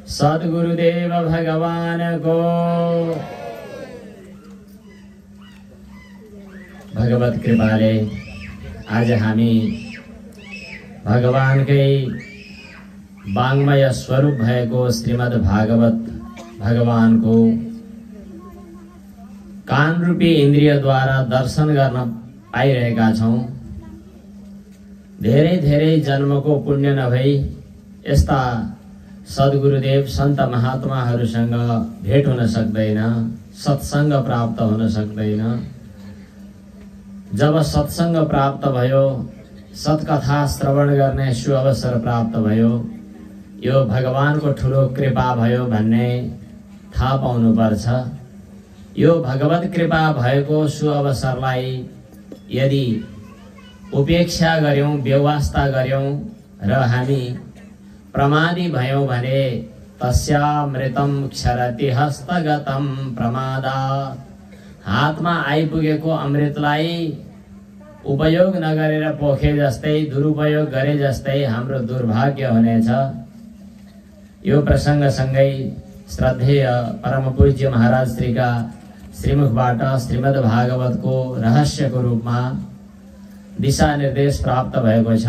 सद्गुरुदेव भगवान को भगवत कृपाले आज हामी भगवानकै वाङ्मय स्वरूप भएको श्रीमद् भागवत भगवानको कान रूपी इन्द्रियद्वारा दर्शन गर्न पाइरहेका छौं। धेरै धेरै जन्मको पुण्य नभई यस्ता सद्गुरुदेव सन्त महात्माहरूसँग भेट हुन सक्दैन, सत्संग प्राप्त हुन सक्दैन। जब सत्संग प्राप्त भयो, सत्कथा श्रवण गर्ने सुअवसर प्राप्त भयो, यो भगवानको ठूलो कृपा भयो भन्ने थाहा पाउनु पर्छ। यो भगवत कृपा भएको सुअवसरलाई यदि उपेक्षा गर्यौं, बेवास्ता गर्यौं र हामी प्रमादी भयौं भने तस्यामृतं क्षरति हस्तगतं प्रमादात्। हातमा आइपुगेको अमृतलाई उपयोग नगरेर पोखे जस्तै, दुरुपयोग गरे जस्तै हाम्रो दुर्भाग्य हुनेछ। यो प्रसंगसँगै श्रद्धेय परम पूज्य महाराज श्रीका श्रीमुखबाट श्रीमद् भागवतको रहस्यको रूपमा दिशा निर्देश प्राप्त भएको छ।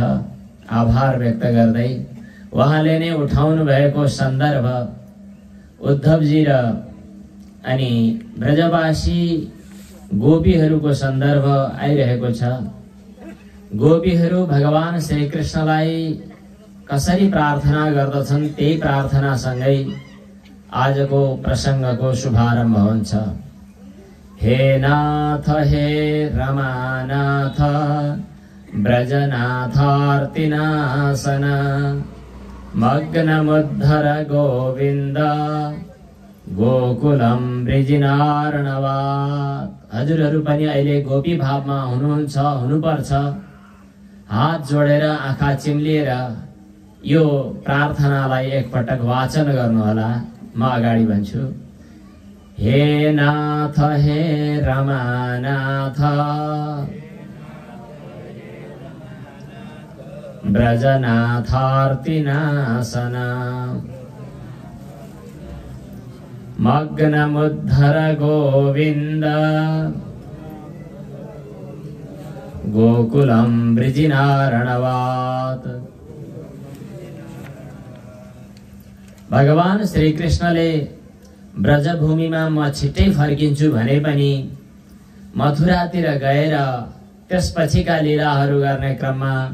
आभार व्यक्त गर्दै उहाँले नै उठाउनु भएको सन्दर्भ उद्धवजी र अनि ब्रजवासी गोपीहरूको सन्दर्भ आइरहेको छ। गोपीहरू भगवान श्री कृष्णलाई कसरी प्रार्थना गर्दछन्, त्यही प्रार्थनासँगै आजको प्रसंगको शुभारम्भ हुन्छ। हे नाथ हे रमानाथ ब्रजनाथार्तिनाशन मग्नमुद्धर गोविन्द गोकुलम वृजिनार्णवात्। हजुरहरू पनि अहिले गोपी भावमा हुनुहुन्छ, हुनुपर्छ। हात जोडेर आँखा चिम्लिएर यो प्रार्थनालाई एकपटक वाचन गर्नुहोला। म अगाडि भन्छु। हे नाथ हे रमानाथ ब्रजनाथार्तिनाशन मग्नमुद्धर गोविन्द गोकुलम वृजिनार्णवात्। भगवान श्री कृष्णले ब्रजभूमिमा म छिट्टै फर्किन्छु भने पनि मथुरातिर गएर त्यसपछिका लीलाहरू गर्ने क्रममा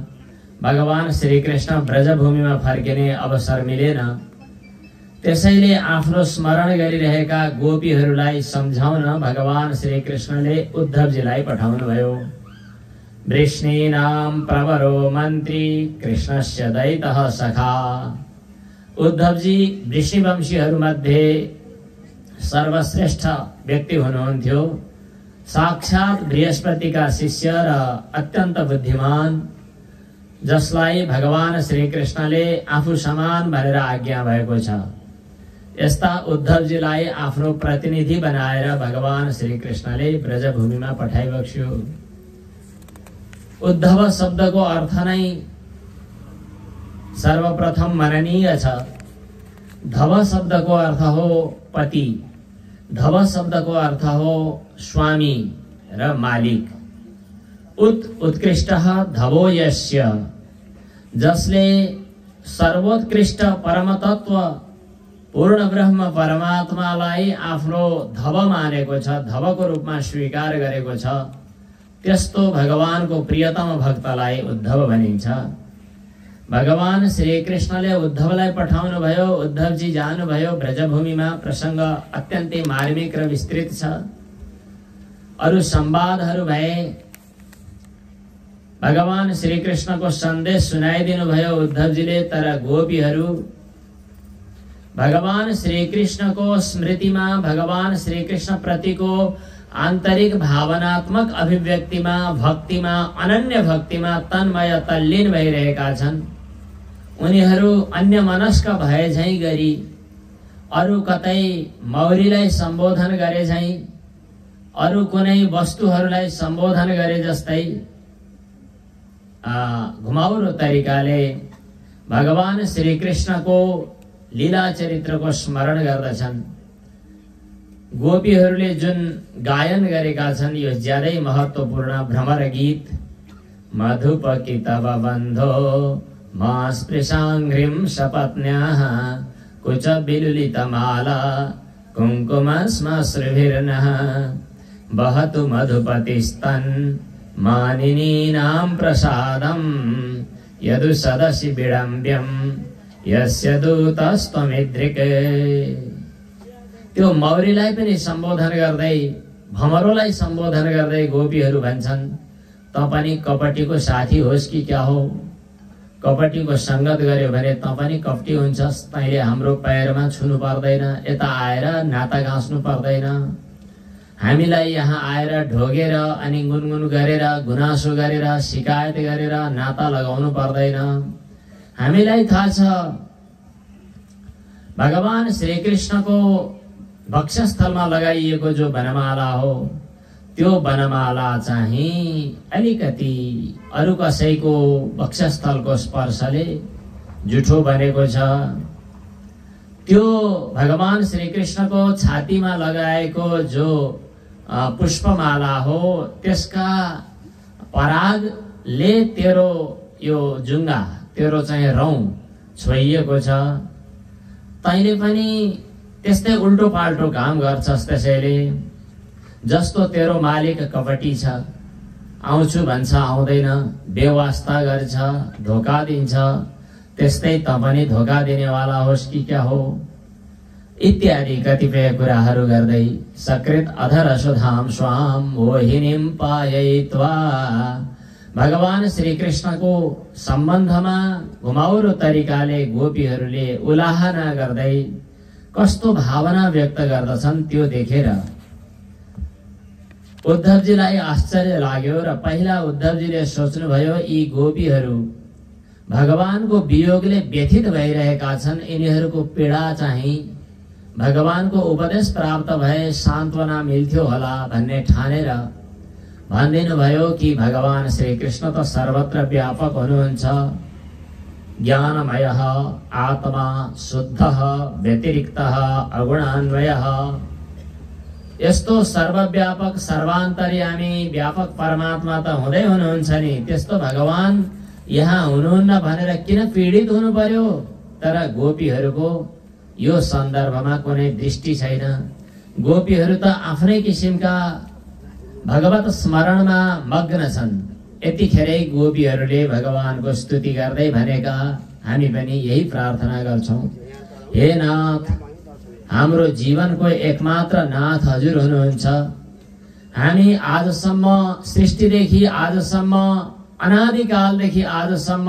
भगवान श्री कृष्ण ब्रजभूमिमा फर्किने अवसर मिलेन। त्यसैले आफ्नो स्मरण गरिरहेका गोपीहरूलाई सम्झाउन भगवान श्री कृष्णले उद्धवजीलाई पठाउनु भयो। वृष्णीनां प्रवरो मन्त्री कृष्णस्य दैतः सखा। उद्धवजी वृष्णिवंशीहरूमध्ये सर्वश्रेष्ठ व्यक्ति हुनुहुन्थ्यो। साक्षात बृहस्पतिका शिष्य र अत्यन्त बुद्धिमान, जसलाई भगवान श्री कृष्णले आफू समान भनेर आज्ञा भएको छ। यस्ता उद्धवजीलाई आफ्नो प्रतिनिधि बनाएर भगवान श्री कृष्णले ब्रजभूमिमा पठाइबक्स्यो। उद्धव शब्दको अर्थ नै सर्वप्रथम मननीय छ। धव शब्दको अर्थ हो पति, धव शब्दको अर्थ हो स्वामी र मालिक। उत्कृष्ट धवो यस्य, जसले सर्वोत्कृष्ट परमतत्व पूर्ण ब्रह्म परमात्मालाई आफ्नो धव मानेको छ, धवको रूपमा स्वीकार गरेको छ, त्यस्तो भगवानको प्रियतम भक्तलाई उद्धव भनिन्छ। भगवान श्री कृष्णले उद्धवलाई पठाउनु भयो। उद्धवजी जानुभयो ब्रजभूमिमा। प्रसंग अत्यन्तै मार्मिक र विस्तृत छ। अरु संवादहरू भए। भगवान श्री कृष्णको सन्देश सुनाइदिनु भयो उद्धवजीले। तर गोपीहरू भगवान श्री कृष्णको स्मृतिमा, भगवान श्री कृष्ण प्रतिको आन्तरिक भावनात्मक अभिव्यक्तिमा, भक्तिमा, अनन्य भक्तिमा तन्मय तल्लीन भइरहेका छन्। उनीहरू अन्य मनस्क भए झैं गरी, अरु कतै मौरीलाई सम्बोधन गरे झैं, अरु कुनै वस्तुहरूलाई सम्बोधन गरे जस्तै घुमाउरो तरिकाले भगवान श्री कृष्णको लीला चरित्रको स्मरण गर्दछन्। गोपीहरूले जुन गायन गरेका छन् यो ज्यादै महत्त्वपूर्ण भ्रमर गीत। मधुपकी तव बन्धो मा स्पृशाङ्घ्रिं सपत्न्याः कुच विलुलितमाला कुङ्कुमस्मश्रुभिर्नः वहतु मधुपतिस्तन् मानिनीनां प्रसादं यदु सदसि विडम्ब्यं यस्य दूतस्त्वमिद्रिक। त्यो मौरीलाई पनि सम्बोधन गर्दै भमरोलाई सम्बोधन गर्दै गोपीहरू भन्छन्, त पनि कपटीको साथी होस् कि क्या हो? कपटीको संगत गर्यो भने त पनि कपटी हुन्छस्। तैले हाम्रो पैरमा छुनु पर्दैन, यता आएर नाता गाँच्नु पर्दैन। हामीलाई यहाँ आएर ढोगेर अनि गुनगुन गरेर गुनासो गरेर शिकायत गरेर नाता लगाउनु पर्दैन। हामीलाई थाहा छ भगवान श्री कृष्णको वक्षस्थलमा लगाइएको जो वनमाला हो त्यो वनमाला चाहिँ अलिकति अरु कसैको वक्षस्थलको स्पर्शले जुठो बनेको छ। त्यो भगवान श्री कृष्णको छातीमा लगाएको जो पुष्पमाला हो त्यसका परागले तेरो यो जुङ्गा तेरो चाहिँ रौं छोइएको छ। तैले पनि त्यस्तै उल्टो पाल्टो काम गर्छस्। त्यसैले जस्तो तेरो मालिक कपटी छ, आउँछु भन्छ आउँदैन, बेवास्ता गर्छ, धोका दिन्छ, त्यस्तै त पनि धोका दिनेवाला होस् कि क्या हो? इत्यादि कतिपय कुराहरू गर्दै सकृत अधर सुधाम स्वाम मोहिनीम पाययित्वा भगवान श्री कृष्णको सम्बन्धमा घुमाउरो तरिकाले गोपीहरूले उलाहना गर्दै कस्तो भावना व्यक्त गर्दछन् त्यो देखेर उद्धवजीलाई आश्चर्य लाग्यो र पहिला उद्धवजीले सोच्नुभयो यी गोपीहरू भगवानको वियोगले व्यथित भइरहेका छन्, यिनीहरूको पीडा चाहिँ भगवानको उपदेश प्राप्त भए सान्त्वना मिल्थ्यो होला भन्ने ठानेर भनिदिनु भयो कि भगवान श्री कृष्ण त सर्वत्र व्यापक हुनुहुन्छ, ज्ञानमयः आत्मा शुद्धः व्यतिरिक्तः अगुणान्वयः। यस्तो सर्वव्यापक सर्वान्तर्यामी व्यापक परमात्मा त हुँदै हुनुहुन्छ नि, त्यस्तो भगवान यहाँ हुनुहुन्न भनेर किन पीडित हुनु पर्यो? तर गोपीहरूको यो सन्दर्भमा कुनै दृष्टि छैन। गोपीहरू त आफ्नै किसिमका भगवत स्मरणमा मग्न छन्। यतिखेरै गोपीहरूले भगवानको स्तुति गर्दै भनेका हामी पनि यही प्रार्थना गर्छौं, हे नाथ, हाम्रो जीवनको एकमात्र नाथ हजुर हुनुहुन्छ। हामी आजसम्म सृष्टिदेखि आजसम्म अनादिकालदेखि आजसम्म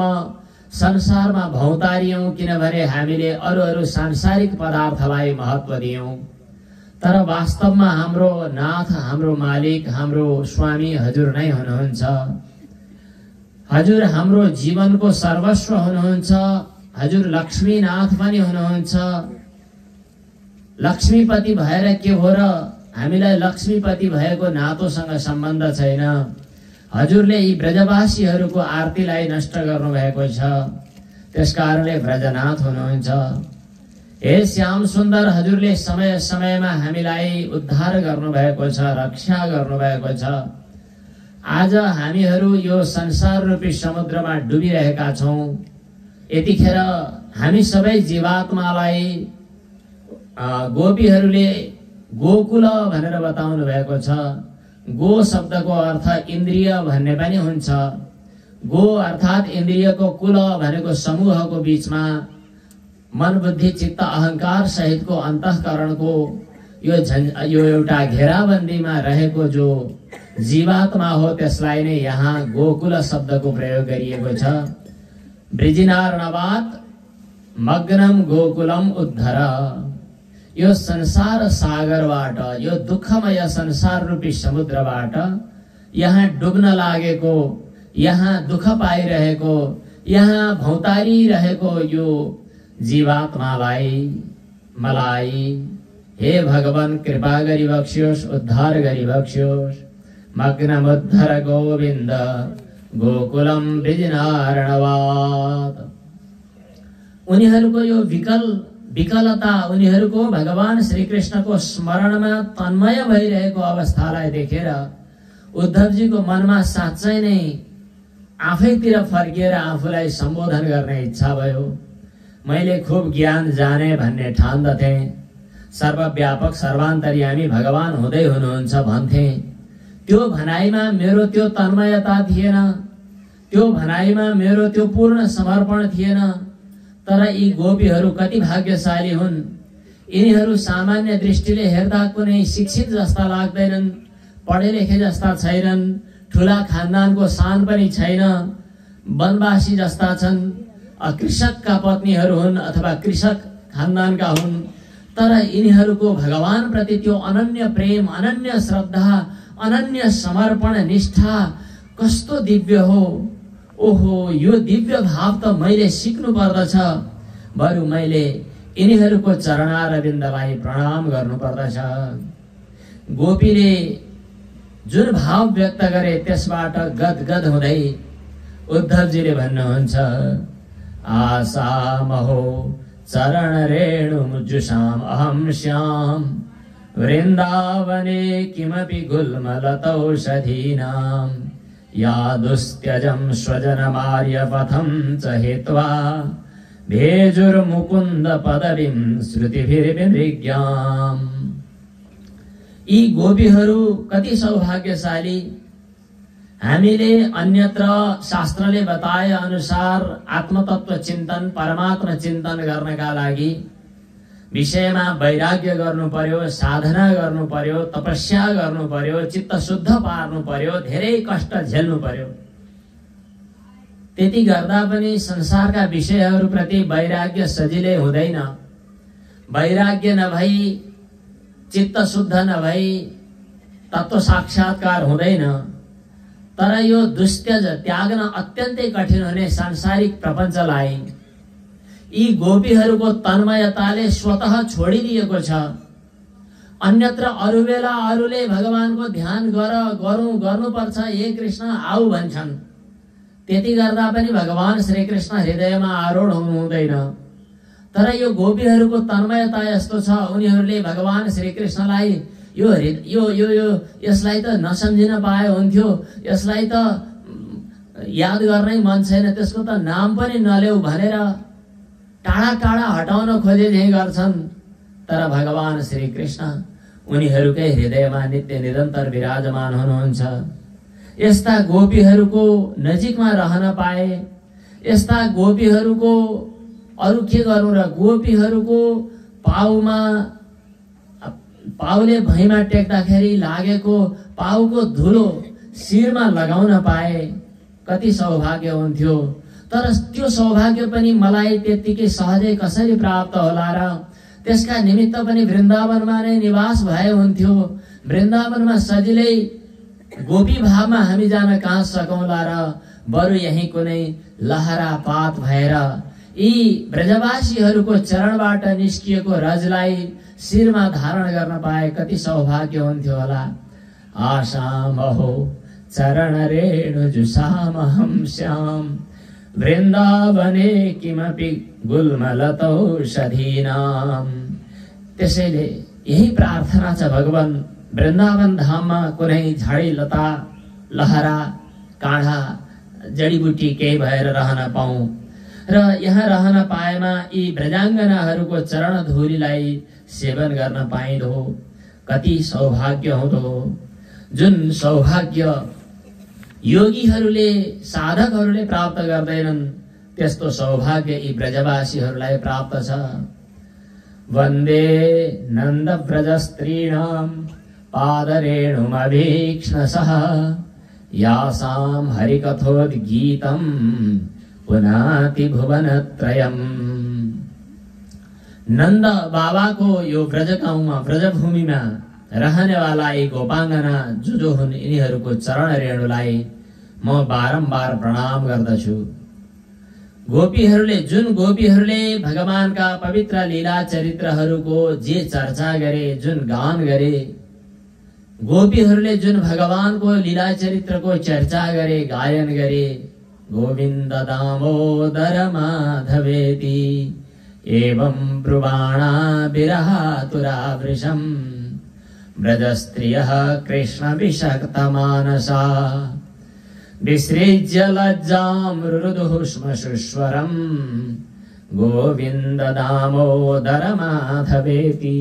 संसारमा भौतारियौं, किनभने हामीले अरू सांसारिक पदार्थलाई महत्व दियौं। तर वास्तवमा हाम्रो नाथ, हाम्रो मालिक, हाम्रो स्वामी हजुर नै हुनुहुन्छ। हजुर हाम्रो जीवनको सर्वस्व हुनुहुन्छ। हजुर लक्ष्मीनाथ पनि हुनुहुन्छ। लक्ष्मीपति भएर के हो र? हामीलाई लक्ष्मीपति भएको नातोसँग सम्बन्ध छैन। हजुरले यी ब्रजवासीहरूको आरतीलाई नष्ट गर्नु भएको छ, त्यसकारणले ब्रजनाथ हुनुहुन्छ। हे श्याम सुन्दर, हजुरले समय समयमा हामीलाई उद्धार गर्नु भएको छ, रक्षा गर्नु भएको छ। आज हामीहरू यो संसार रूपी समुद्रमा डुबिरहेका छौं। यतिखेर हामी सबै जीवात्मालाई गोपीहरूले गोकुल भनेर बताउनु भएको छ। गो शब्दको अर्थ इन्द्रिय भन्ने पनि हुन्छ। गो अर्थात इन्द्रियको कुल भनेको समूहको बीचमा मन बुद्धि चित्त अहंकार सहितको अन्तःकरणको यो एउटा घेराबन्दीमा रहेको जो जीवात्मा हो त्यसलाई नै यहाँ गोकुल शब्दको प्रयोग गरिएको छ। वृजिनार्णवात् मग्नम गोकुलम उद्धर। यो संसार सागरबाट, यो दुःखमय संसार रूपी समुद्रबाट यहाँ डुब्न लागेको, यहाँ दुःख पाइरहेको, यहाँ भौतारी रहेको यो जीवात्मालाई मलाई हे भगवान कृपा गरी बक्स्योस्, उद्धार गरी बक्स्योस्। मग्नमुद्धर गोविन्द गोकुलम वृजिनार्णवात्। उनीहरूको यो विकलता, उनीहरूको भगवान श्रीकृष्णको स्मरणमा तन्मय भइरहेको अवस्थालाई देखेर उद्धवजीको मनमा साँच्चै नै आफैतिर फर्किएर आफूलाई सम्बोधन गर्ने इच्छा भयो। मैले खूब ज्ञान जाने भन्ने ठान्दथे, सर्वव्यापक सर्वान्तर्यामी भगवान हुँदै हुनुहुन्छ भन्थे। त्यो भनाइमा मेरो त्यो तन्मयता थिएन, त्यो भनाइमा मेरो त्यो पूर्ण समर्पण थिएन। तर यी गोपीहरू कति भाग्यशाली हुन्। यिनीहरू सामान्य दृष्टिले हेर्दा कुनै शिक्षित जस्ता लाग्दैनन्, पढे लेखे जस्ता छैनन्, ठुला खानदानको शान पनि छैन, वनवासी जस्ता छन्, कृषकका पत्नीहरू हुन् अथवा कृषक खानदानका हुन्। तर यिनीहरूको भगवान प्रति त्यो अनन्य प्रेम, अनन्य श्रद्धा, अनन्य समर्पण, निष्ठा कस्तो दिव्य हो। ओहो, यो दिव्य भाव त मैले सिक्नु पर्दछ। बरु मैले यिनीहरूको चरणारविन्दलाई प्रणाम गर्नु पर्दछ। गोपीले जुन भाव व्यक्त गरे त्यसबाट गदगद हुँदै उद्धवजीले भन्नुहुन्छ, आसामहो चरण रेणुजुषाम अहम श्याम वृन्दावने किमपि गुल्मलतौषधीनां यादुस्त्यजं स्वजनमार्यपथं च हित्वा भेजुर्मुकुन्द पदवीं श्रुतिभिर्विमृग्याम्। यी गोपीहरू कति सौभाग्यशाली। हामीले अन्यत्र शास्त्रले बताए अनुसार आत्मतत्व चिन्तन, परमात्मा चिन्तन गर्नका लागि विषयमा वैराग्य गर्नु पर्यो, साधना गर्नु पर्यो, तपस्या गर्नु पर्यो, चित्त शुद्ध पार्नु पर्यो, धेरै कष्ट झेल्नु पर्यो। त्यति गर्दा पनि संसारका विषयहरूप्रति वैराग्य सजिलै हुँदैन। वैराग्य नभई, चित्त शुद्ध नभई तत्व साक्षात्कार हुँदैन। तर यो दुस्त्यज, त्याग्न अत्यन्तै कठिन हुने सांसारिक प्रपञ्चलाई यी गोपीहरूको तन्मयताले स्वतः छोडिदिएको छ। अन्यत्र अरू बेला अरूले भगवानको ध्यान गर्नुपर्छ, हे कृष्ण आऊ भन्छन्। त्यति गर्दा पनि भगवान श्रीकृष्ण हृदयमा आरूढ हुनु हुँदैन। तर यो गोपीहरूको तन्मयता यस्तो छ, उनीहरूले भगवान श्रीकृष्णलाई यसलाई त नसम्झिन पाए हुन्थ्यो, यसलाई त याद गर्नै मन छैन, त्यसको त नाम पनि नलेऊ भनेर टाढा टाढा हटाउन खोजे झै गर्छन्। तर भगवान श्रीकृष्ण उनीहरूकै हृदयमा नित्य निरन्तर विराजमान हुनुहुन्छ। यस्ता गोपीहरूको नजिकमा रहन पाए, यस्ता गोपीहरूको अरू के गर्नु र गोपीहरूको पाउले भैँमा टेक्दाखेरि लागेको पाउको धुलो शिरमा लगाउन पाए कति सौभाग्य हुन्थ्यो। तर त्यो सौभाग्य पनि मलाई त्यतिकै सहजै कसरी प्राप्त होला र? त्यसका निमित्त पनि वृन्दावनमा नै निवास भए हुन्थ्यो। वृन्दावनमा सजिलै गोपी भावमा हामी जान कहाँ सकौँला र? बरु यही कुनै लहरा पात भएर यी ब्रजवासीहरूको चरणबाट निस्किएको रजलाई शिरमा धारण गर्न पाए कति सौभाग्य हुन्थ्यो होला। आशामहो चरण रेणुजुषामहं श्याम वृन्दावने किमपि गुल्मलतौषधीनां। त्यसैले यही प्रार्थना छ भगवान, वृन्दावन धाममा कुनै झाडी लता, लहरा, काँढा, जडीबुटी केही भएर रहन पाऊँ र यहाँ रहन पाएमा यी ब्रजाङ्गनाहरूको चरण धुलीलाई सेवन गर्न पाइँदो कति सौभाग्य हुँदो। जुन सौभाग्य योगीहरूले, साधकहरूले प्राप्त गर्दैनन् त्यस्तो सौभाग्य यी ब्रजवासीहरूलाई प्राप्त छ। वन्दे नन्द व्रजस्त्रीणां पादरेणुमभीक्ष्णसः यासां हरिकथोद्गीतं पुनाति भुवनत्रयम्। नन्द बाबाको यो व्रज गाउँमा, व्रजभूमिमा रहनेवाला यी गोपाङ्गना जो हुन्, यिनीहरूको चरण रेणुलाई म बारम्बार प्रणाम गर्दछु। जुन गोपीहरूले भगवानका पवित्र लीला चरित्रहरूको जे चर्चा गरे, जुन गान गरे, गोपीहरूले जुन भगवानको लीला चरित्रको चर्चा गरे, गायन गरे, गोविन्द दामोदर माधवेति एवं ब्रुवाणा विरहातुरावृशम् ब्रजस्त्रियः कृष्ण विषक्तमानसा विसृज्य लज्जां रुरुदुः स्म सुस्वरम् गोविन्द दामोदर माधवेति।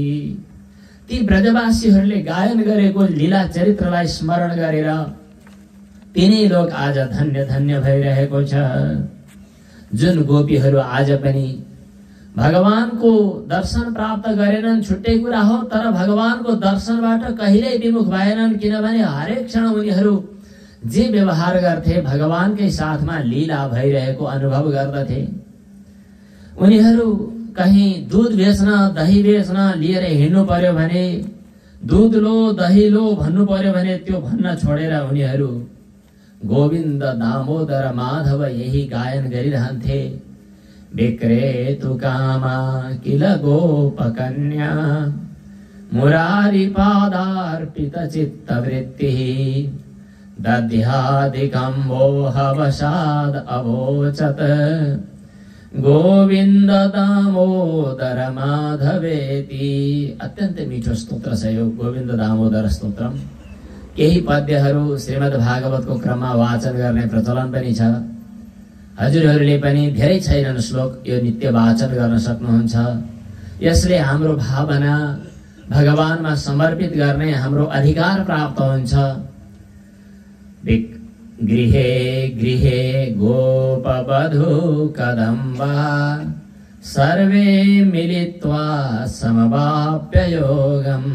ती ब्रजवासीहरूले गायन गरेको लीला चरित्रलाई स्मरण गरेर तिनी लोक आज धन्य धन्य भइरहेको छ। जुन गोपीहरू आज पनि भगवानको दर्शन प्राप्त गरेनन् छुट्टै कुरा हो, तर भगवानको दर्शनबाट कहिल्यै विमुख भएनन्, किनभने हरेक क्षण उनीहरू जे व्यवहार गर्थे भगवानकै साथमा लीला भइरहेको अनुभव गर्दथे। उनीहरू कहीं दूध बेच्न दही बेच्न लिएर हिँड्नु पर्यो भने दूध लो दही लो भन्नु पर्यो भने त्यो भन्न छोडेर उनीहरू गोविन्द दामोदर माधव यही गायन गरिरहन्थे। विक्रेतु कामा किल गोपकन्या मुरारी पादार्पित चित्तवृत्तिः दध्यादिकम्बो हवसाद अवोचत गोविन्द दामोदर माधवेति। अत्यन्त मिठो स्तोत्र छ यो गोविन्द दामोदर स्तोत्रम। केही पद्यहरू श्रीमद् भागवतको क्रममा वाचन गर्ने प्रचलन पनि छ। हजुरहरूले पनि धेरै छैनन् श्लोक यो नित्य वाचन गर्न सक्नुहुन्छ। यसले हाम्रो भावना भगवानमा समर्पित गर्ने हाम्रो अधिकार प्राप्त हुन्छ। गृहे गृहे गोपवधू कदम्बा सर्वे मिलित्वा समवाप्य योगम्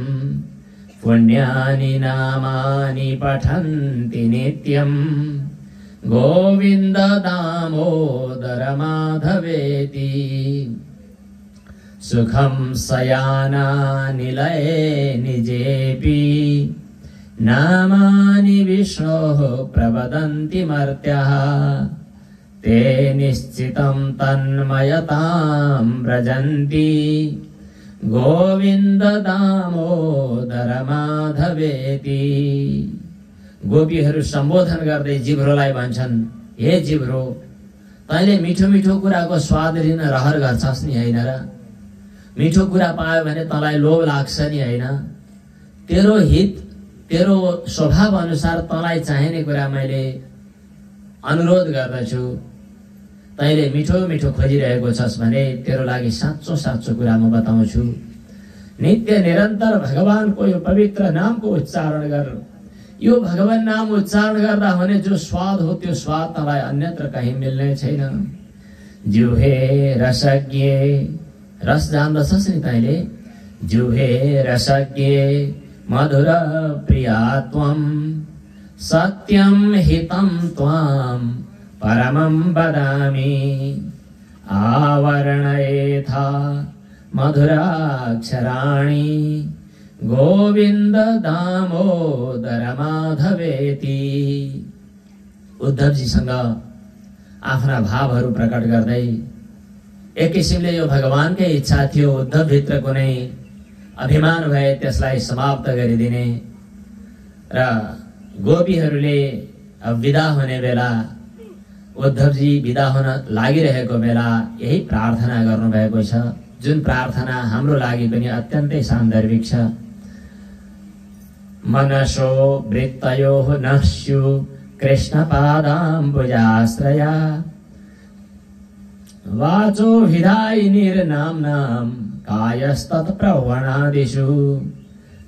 पुण्यानि नामानि पठन्ति नित्यम् गोविन्द दामोदर माधवेति। सुखं शयाना निलये निजेपि नामानि विष्णोः प्रवदन्ति मर्त्याः ते निश्चितं तन्मयतां व्रजन्ति गोविन्द दामोदर माधवेति। गोपीहरू सम्बोधन गर्दै जिब्रोलाई भन्छन्, हे जिब्रो, तैँले मिठो मिठो कुराको स्वाद लिन रहर गर्छस् नि हैन र? मिठो कुरा पायो भने तँलाई लोभ लाग्छ नि हैन? तेरो हित तेरो स्वभाव अनुसार तँलाई चाहिने कुरा मैले अनुरोध गर्दछु। तैँले मिठो मिठो खोजिरहेको छस् भने तेरो लागि साँचो साँचो कुरा म बताउँछु। नित्य निरन्तर भगवानको यो पवित्र नामको उच्चारण गर। यो भगवान नाम उच्चारण गर्दा हुने जो स्वाद हो त्यो स्वाद तँलाई अन्यत्र कहीं मिल्ने छैन। जुहे रसज्ञ, रस जान्दछस् नि तैँले? जुहे रसज्ञ मधुर प्रिया त्वं सत्यं हितं त्वां परमं वदामि आवर्णयेथा मधुराक्षराणि गोविन्द दामोदर माधवेति। उद्धवजीसँग आफ्ना भावहरू प्रकट गर्दै एक किसिमले यो भगवानकै इच्छा थियो उद्धव भित्र कुनै अभिमान भए त्यसलाई समाप्त गरिदिने र गोपीहरूले विदा हुने बेला उद्धवजी विदा हुन लागिरहेको बेला यही प्रार्थना गर्नुभएको छ, जुन प्रार्थना हाम्रो लागि पनि अत्यन्तै सान्दर्भिक छ। मनसो वृत्तयोः नः स्युः कृष्णपादाम्बुजाश्रया वाचो विधायिनीर्नाम्नां कायस्तत्प्रवणादिषु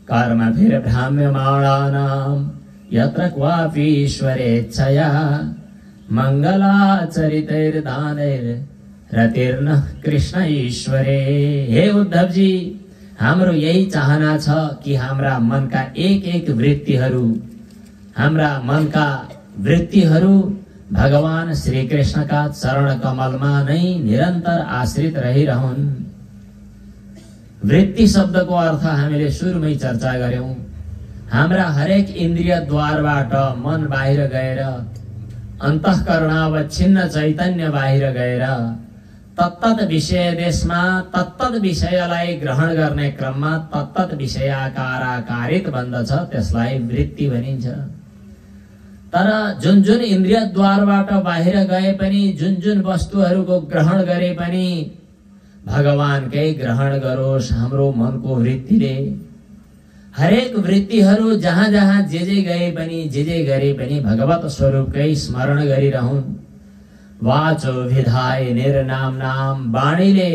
कर्मभिर्भ्राम्यमाणानां यत्र क्वापीश्वरेच्छया मङ्गलाचरितैर्दानैर्रतिर्नः कृष्ण ईश्वरे। हे उद्धवजी, हाम्रो यही चाहना छ कि हाम्रा मनका एक एक वृत्तिहरू, हाम्रा मनका वृत्तिहरू भगवान श्री कृष्णका चरण कमलमा नै निरन्तर आश्रित रहिरहन्। वृत्ति शब्दको अर्थ हामीले सुरुमै चर्चा गर्यौं। हाम्रा हरेक इन्द्रिय द्वारबाट मन बाहिर गएर अन्तःकरणावच्छिन्न चैतन्य बाहिर गएर तत्तत विषय देशमा तत्तत विषयलाई ग्रहण गर्ने क्रममा तत्तत विषयाकार आकारित बन्दछ, त्यसलाई वृत्ति भनिन्छ। तर जुन जुन इन्द्रियद्वारबाट बाहिर गए पनि, जुन जुन वस्तुहरूको ग्रहण गरे पनि भगवानकै ग्रहण गरोस् हाम्रो मनको वृत्तिले। हरेक वृत्तिहरू जहाँ जहाँ जे गए पनि, जे गरे पनि भगवत स्वरूपकै स्मरण गरिरहुन्। वाचो विधाय निर्नाम नाम, वाणीले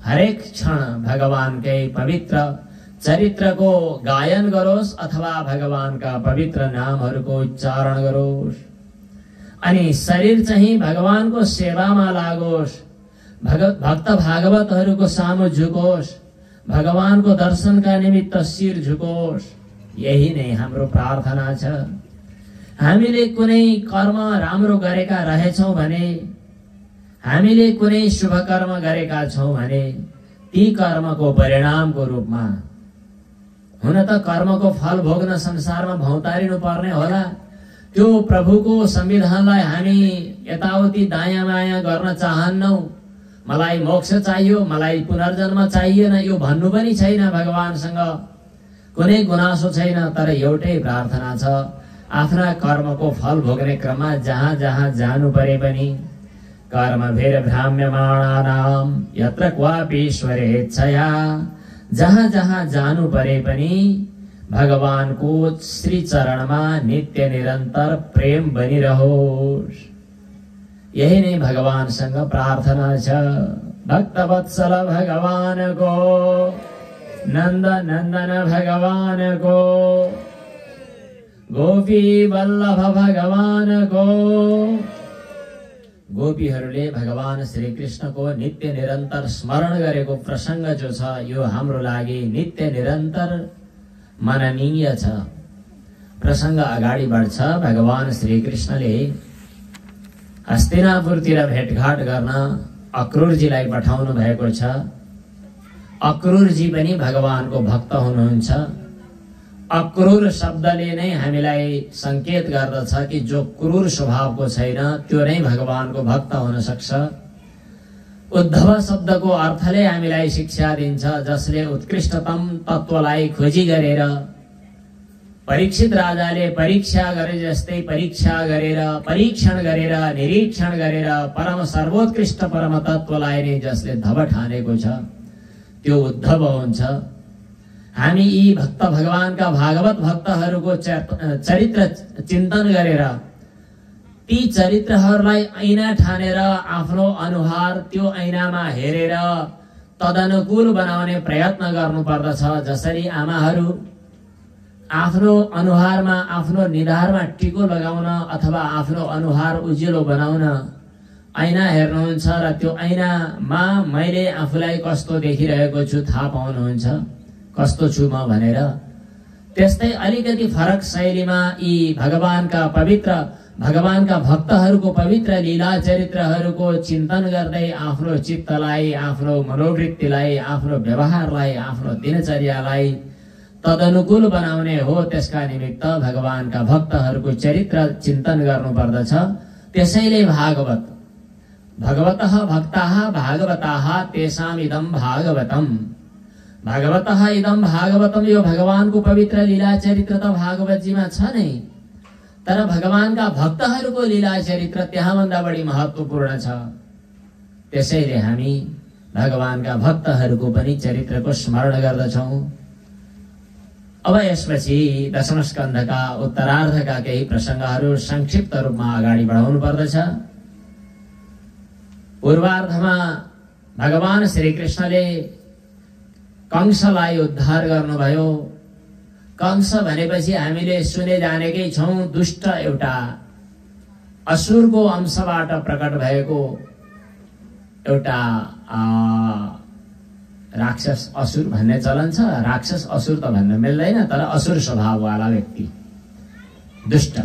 हरेक क्षण भगवानकै पवित्र चरित्रको गायन गरोस् अथवा भगवानका पवित्र नामहरूको उच्चारण गरोस्। अनि शरीर चाहिँ भगवानको सेवामा लागोस्, भक्त भागवतहरूको सामु झुकोस्, भगवानको दर्शनका निमित्त शिर झुकोस्। यही नै हाम्रो प्रार्थना छ। हामीले कुनै कर्म राम्रो गरेका रहेछौं भने, हामीले कुनै शुभ कर्म गरेका छौं भने ती कर्मको परिणामको रूपमा, हुन त कर्मको फल भोग्न संसारमा भौतारिनु पर्ने होला, त्यो प्रभुको संविधानलाई हामी यताउति दायाँ बायाँ गर्न चाहन्नौ। मलाई मोक्ष चाहियो, मलाई पुनर्जन्म चाहिएन, यो भन्नु पनि छैन। भगवानसँग कुनै गुनासो छैन, तर एउटै प्रार्थना छ, आफ्ना कर्मको फल भोग्ने क्रममा जहाँ जहाँ जानु परे पनि कर्म भेर भ्राम्यमाणानाम यत्र क्वापि ईश्वरेच्छया, जहाँ जहाँ जानु परे पनि भगवानको श्री चरणमा नित्य निरन्तर प्रेम बनिरहोस्। यही नै भगवानसँग प्रार्थना छ। भक्तवत्सल भगवानको, नन्द नन्दन भगवानको, गोपी वल्लभ भगवानको। गोपीहरूले भगवान श्री कृष्णको नित्य निरन्तर स्मरण गरेको प्रसंग जो छ, यो हाम्रो लागि नित्य निरन्तर मननीय छ। प्रसंग अगाडि बढ्छ। भगवान श्री कृष्णले हस्तिनापुरतिर भेटघाट गर्न अक्रूरजीलाई पठाउनु भएको छ। अक्रूरजी पनि भगवानको भक्त हुनुहुन्छ। अक्रूर शब्दले नै हामीलाई संकेत गर्दछ कि जो क्रूर स्वभावको छैन त्यो नै भगवानको भक्त हुन सक्छ। उद्धव शब्दको अर्थले हामीलाई शिक्षा दिन्छ, जसले उत्कृष्टतम तत्वलाई खोजी गरेर, परीक्षित राजाले परीक्षा गरे जस्तै परीक्षा गरेर, परीक्षण गरेर, निरीक्षण गरेर परम सर्वोत्कृष्ट परम तत्वलाई नै जसले धब ठानेको छ त्यो उद्धव हुन्छ। हामी यी भक्त भगवानका भागवत भक्तहरूको चरित्र चिन्तन गरेर, ती चरित्रहरूलाई ऐना ठानेर आफ्नो अनुहार त्यो ऐनामा हेरेर तदनुकूल बनाउने प्रयत्न गर्नुपर्दछ। जसरी आमाहरू आफ्नो अनुहारमा, आफ्नो निधारमा टिको लगाउन अथवा आफ्नो अनुहार उज्यालो बनाउन ऐना हेर्नुहुन्छ र त्यो ऐनामा मैले आफूलाई कस्तो देखिरहेको छु थाहा पाउनुहुन्छ, कस्तो छु म भनेर। त्यस्तै अलिकति फरक शैलीमा यी भगवानका भक्तहरूको पवित्र लीला चरित्रहरूको चिन्तन गर्दै आफ्नो चित्तलाई, आफ्नो मनोवृत्तिलाई, आफ्नो व्यवहारलाई, आफ्नो दिनचर्यालाई तदनुकूल बनाउने हो। त्यसका निमित्त भगवानका भक्तहरूको चरित्र चिन्तन गर्नुपर्दछ। त्यसैले भागवत, भगवतः भक्ताः भागवताः तेषाम् इदं भागवतम्, भागवतः इदं भागवतम्। यो भगवानको पवित्र लीला चरित्र त भागवतजीमा छ नै, तर भगवानका भक्तहरूको लीला चरित्र त्यहाँभन्दा बढी महत्त्वपूर्ण छ। त्यसैले हामी भगवानका भक्तहरूको पनि चरित्रको स्मरण गर्दछौं। अब यसपछि दशम स्कन्धका उत्तरार्धका केही प्रसंगहरू संक्षिप्त रूपमा अगाडि बढाउनु पर्दछ। पूर्वार्धमा भगवान श्री कृष्णले कंसलाई उद्धार गर्नुभयो। कंस भनेपछि हामीले सुने जानेकै छौं, दुष्ट एउटा असुरको अंशबाट प्रकट भएको एउटा राक्षस असुर भन्ने चलन छ। राक्षस असुर त भन्न मिल्दैन, तर असुर स्वभाववाला व्यक्ति, दुष्ट।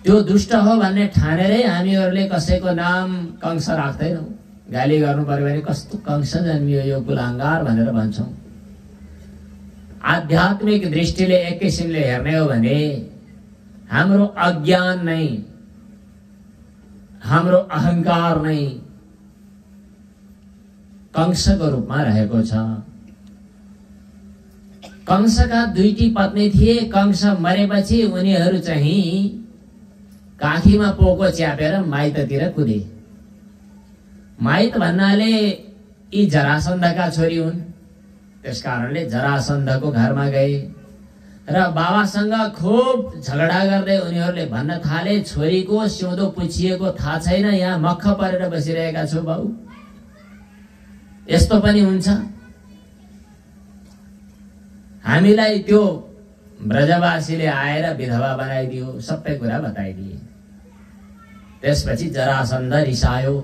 त्यो दुष्ट हो भन्ने ठानेरै हामीहरूले कसैको नाम कंस राख्दैनौं। गाली गर्नु पर्यो भने कस्तो कंस जन्मियो यो कुलाङ्गार भनेर भन्छौं। आध्यात्मिक दृष्टिले एक किसिमले हेर्ने हो भने हाम्रो अज्ञान नै, हाम्रो अहंकार नै कंसको रूपमा रहेको छ। कंसका दुईटी पत्नी थिए। कंस मरेपछि उनीहरू चाहिँ काखीमा पोको च्यापेर माइततिर कुदे। माइत भन्नाले यी जरासन्धका छोरी हुन्, त्यसकारणले जरासन्धको घरमा गए र बाबासँग खूब झगडा गर्दै उनीहरूले भन्न थाले, छोरीको सिउँदो पुछिएको थाहा छैन, यहाँ मक्ख परेर बसिरहेका छौ बाउ, यस्तो पनि हुन्छ। हामीलाई त्यो ब्रजवासीले आएर विधवा बनाइदियो, सबै कुरा बताइदिए। त्यसपछि जरासन्ध रिसायो।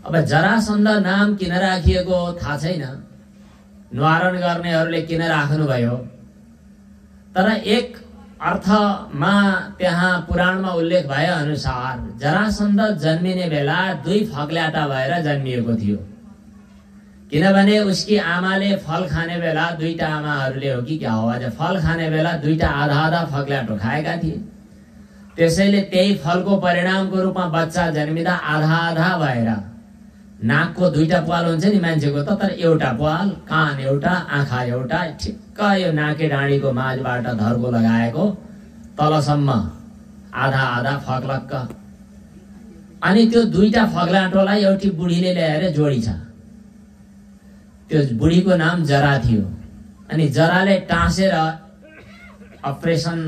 अब जरासन्ध नाम किन राखिएको थाहा छैन, निवारण गर्नेहरूले किन राख्नु भयो, तर एक अर्थमा त्यहाँ पुराणमा उल्लेख भए अनुसार जरासन्ध जन्मिने बेला 2 फग्ल्याटा भएर जन्मिएको थियो। किनभने उसकी आमाले फल खाने बेला, 2टा आमाहरूले हो कि क्या हो, आज फल खाने बेला 2टा आधा आधा फग्ल्याटो खाएका थिए। त्यसैले त्यही फलको परिणामको रूपमा बच्चा जन्मिँदा आधा आधा भएर, नाकको 2टा प्वाल हुन्छ नि मान्छेको त, तर एउटा प्वाल, कान एउटा, आँखा एउटा, ठिक्क यो नाके डाँडीको माझबाट धर्को लगाएको तलसम्म आधा आधा फग्लक्क। अनि त्यो 2टा फग्लाटोलाई एउटी बुढीले ल्याएर जोडी छ। त्यो बुढीको नाम जरा थियो। अनि जराले टाँसेर अपरेसन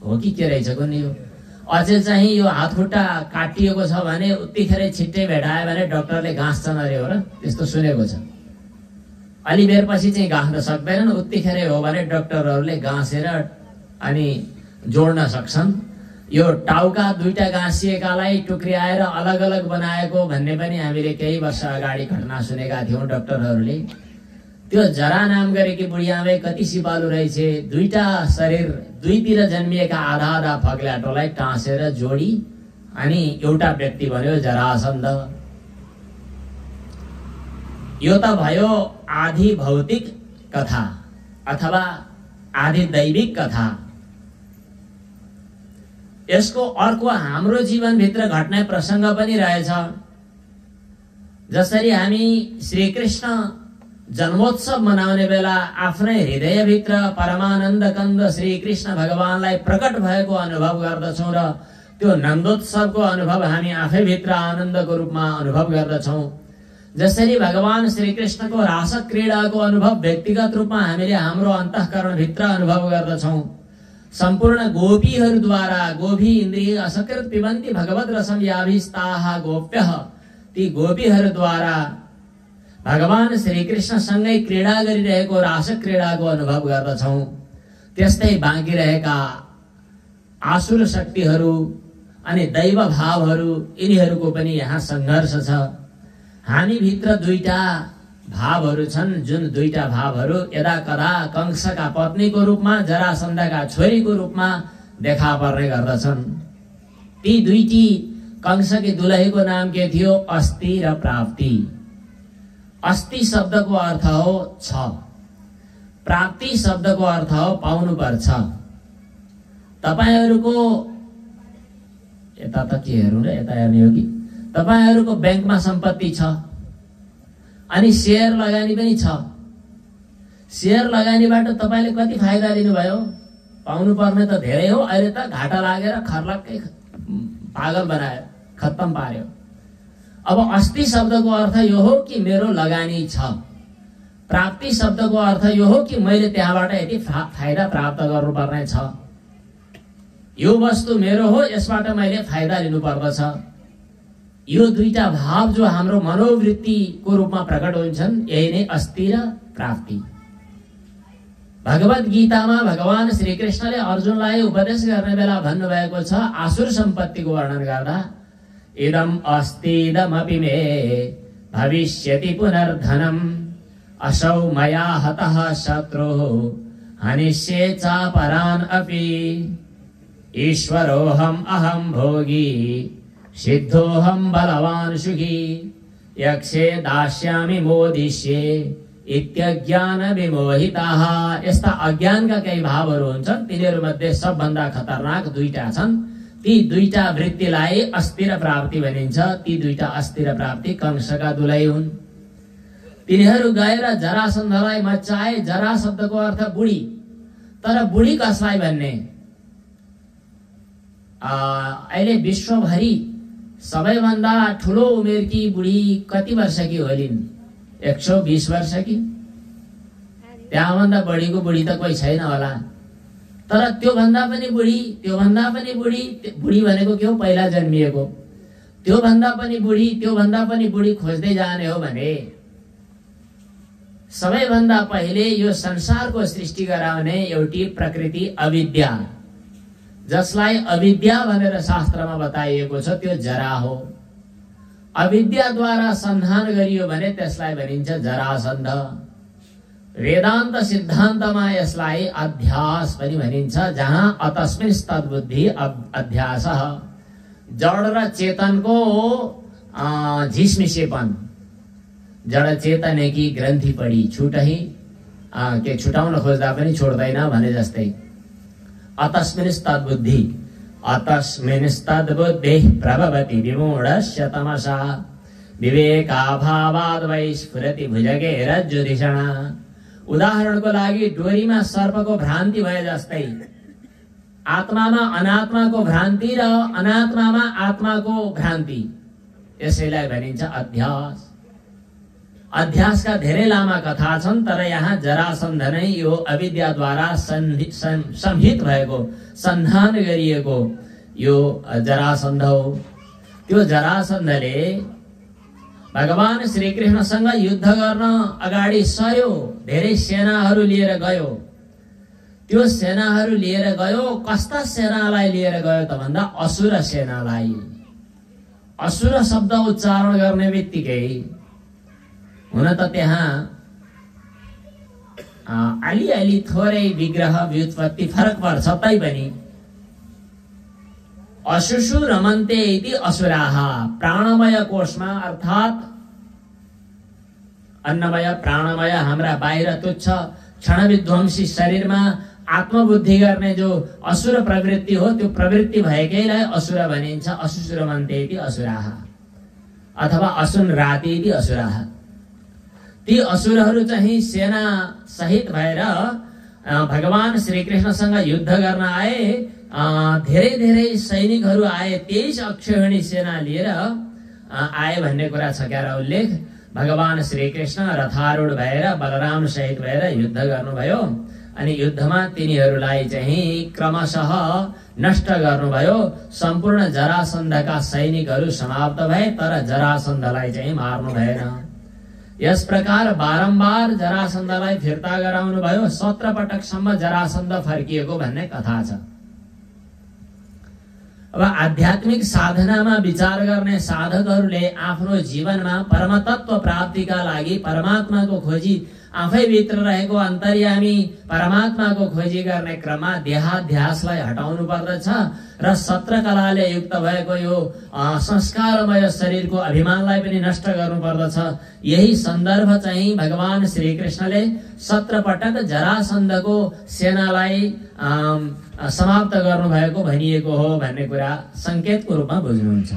हो कि के रहेछ कुनै यो, अझै चाहिँ यो हातखुट्टा काटिएको छ भने उत्तिखेरै छिट्टै भेटायो भने डाक्टरले गाँस्छन् अरे हो र, त्यस्तो सुनेको छ। अलि बेरपछि चाहिँ गाँस्न सक्दैनन्, उत्तिखेरै हो भने डाक्टरहरूले गाँसेर अनि जोड्न सक्छन्। यो टाउका 2टा गाँसिएकालाई टुक्रियाएर अलग अलग बनाएको भन्ने पनि हामीले केही वर्ष अगाडि घटना सुनेका थियौँ। डाक्टरहरूले त्यो जरा नाम गरेकी बुढी आमै कति सिपालु रहेछ, 2टा शरीर 2तिर जन्मिएका आधा आधा फग्ल्याटोलाई टाँसेर जोडी अनि एउटा व्यक्ति बन्यो जरासन्ध। यो त भयो आधि भौतिक कथा अथवा आधि दैविक कथा। यसको अर्को हाम्रो जीवनभित्र घट्ने प्रसङ्ग पनि रहेछ। जसरी हामी श्रीकृष्ण जन्मोत्सव मनाउने बेला आफ्नै हृदयभित्र परमानन्द कन्द श्रीकृष्ण भगवानलाई प्रकट भएको अनुभव गर्दछौँ र त्यो नन्दोत्सवको अनुभव हामी आफैभित्र आनन्दको रूपमा अनुभव गर्दछौँ। जसरी भगवान श्रीकृष्णको रास क्रीडाको अनुभव व्यक्तिगत रूपमा हामीले हाम्रो अन्तःकरणभित्र अनुभव गर्दछौँ। सम्पूर्ण गोपीहरूद्वारा, गोपी इन्द्रिय असकृत पिबन्ति भगवत रसम याभिस्ताः गोप्यः, ती गोपीहरूद्वारा भगवान श्रीकृष्णसँगै क्रीडा गरिरहेको रास क्रीडाको अनुभव गर्दछौँ। त्यस्तै बाँकी रहेका आसुर शक्तिहरू अनि दैव भावहरू, यिनीहरूको पनि यहाँ सङ्घर्ष छ। हामीभित्र 2टा भावहरू छन्, जुन 2टा भावहरू यदा कदा कंसका पत्नीको रूपमा, जरासन्धका छोरीको रूपमा देखा पर्ने गर्दछन्। ती 2टी कंसकी दुलहीको नाम के थियो? अस्ति र प्राप्ति। अस्ति शब्दको अर्थ हो छ, प्राप्ति शब्दको अर्थ हो पाउनु पर्छ। तपाईहरुको यता त के हेर्नु र यता हेर्ने हो कि तपाईहरुको बैंकमा सम्पत्ति छ अनि शेयर लगानी पनि छ। शेयर लगानीबाट तपाईले कति फाइदा लिनुभयो? पाउनु पर्ने त धेरै हो, अहिले त घाटा लागेर खर्लक्कै पागल बनायो, खत्तम पार्यो। अब अस्ति शब्दको अर्थ यो हो कि मेरो लगानी छ। प्राप्ति शब्दको अर्थ यो हो कि मैले त्यहाँबाट यति फाइदा प्राप्त गर्नुपर्ने छ। यो वस्तु मेरो हो, यसबाट मैले फाइदा लिनु पर्दछ। यो 2टा भाव जो हाम्रो मनोवृत्तिको रूपमा प्रकट हुन्छन्, यही नै अस्ति र प्राप्ति। भगवत गीतामा भगवान श्रीकृष्णले अर्जुनलाई उपदेश गर्ने बेला भन्नुभएको छ, आसुर सम्पत्तिको वर्णन गर्दा, इदम अस्तिदमपि मे भविष्यति पुनर्धनम असौ मया हतः शत्रुः हनिष्ये चापरान् अपि ईश्वरोऽहम् अहम् भोगी सिद्धोऽहम् बलवान् सुखी यक्षे दास्यामि मोदिष्ये इत्यज्ञान विमोहिताः। यस्ता अज्ञानका केही भावहरू हुन्छन्, तिनीहरूमध्ये सबभन्दा खतरनाक 2टा छन्। ती 2टा वृत्तिलाई अस्थिर प्राप्ति भनिन्छ। ती 2टा अस्थिर प्राप्ति कंसका दुलै हुन्। तिनीहरू गएर जरासन्धलाई मच्चाए। जरा शब्दको अर्थ बुढी, तर बुढी कसलाई भन्ने? अहिले विश्वभरि सबैभन्दा ठुलो उमेरकी बुढी कति वर्षकी होलिन्? 120 वर्षकी। त्यहाँभन्दा बढीको बुढी त कोही छैन होला। तर त्योभन्दा पनि बुढी, त्योभन्दा पनि बुढी, बुढी भनेको के हो? पहिला जन्मिएको। त्योभन्दा पनि बुढी, त्योभन्दा पनि बुढी खोज्दै जाने हो भने सबैभन्दा पहिले यो संसारको सृष्टि गराउने एउटी प्रकृति अविद्या, जसलाई अविद्या भनेर शास्त्रमा बताइएको छ, त्यो जरा हो। अविद्याद्वारा सन्धान गरियो भने त्यसलाई भनिन्छ जरासन्ध। वेदान्त सिद्धान्तमा यसलाई अध्यास पनि भनिन्छ, जहाँ अतस्मिन् तद्बुद्धि अध्यासः। जड र चेतनको झिसमिसेपन, जड चेतनेकी ग्रन्थि पढी छुटही के छुटाउन खोज्दा पनि छोड्दैन भने जस्तै। अतस्मिन्स्तद्बुद्धि, अतस्मिन्स्तद्बुद्धिः प्रभवति विमूढस्य तमसा विवेकाभावाद् वै स्फुरति भुजगे रज्जुधिषणा। उदाहरणको लागि डोरीमा सर्पको भ्रान्ति भए जस्तै आत्मामा अनात्माको भ्रान्ति र अनात्मामा आत्माको भ्रान्ति, यसैलाई भनिन्छ अध्यास। अध्यासका धेरै लामा कथा छन्, तर यहाँ जरासन्ध नै यो अविद्याद्वारा संहित भएको, सन्धान गरिएको यो जरासन्ध हो। त्यो जरासन्धले भगवान श्रीकृष्णसँग युद्ध गर्न अगाडि सर्यो, धेरै सेनाहरू लिएर गयो। त्यो सेनाहरू लिएर गयो, कस्ता सेनालाई लिएर गयो त भन्दा असुर सेनालाई। असुर शब्द उच्चारण गर्ने बित्तिकै हुन त त्यहाँ अलिअलि थोरै विग्रह व्युत्पत्ति फरक पर्छ, तैपनि अशुषु रमन्ते इति असुराः। प्राणमय कोशमा अर्थात अन्नमय प्राणमय हाम्रा बाहिर तुच्छ क्षण विध्वंसी शरीरमा आत्मबुद्धि गर्ने जो असुर प्रवृत्ति हो, त्यो प्रवृत्ति भएकैलाई असुर भनिन्छ। अशुषु रमन्ते इति असुराः अथवा असुन राति इति असुराः। ती असुरहरू चाहिँ सेना सहित भएर भगवान श्रीकृष्णसँग युद्ध गर्न आए। धेरै धेरै सैनिकहरू आए, 23 अक्षौहिणी सेना लिएर आए भन्ने कुरा छ क्यारा उल्लेख। भगवान श्रीकृष्ण रथारूढ भएर बलराम सहित भएर युद्ध गर्नुभयो अनि युद्धमा तिनीहरूलाई चाहिँ क्रमशः नष्ट गर्नुभयो। सम्पूर्ण जरासन्धका सैनिकहरू समाप्त भए, तर जरासन्धलाई चाहिँ मार्नु भएन। यस प्रकार बारम्बार जरासन्धलाई फिर्ता गराउनु भयो। 17 पटकसम्म जरासन्ध फर्किएको भन्ने कथा छ। अब आध्यात्मिक साधनामा विचार गर्ने साधकहरूले आफ्नो जीवनमा परमतत्व प्राप्तिका लागि परमात्माको खोजी, आफै भित्र रहेको अन्तर्यामी परमात्माको खोजी गर्ने क्रममा देहाध्यासलाई हटाउनु पर्दछ र 17 कलाले युक्त भएको यो संस्कारमय शरीरको अभिमानलाई पनि नष्ट गर्नु पर्दछ। यही सन्दर्भ चाहिँ भगवान श्रीकृष्णले 17 पटक जरासन्धको सेनालाई समाप्त गर्नुभएको भनिएको हो भन्ने कुरा संकेतको रूपमा बुझ्नुहुन्छ।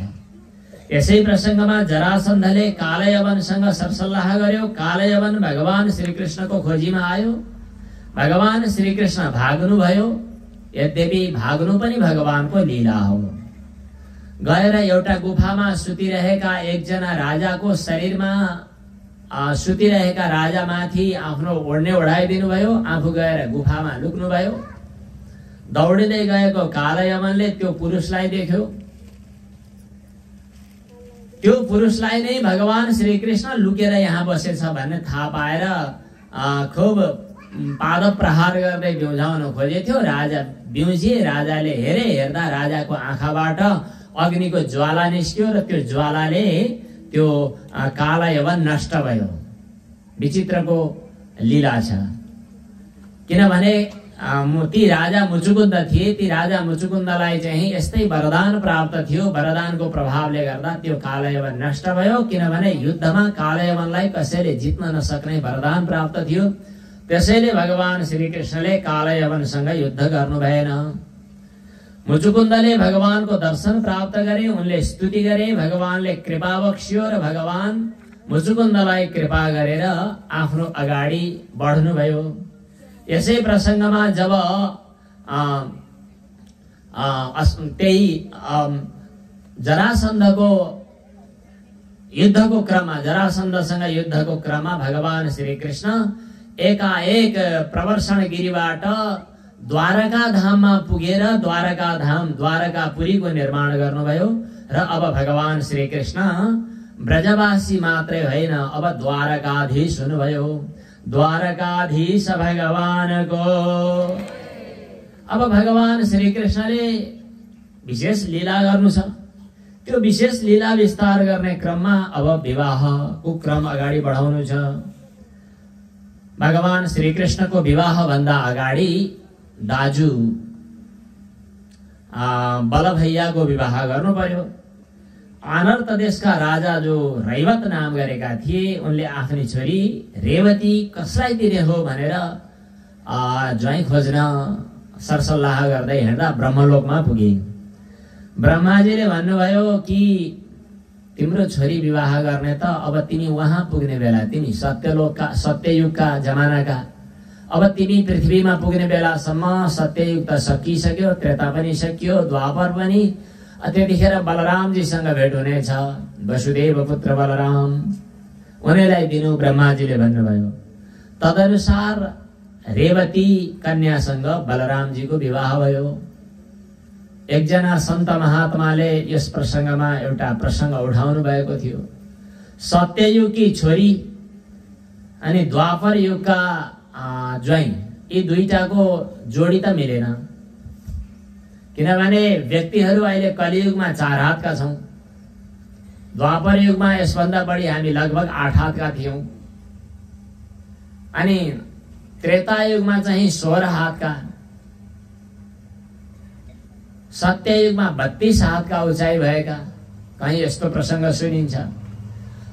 यसै प्रसंगमा जरासन्धले कालयवनसँग सरसल्लाह गर्यो। कालयवन भगवान श्रीकृष्णको खोजीमा आयो। भगवान श्रीकृष्ण भाग्नु भयो, यद्यपि भाग्नु पनि भगवानको लीला हो। गएर एउटा गुफामा सुतिरहेका एकजना राजाको शरीरमा सुतिरहेका राजामाथि आफ्नो ओढ्ने ओढाइदिनु भयो। आफू गएर गुफामा लुक्नु भयो। दौडिँदै गएको कालयवनले त्यो पुरुषलाई देख्यो। त्यो पुरुषलाई नै भगवान श्रीकृष्ण लुकेर यहाँ बसेछ भन्ने थाहा पाएर खुब पाद प्रहार गर्दै बिउझाउन खोजे थियो। राजा बिउजिए। राजाले हेर्दा राजाको आँखाबाट अग्निको ज्वाला निस्क्यो र त्यो ज्वालाले त्यो कालयवन नष्ट भयो। विचित्रको लीला छ। किनभने ती राजा मुचुकुन्द थिए। ती राजा मुचुकुन्दलाई चाहिँ यस्तै वरदान प्राप्त थियो। वरदानको प्रभावले गर्दा त्यो कालयवन नष्ट भयो। किनभने युद्धमा कालयवनलाई कसैले जित्न नसक्ने वरदान प्राप्त थियो। त्यसैले भगवान श्रीकृष्णले कालयवनसँग युद्ध गर्नु भएन। मुचुकुन्दले भगवानको दर्शन प्राप्त गरे। उनले स्तुति गरे। भगवानले कृपा बक्स्यो र भगवान मुचुकुन्दलाई कृपा गरेर आफ्नो अगाडि बढ्नु भयो। यसै प्रसंगमा जब त्यही जरासन्धको युद्धको क्रममा, जरासन्धसँग युद्धको क्रममा भगवान श्री कृष्ण एकाएक प्रवर्षण गिरीबाट द्वारका धाममा पुगेर द्वारकापुरीको निर्माण गर्नुभयो। र अब भगवान श्री कृष्ण ब्रजवासी मात्रै होइन, अब द्वारकाधीश हुनुभयो। द्वारकाधीश भगवानको अब भगवान श्री कृष्णले विशेष लीला गर्नु छ। त्यो विशेष लीला विस्तार गर्ने क्रममा अब विवाहको क्रम अगाडि बढाउनु छ। भगवान श्री कृष्णको विवाह भन्दा अगाडि दाजु बलभैयाको विवाह गर्नु पर्यो। अनर्त देशका राजा जो रैवत नाम गरेका थिए, उनले आफ्नी छोरी रेवती कसलाई दिने हो भनेर ज्वाइँ खोज्न सरसल्लाह गर्दै हिँड्दा ब्रह्मलोकमा पुगे। ब्रह्माजीले भन्नुभयो कि तिम्रो छोरी विवाह गर्ने त अब तिमी वहाँ पुग्ने बेला, तिमी सत्ययुगका जमानाका, अब तिमी पृथ्वीमा पुग्ने बेलासम्म सत्ययुग त सकिसक्यो, त्रेता पनि सकियो, द्वापर पनि। त्यतिखेर बलरामजीसँग भेट हुनेछ, वसुदेव पुत्र बलराम, उनीलाई दिनु ब्रह्माजीले भन्नुभयो। तदनुसार रेवती कन्यासँग बलरामजीको विवाह भयो। एकजना सन्त महात्माले यस प्रसङ्गमा एउटा प्रसङ्ग उठाउनु भएको थियो। सत्ययुगकी छोरी अनि द्वापर युगका ज्वाइँ, यी दुईटाको जोडी त मिलेन। किनभने व्यक्तिहरू अहिले कलियुगमा 4 हातका छौं। द्वापर युगमा यसभन्दा बढी हामी लगभग 8 हातका थियौं। अनि त्रेता युगमा चाहिँ 16 हातका, सत्ययुगमा 32 हातका उचाइ भएका कहीँ यस्तो प्रसङ्ग सुनिन्छ।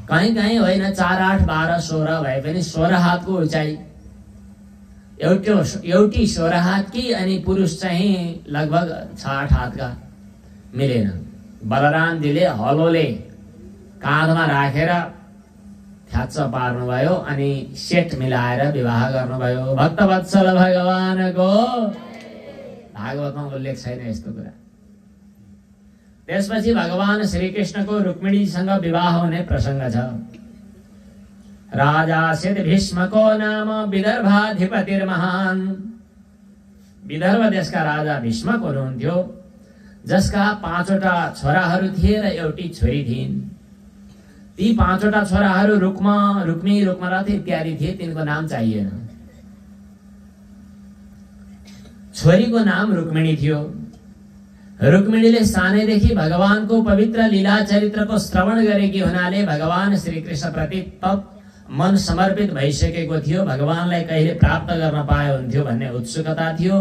कहीँ कहीँ होइन, 4, 8, 12, 16 भए पनि 16 हातको उचाइ। एउटी 16 हातकी अनि पुरुष चाहिँ लगभग 6-8 हातका मिलेन। बलरामजीले हलोले काँधमा राखेर थ्याच्च पार्नुभयो अनि सेट मिलाएर विवाह गर्नुभयो। भक्तवत्सल भगवानको भागवतमा उल्लेख छैन यस्तो कुरा। त्यसपछि भगवान श्रीकृष्णको रुक्मिणीसँग विवाह हुने प्रसङ्ग छ। राजासित भीष्मको नाम विदर्भाधिपतिर्महान। विदर्भ देशका राजा भीष्मक हुनुहुन्थ्यो, जसका 5वटा छोराहरू थिए र एउटी छोरी थिइन्। ती 5वटा छोराहरू रुक्मी, रुक्मरथ इत्यादि थिए, तिनको नाम चाहिएन। छोरीको नाम रुक्मिणी थियो। रुक्मिणीले सानैदेखि भगवानको पवित्र लीला चरित्रको श्रवण गरेकी हुनाले भगवान श्रीकृष्ण प्रति तत् मन समर्पित भइसकेको थियो। भगवानलाई कहिले प्राप्त गर्न पाए हुन्थ्यो भन्ने उत्सुकता थियो।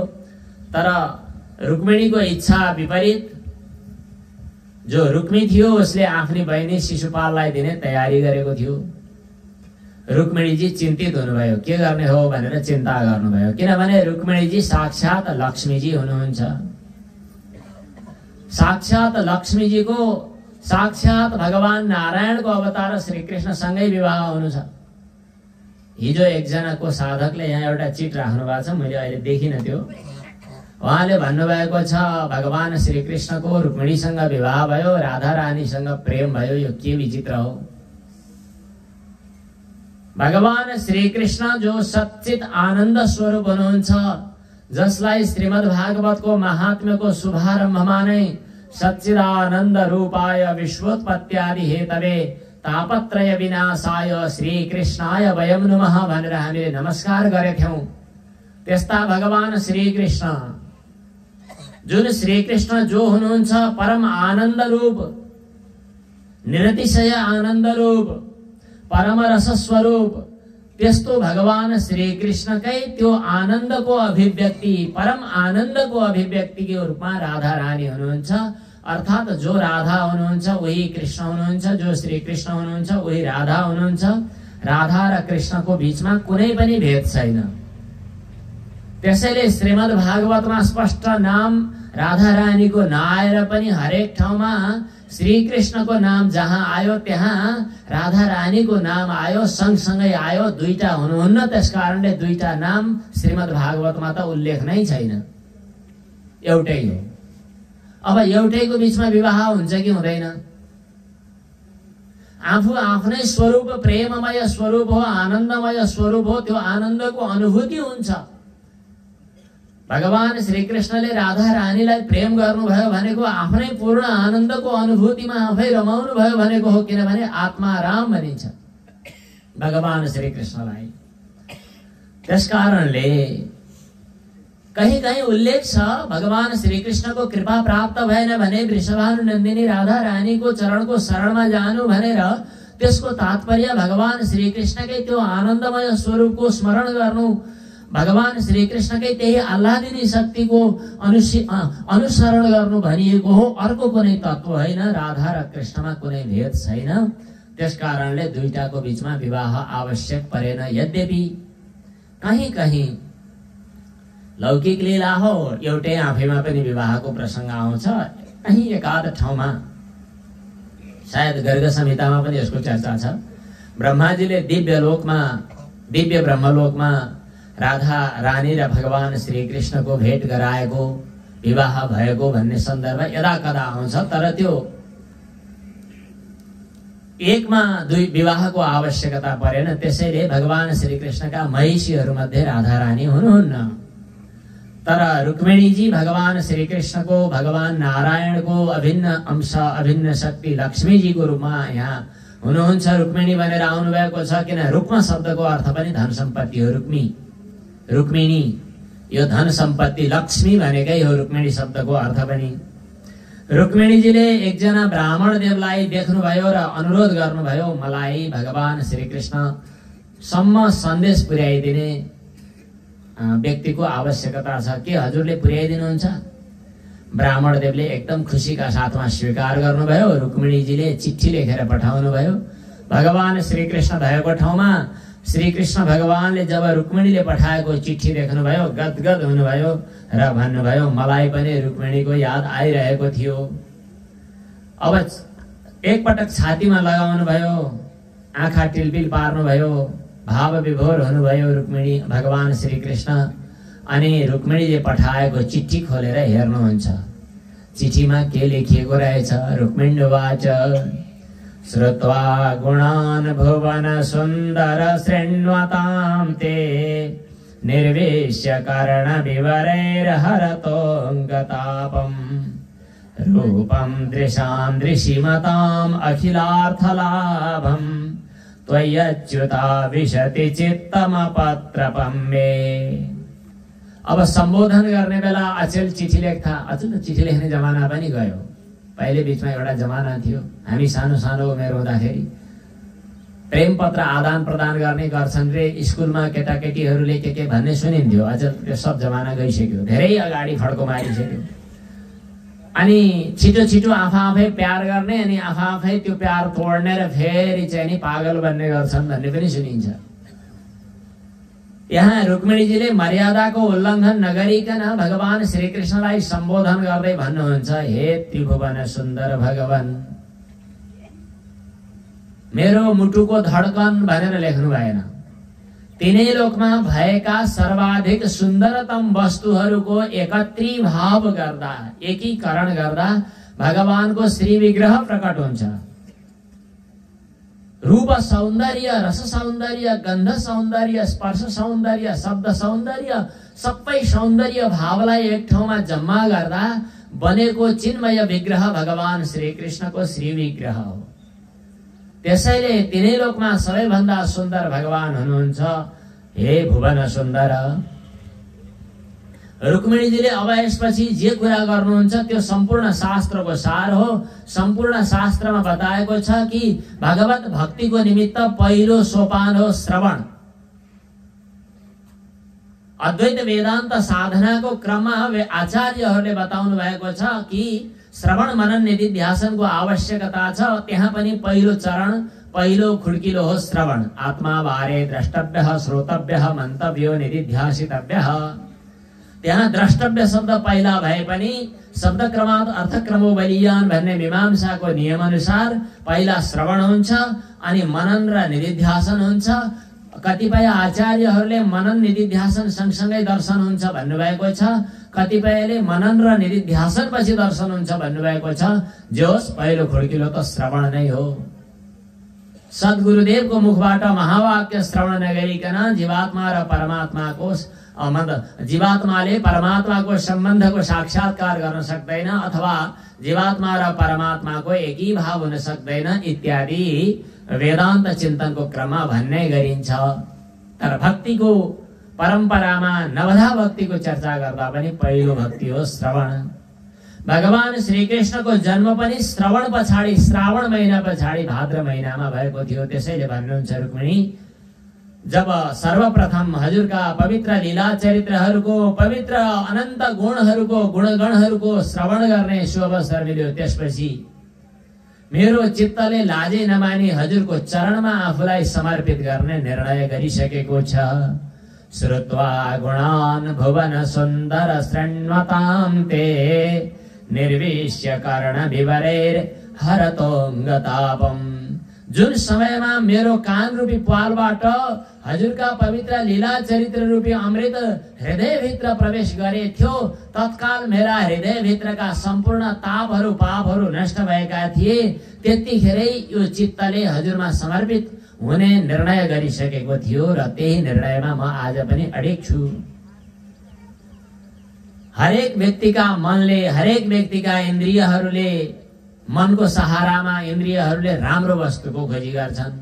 तर रुक्मिणीको इच्छा विपरीत, जो रुक्मी थियो उसले आफ्नी बहिनी शिशुपाललाई दिने तयारी गरेको थियो। रुक्मिणीजी चिन्तित हुनुभयो, के गर्ने हो भनेर चिन्ता गर्नुभयो। किनभने रुक्मिणीजी साक्षात लक्ष्मीजी हुनुहुन्छ। साक्षात लक्ष्मीजीको, साक्षात भगवान नारायणको अवतार श्रीकृष्णसँगै विवाह हुनु छ। हिजो एकजनाको साधकले यहाँ एउटा चिट राख्नु भएको छ, मैले अहिले देखिनँ त्यो। उहाँले भन्नुभएको छ, भगवान श्रीकृष्णको रुक्मिणीसँग विवाह भयो, राधा रानीसँग प्रेम भयो, यो के विचित्र हो। भगवान श्रीकृष्ण जो सच्चित आनन्द स्वरूप हुनुहुन्छ, जसलाई श्रीमद् भागवतको महात्म्यको शुभारम्भमा नै सच्चिदानन्द रूपाय विश्वोत्पत्त्यादि हेतवे तापत्रय विनाशाय श्रीकृष्णाय वयं नमः भनेर हामीले नमस्कार गरेथ्यौं। त्यस्ता भगवान श्रीकृष्ण, जुन श्रीकृष्ण जो हुनुहुन्छ परम आनन्द रूप, निरतिशय आनन्द रूप, परम रस स्वरूप, त्यस्तो भगवान श्रीकृष्णकै त्यो आनन्दको अभिव्यक्ति, परम आनन्दको अभिव्यक्तिको रूपमा राधा रानी हुनुहुन्छ। अर्थात जो राधा हुनुहुन्छ उही कृष्ण हुनुहुन्छ, जो श्रीकृष्ण हुनुहुन्छ उही राधा हुनुहुन्छ। राधा र कृष्णको बीचमा कुनै पनि भेद छैन। त्यसैले श्रीमद् भागवतमा स्पष्ट नाम राधा रानीको नआएर पनि हरेक ठाउँमा श्रीकृष्णको नाम जहाँ आयो त्यहाँ राधा रानीको नाम आयो, सँगसँगै आयो। दुईटा हुनुहुन्न, त्यसकारणले दुईटा नाम श्रीमद् भागवतमा त उल्लेख नै छैन, एउटै हो। अब एउटैको बीचमा विवाह हुन्छ कि हुँदैन? आफू आफ्नै स्वरूप प्रेममय स्वरूप हो, आनन्दमय स्वरूप हो, त्यो आनन्दको अनुभूति हुन्छ। भगवान श्री कृष्णले राधा रानीलाई प्रेम गर्नुभयो भनेको आफ्नै पूर्ण आनन्दको अनुभूतिमा आफै रमाउनु भयो भनेको हो, किनभने आत्माराम भनिन्छ भगवान श्री कृष्णलाई। त्यसकारणले कहीं कहीं उल्लेख छ भगवान श्री कृष्णको कृपा प्राप्त भएन भने वृषभानुनन्दिनी राधा रानीको चरणको शरणमा जानु भनेर त्यसको तात्पर्य भगवान श्री कृष्णकै त्यो आनन्दमय स्वरूपको स्मरण गर्नु, भगवान श्री कृष्णकै त्यही आह्लादिनी शक्तिको अनुसरण गर्नु भनिएको हो, अर्को कुनै तत्व होइन। राधा र कृष्णमा कुनै भेद छैन। त्यसकारणले दुईटाको बीचमा विवाह आवश्यक परेन। यद्यपि कहीं कहीं लौकिक लीला हो, एउटै आफैमा पनि विवाहको प्रसंग आउँछ। कहीं एकाध ठाउँमा, सायद गर्ग संहितामा पनि यसको चर्चा छ। ब्रह्माजीले दिव्य ब्रह्मलोकमा राधा रानी र भगवान श्री कृष्णको भेट गराएको, विवाह भएको भन्ने सन्दर्भ यदा कदा आउँछ। तर त्यो एकमा दुई विवाहको आवश्यकता परेन। त्यसैले भगवान श्री कृष्णका महिषीहरू मध्ये राधा रानी हुनुहुन्न। तर रुक्मिणीजी भगवान श्री कृष्णको, भगवान नारायणको अभिन्न अंश, अभिन्न शक्ति लक्ष्मीजीको रूपमा यहाँ हुनुहुन्छ। रुक्मिणी भनेर आउनु भएको छ किन रुक्म शब्दको अर्थ पनि धन सम्पत्ति हो। रुक्मिणी यो धन सम्पत्ति, लक्ष्मी भनेकै हो रुक्मिणी शब्दको अर्थ पनि। रुक्मिणीजीले एकजना ब्राह्मण देवलाई देख्नुभयो र अनुरोध गर्नुभयो, मलाई भगवान श्री कृष्ण सम्म सन्देश पुर्याइदिने व्यक्तिको आवश्यकता छ, के हजुरले पुर्याइदिनुहुन्छ? ब्राह्मण देवले एकदम खुशीका साथमा स्वीकार गर्नुभयो। रुक्मिणीजीले चिठी लेखेर पठाउनु भयो। भगवान श्री कृष्ण भएको ठाउँमा श्री कृष्ण भगवानले जब रुक्मिणीले पठाएको चिठी देख्नुभयो, गदगद हुनुभयो र भन्नुभयो, मलाई पनि रुक्मिणीको याद आइरहेको थियो। अब एकपटक छातीमा लगाउनु भयो, आँखा टिलपिल पार्नुभयो, भाव विभोर हुनुभयो रुक्मिणी भगवान श्री कृष्ण। अनि रुक्मिणीले पठाएको चिठी खोलेर हेर्नुहुन्छ। चिठीमा के लेखिएको रहेछ? रुक्मिण्डवाच श्रुत्वा गुणान् भुवन सुन्दर शृण्वतां ते निर्वेश्य कर्ण विवरैर्हरतोऽङ्गतापम् रूपं दृशां दृशिमताम् अखिलार्थलाभम् त्वय्यच्युता विशति चित्तमपत्रपं मे। अब सम्बोधन गर्ने बेला अचेल चिठी लेख्था। अचेल त चिठी लेख्ने जमाना पनि गयो। पहिले बीचमा एउटा जमाना थियो, हामी सानो सानो उमेर हुँदाखेरि प्रेम पत्र आदान प्रदान गर्ने गर्छन् रे, स्कुलमा केटाकेटीहरूले के भन्ने सुनिन्थ्यो। अझ त्यो सब जमाना गइसक्यो, धेरै अगाडि फड्को मारिसक्यो। अनि छिटो छिटो आफै प्यार गर्ने, अनि आफै त्यो प्यार तोड्ने र फेरि चाहिँ नि पागल बन्ने गर्छन् भन्ने पनि सुनिन्छ। यहाँ रुक्मिणीजीले मर्यादाको उल्लङ्घन नगरिकन भगवान श्री कृष्णलाई सम्बोधन गर्दै भन्नुहुन्छ, हे त्रिभुवन सुन्दर भगवान, मेरो मुटुको धड्कन भनेर लेख्नु भएन। तीनै लोकमा भएका सर्वाधिक सुन्दरतम वस्तुहरूको एकत्रीभाव गर्दा, एकीकरण गर्दा भगवानको श्री विग्रह प्रकट हुन्छ। रूप सौन्दर्य, रस सौन्दर्य, गन्ध सौन्दर्य, स्पर्श सौन्दर्य, शब्द सौन्दर्य, सबै सौन्दर्य भावलाई एक ठाउँमा जम्मा गर्दा बनेको चिन्मय विग्रह भगवान श्री कृष्णको श्री विग्रह हो। त्यसैले तीनै लोकमा सबैभन्दा सुन्दर भगवान हुनुहुन्छ, हे भुवन सुन्दर। रुक्मिणीजीले अब यसपछि जे कुरा गर्नुहुन्छ त्यो सम्पूर्ण शास्त्रको सार हो। सम्पूर्ण शास्त्रमा बताएको छ कि भगवत भक्तिको निमित्त पहिलो सोपान हो श्रवण। अद्वैत वेदान्त साधनाको क्रममा आचार्यहरूले बताउनु भएको छ कि श्रवण मनन निधिध्यासनको आवश्यकता छ। त्यहाँ पनि पहिलो चरण, पहिलो खुड्किलो हो श्रवण। आत्मा बारे द्रष्टव्य, श्रोतव्य, मन्तव्यो, निधिध्यासितव्य। त्यहाँ द्रष्टव्य शब्द पहिला भए पनि शब्दक्रमात् अर्थक्रमो बलियान भन्ने मीमांसाको नियम अनुसार पहिला श्रवण हुन्छ, अनि मनन र निधिध्यासन हुन्छ। कतिपय आचार्यहरूले मनन निधिध्यासन सँगसँगै दर्शन हुन्छ भन्नुभएको छ, कतिपयले मनन र निधिध्यासन पछि दर्शन हुन्छ भन्नुभएको छ। जोस् पहिलो खुड्किलो त श्रवण नै हो। सद्गुरुदेवको मुखबाट महावाक्य श्रवण नगरिकन जीवात्मा र परमात्माको जीवात्माले परमात्माको सम्बन्धको साक्षात्कार गर्न सक्दैन अथवा जीवात्मा र परमात्माको एकी भाव हुन सक्दैन इत्यादि वेदान्त चिन्तनको क्रममा भन्ने गरिन्छ। तर भक्तिको परम्परामा नवधा भक्तिको चर्चा गर्दा पनि पहिलो भक्ति हो श्रवण। भगवान श्री कृष्णको जन्म पनि श्रवण पछाडि श्रावण महिना पछाडि भाद्र महिनामा भएको थियो। त्यसैले भन्नुहुन्छ रुक्मिणी, जब सर्वप्रथम हजुरका पवित्र लीला चरित्रहरूको पवित्र अनन्त गुणहरूको गुणगणहरूको श्रवण गर्ने शुभ मिल्यो, त्यसपछि मेरो चित्तले लाजै नमानी हजुरको चरणमा आफूलाई समर्पित गर्ने निर्णय गरिसकेको छ। श्रुत्वा गुणान् भुवन सुन्दर शृण्वतां ते निर्विश्य कर्ण विवरैर हरतोङ्गतापम। जुन समयमा मेरो कान रूपी पालबाट हजुरका पवित्र लीला चरित्र रूपी अमृत हृदय भित्र प्रवेश गरे थियो, तत्काल मेरा हृदय भित्रका सम्पूर्ण तापहरू पापहरू नष्ट भएका थिए। त्यतिखेरै यो चित्तले हजुरमा समर्पित हुने निर्णय गरिसकेको थियो र त्यही निर्णयमा म आज पनि अडिग छु। हरेक व्यक्तिका मनले, हरेक व्यक्तिका इन्द्रियहरूले, मनको सहारामा इन्द्रियहरूले राम्रो वस्तुको खोजी गर्छन्।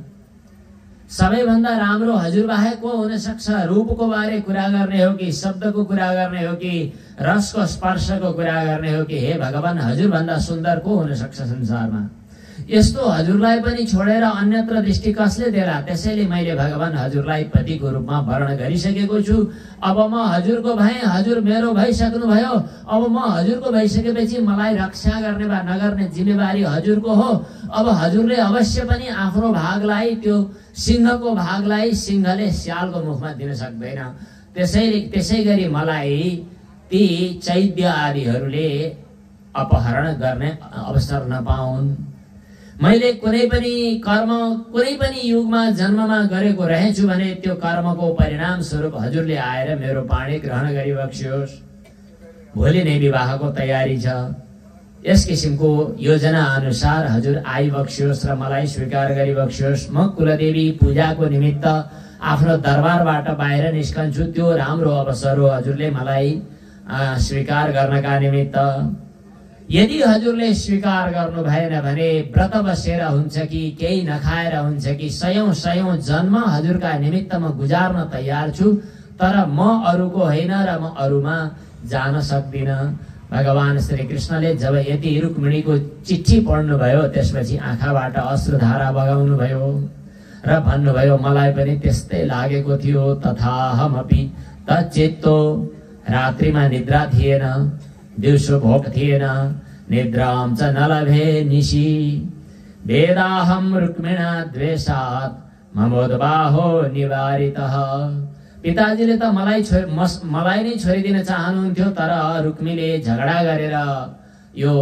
सबैभन्दा राम्रो हजुर बाहेक को हुन सक्छ? रूपको बारे कुरा गर्ने हो कि शब्दको कुरा गर्ने हो कि रसको स्पर्शको कुरा गर्ने हो कि हे भगवान हजुर भन्दा सुन्दर को हुन सक्छ संसारमा? यस्तो हजुरलाई पनि छोडेर अन्यत्र दृष्टि कसले देला? त्यसैले मैले भगवान हजुरलाई पतिको रूपमा वर्ण गरिसकेको छु। अब म हजुरको भए, हजुर मेरो भइसक्नु भयो। अब म हजुरको भइसकेपछि मलाई रक्षा गर्ने वा नगर्ने जिम्मेवारी हजुरको हो। अब हजुरले अवश्य पनि आफ्नो भागलाई, त्यो सिंहको भागलाई सिंहले स्यालको मुखमा दिन सक्दैन। त्यसै गरी मलाई ती चैत्य आदिहरूले अपहरण गर्ने अवसर नपाउन्। मैले कुनै पनि कर्म कुनै पनि युगमा जन्ममा गरेको रहेछु भने त्यो कर्मको परिणाम स्वरूप हजुरले आएर मेरो पाणी ग्रहण गरिबक्सियोस्। भोलि नै विवाहको तयारी छ। यस किसिमको योजना अनुसार हजुर आइबक्सियोस् र मलाई स्वीकार गरिबक्सियोस्। म कुलदेवी पूजाको निमित्त आफ्नो दरबारबाट बाहिर निस्कन्छु। त्यो राम्रो अवसर हो हजुरले मलाई स्वीकार गर्नका निमित्त। यदि हजुरले स्वीकार गर्नु भएन भने व्रत बसेर हुन्छ कि केही नखाएर हुन्छ कि सयौं जन्म हजुरका निमित्त म गुजार्न तयार छु। तर म अरूको होइन र म अरूमा जान सक्दिन। भगवान श्री कृष्णले जब यति रुक्मिणीको चिठी पढ्नुभयो त्यसपछि आँखाबाट अश्रुधारा बगाउनु भयो र भन्नुभयो, मलाई पनि त्यस्तै लागेको थियो। तथाहमपि तच्चित्तो। रात्रिमा निद्रा थिएन, दिउँसो भोक थिएन, निद्रां च न लभे निशि। वेदाहं रुक्मिणा द्वेषात् ममोद्बाहो निवारितः। पिताजीले त मलाई नै छोडिदिन चाहनुहुन्थ्यो, तर रुक्मीले झगडा गरेर यो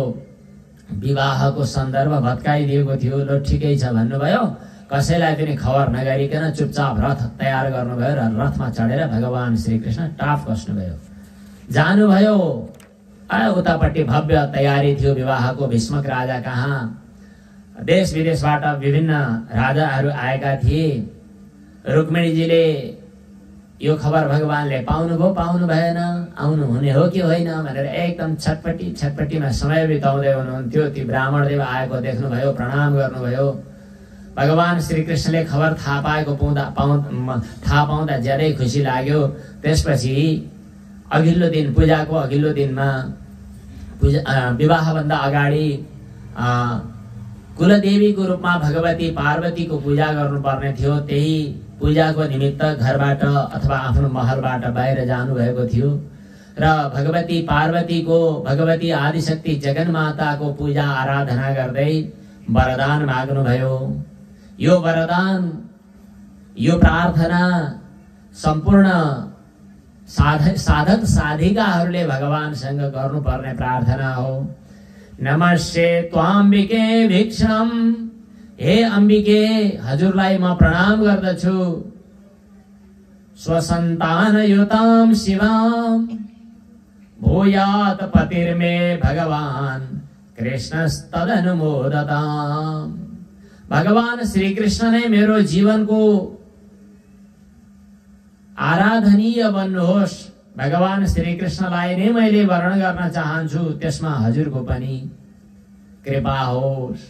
विवाहको सन्दर्भ भत्काइदिएको थियो। लो ठिकै छ भन्नुभयो। कसैलाई पनि खबर नगरिकन चुपचाप रथ तयार गर्नुभयो र रथमा चढेर भगवान श्री कृष्ण टाप कस्नुभयो, जानुभयो। उतापट्टि भव्य तयारी थियो विवाहको। भीष्मक राजा कहाँ देश विदेशबाट विभिन्न राजाहरू आएका थिए। रुक्मिणीजीले यो खबर भगवानले पाउनुभयो, पाउनु भएन, आउनु हुने हो कि होइन भनेर एकदम छटपट्टीमा समय बिताउँदै हुनुहुन्थ्यो। ती ब्राह्मणदेव आएको देख्नुभयो, प्रणाम गर्नुभयो। भगवान श्री कृष्णले खबर थाहा पाउँदा ज्यादै खुसी लाग्यो। त्यसपछि अघिल्लो दिन, पूजाको अघिल्लो दिनमा, विवाहभन्दा अगाडि कुलदेवीको रूपमा भगवती पार्वतीको पूजा गर्नुपर्ने थियो। त्यही पूजाको निमित्त घरबाट अथवा आफ्नो महलबाट बाहिर जानुभएको थियो र भगवती पार्वतीको, भगवती आदिशक्ति जगन्माताको पूजा आराधना गर्दै वरदान माग्नुभयो। यो वरदान, यो प्रार्थना सम्पूर्ण साधक साधिकाहरूले भगवानसँग गर्नुपर्ने प्रार्थना हो। नमस्ते त्वाम्बिके भिक्षम। हे अम्बिके, हजुरलाई म प्रणाम गर्दछु। स्वसन्तानयुतां शिवां भूयात् पतिर्मे भगवान् कृष्णस्तदनुमोदताम्। भगवान श्री कृष्ण ने मेरो जीवन को आराधनीय बन्नुहोस्। भगवान श्री कृष्णलाई नै मैले वर्णन गर्न चाहन्छु, त्यसमा हजुरको पनि कृपा होस्।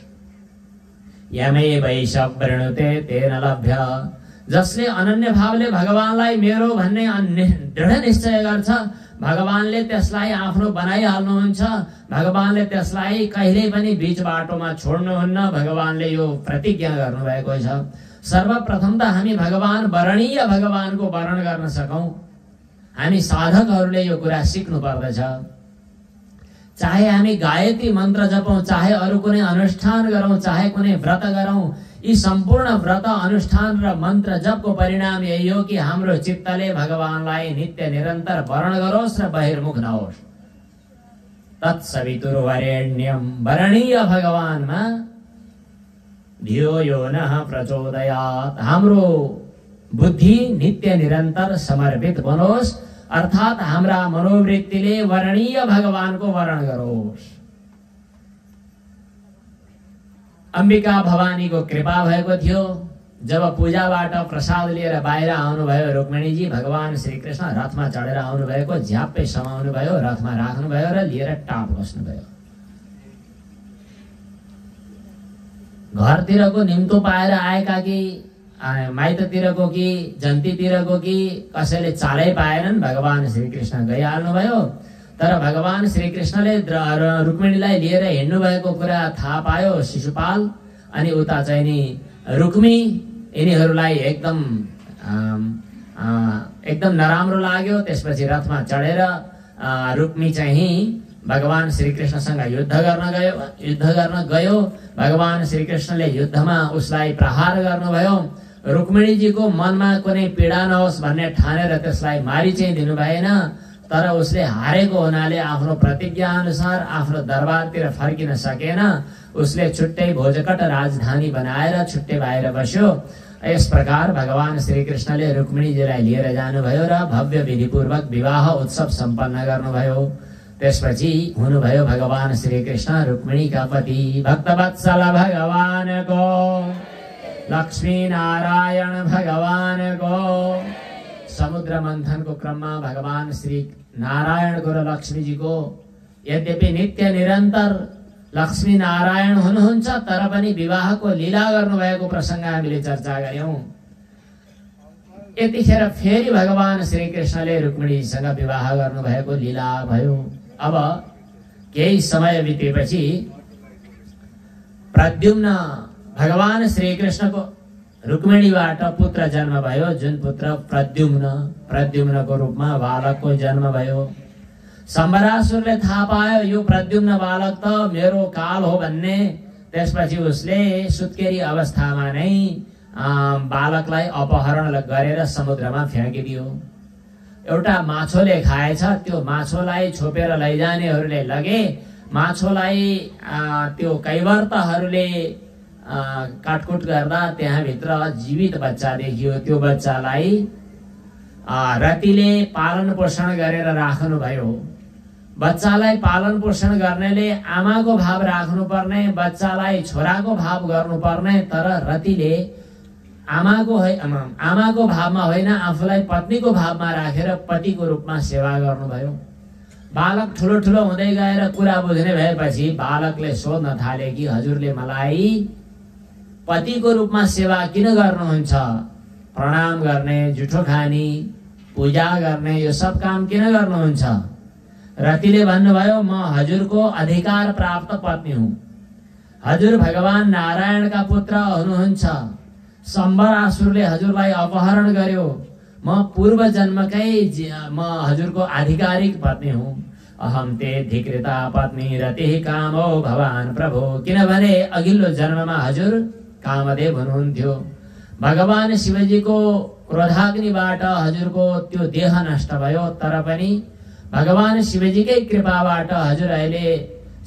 यमे वैशव वृणुते तेन लभ्य, जसले अनन्य भावले भगवानलाई मेरो भन्ने दृढ निश्चय गर्छ, भगवानले त्यसलाई आफ्नो बनाइहाल्नुहुन्छ। भगवानले त्यसलाई कहिल्यै पनि बीच बाटोमा छोड्नुहुन्न। भगवानले यो प्रतिज्ञा गर्नुभएको छ। सर्वप्रथम त हामी भगवान वरणीय भगवानको वर्णन गर्न सकौं, हामी साधकहरूले यो कुरा सिक्नु पर्दछ। चाहे हामी गायत्री मन्त्र जपौं, चाहे अरू कुनै अनुष्ठान गरौं, चाहे कुनै व्रत गरौं, यी सम्पूर्ण व्रत अनुष्ठान र मन्त्र जपको परिणाम यही हो कि हाम्रो चित्तले भगवानलाई नित्य निरन्तर वर्णन गरोस् र बहिर्मुख नहोस्। तत्सवितुर्वरेण्यं, वरणीय भगवानमा धियो यो नः प्रचोदयात्, हाम्रो बुद्धि नित्य निरन्तर समर्पित बनोस्, अर्थात हाम्रा मनोवृत्तिले वरणीय भगवानको वर्णन गरोस्। अम्बिका भवानीको कृपा भएको थियो। जब पूजाबाट प्रसाद लिएर बाहिर आउनुभयो रुक्मिणीजी, भगवान श्री कृष्ण रथमा चढेर आउनुभएको, झ्याप्पै समाउनु भयो, रथमा राख्नुभयो र लिएर टाप बस्नुभयो। घरतिरको निम्तो पाएर आएका कि माइततिरको कि जन्तीतिरको कि कसैले चालै पाएनन्, भगवान श्री कृष्ण गइहाल्नुभयो। तर भगवान श्री कृष्णले रुक्मिणीलाई लिएर हिँड्नु भएको कुरा थाहा पायो शिशुपाल, अनि उता चाहिँ नि रुक्मी, यिनीहरूलाई एकदम नराम्रो लाग्यो। त्यसपछि रथमा चढेर रुक्मी चाहिँ भगवान श्री कृष्णसँग युद्ध गर्न गयो। भगवान श्री कृष्णले युद्धमा उसलाई प्रहार गर्नुभयो। रुक्मिणीजीको मनमा कुनै पीडा नहोस् भन्ने ठानेर त्यसलाई मारि चाहिँ दिनु भएन, तर उसले हारेको हुनाले आफ्नो प्रतिज्ञा अनुसार आफ्नो दरबारतिर फर्किन सकेन। उसले छुट्टै भोजकट राजधानी बनाएर छुट्टै बाहिर बस्यो। यस प्रकार भगवान श्री कृष्णले रुक्मिणीजीलाई लिएर जानुभयो र भव्य विधिपूर्वक विवाह उत्सव सम्पन्न गर्नुभयो। त्यसपछि हुनुभयो भगवान श्री कृष्ण रुक्मिणीका पति। भक्तवत्सल भगवानको, लक्ष्मी नारायण भगवानको। समुद्र मन्थनको क्रममा भगवान श्री नारायणको र लक्ष्मीजीको यद्यपि नित्य निरन्तर लक्ष्मी नारायण हुनुहुन्छ, तर पनि विवाहको लीला गर्नुभएको प्रसंग हामीले चर्चा गर्यौं। यतिखेर फेरि भगवान श्री कृष्णले रुक्मिणीसँग विवाह गर्नुभएको लीला भयो। अब केही समय बितेपछि प्रद्युम्न, भगवान श्री कृष्णको रुक्मिणीबाट पुत्र जन्म भयो, जुन पुत्र प्रद्युम्नको रूपमा बालकको जन्म भयो। शम्बरासुरले थाहा पायो यो प्रद्युम्न बालक त मेरो काल हो भन्ने। त्यसपछि उसले सुत्केरी अवस्थामा नै बालकलाई अपहरण गरेर समुद्रमा फ्याँकिदियो। एउटा माछोले खाएछ, त्यो माछोलाई छोपेर लैजानेहरूले लगे। माछोलाई त्यो कैवर्तहरूले काटकुट गर्दा त्यहाँभित्र जीवित बच्चा देखियो। त्यो बच्चालाई रतिले पालन पोषण गरेर राख्नुभयो। बच्चालाई पालन पोषण गर्नेले आमाको भाव राख्नुपर्ने, बच्चालाई छोराको भाव गर्नुपर्ने, तर रतिले आमाको भावमा होइन, आफूलाई पत्नीको भावमा राखेर पतिको रूपमा सेवा गर्नुभयो। बालक ठुलो ठुलो हुँदै गएर कुरा बुझ्ने भएपछि बालकले सोध्न थाले कि हजुरले मलाई पतिको रूपमा सेवा किन गर्नुहुन्छ? प्रणाम गर्ने, जुठो खाने, पूजा गर्ने, यो सब काम किन गर्नुहुन्छ? रतिले भन्नुभयो, म हजुरको अधिकार प्राप्त पत्नी हुँ। हजुर भगवान नारायणका पुत्र हुनुहुन्छ। शम्बरासुरले हजुरलाई अपहरण गर्यो। म पूर्व जन्मकै म हजुरको आधिकारिक पत्नी हुँ। अहम ते धिकृता पत्नी रति कामो भवान प्रभु। किनभने अघिल्लो जन्ममा हजुर कामदेव हुनुहुन्थ्यो। भगवान शिवजीको क्रोधाग्निबाट हजुरको त्यो देह नष्ट भयो, तर पनि भगवान शिवजीकै कृपाबाट हजुर अहिले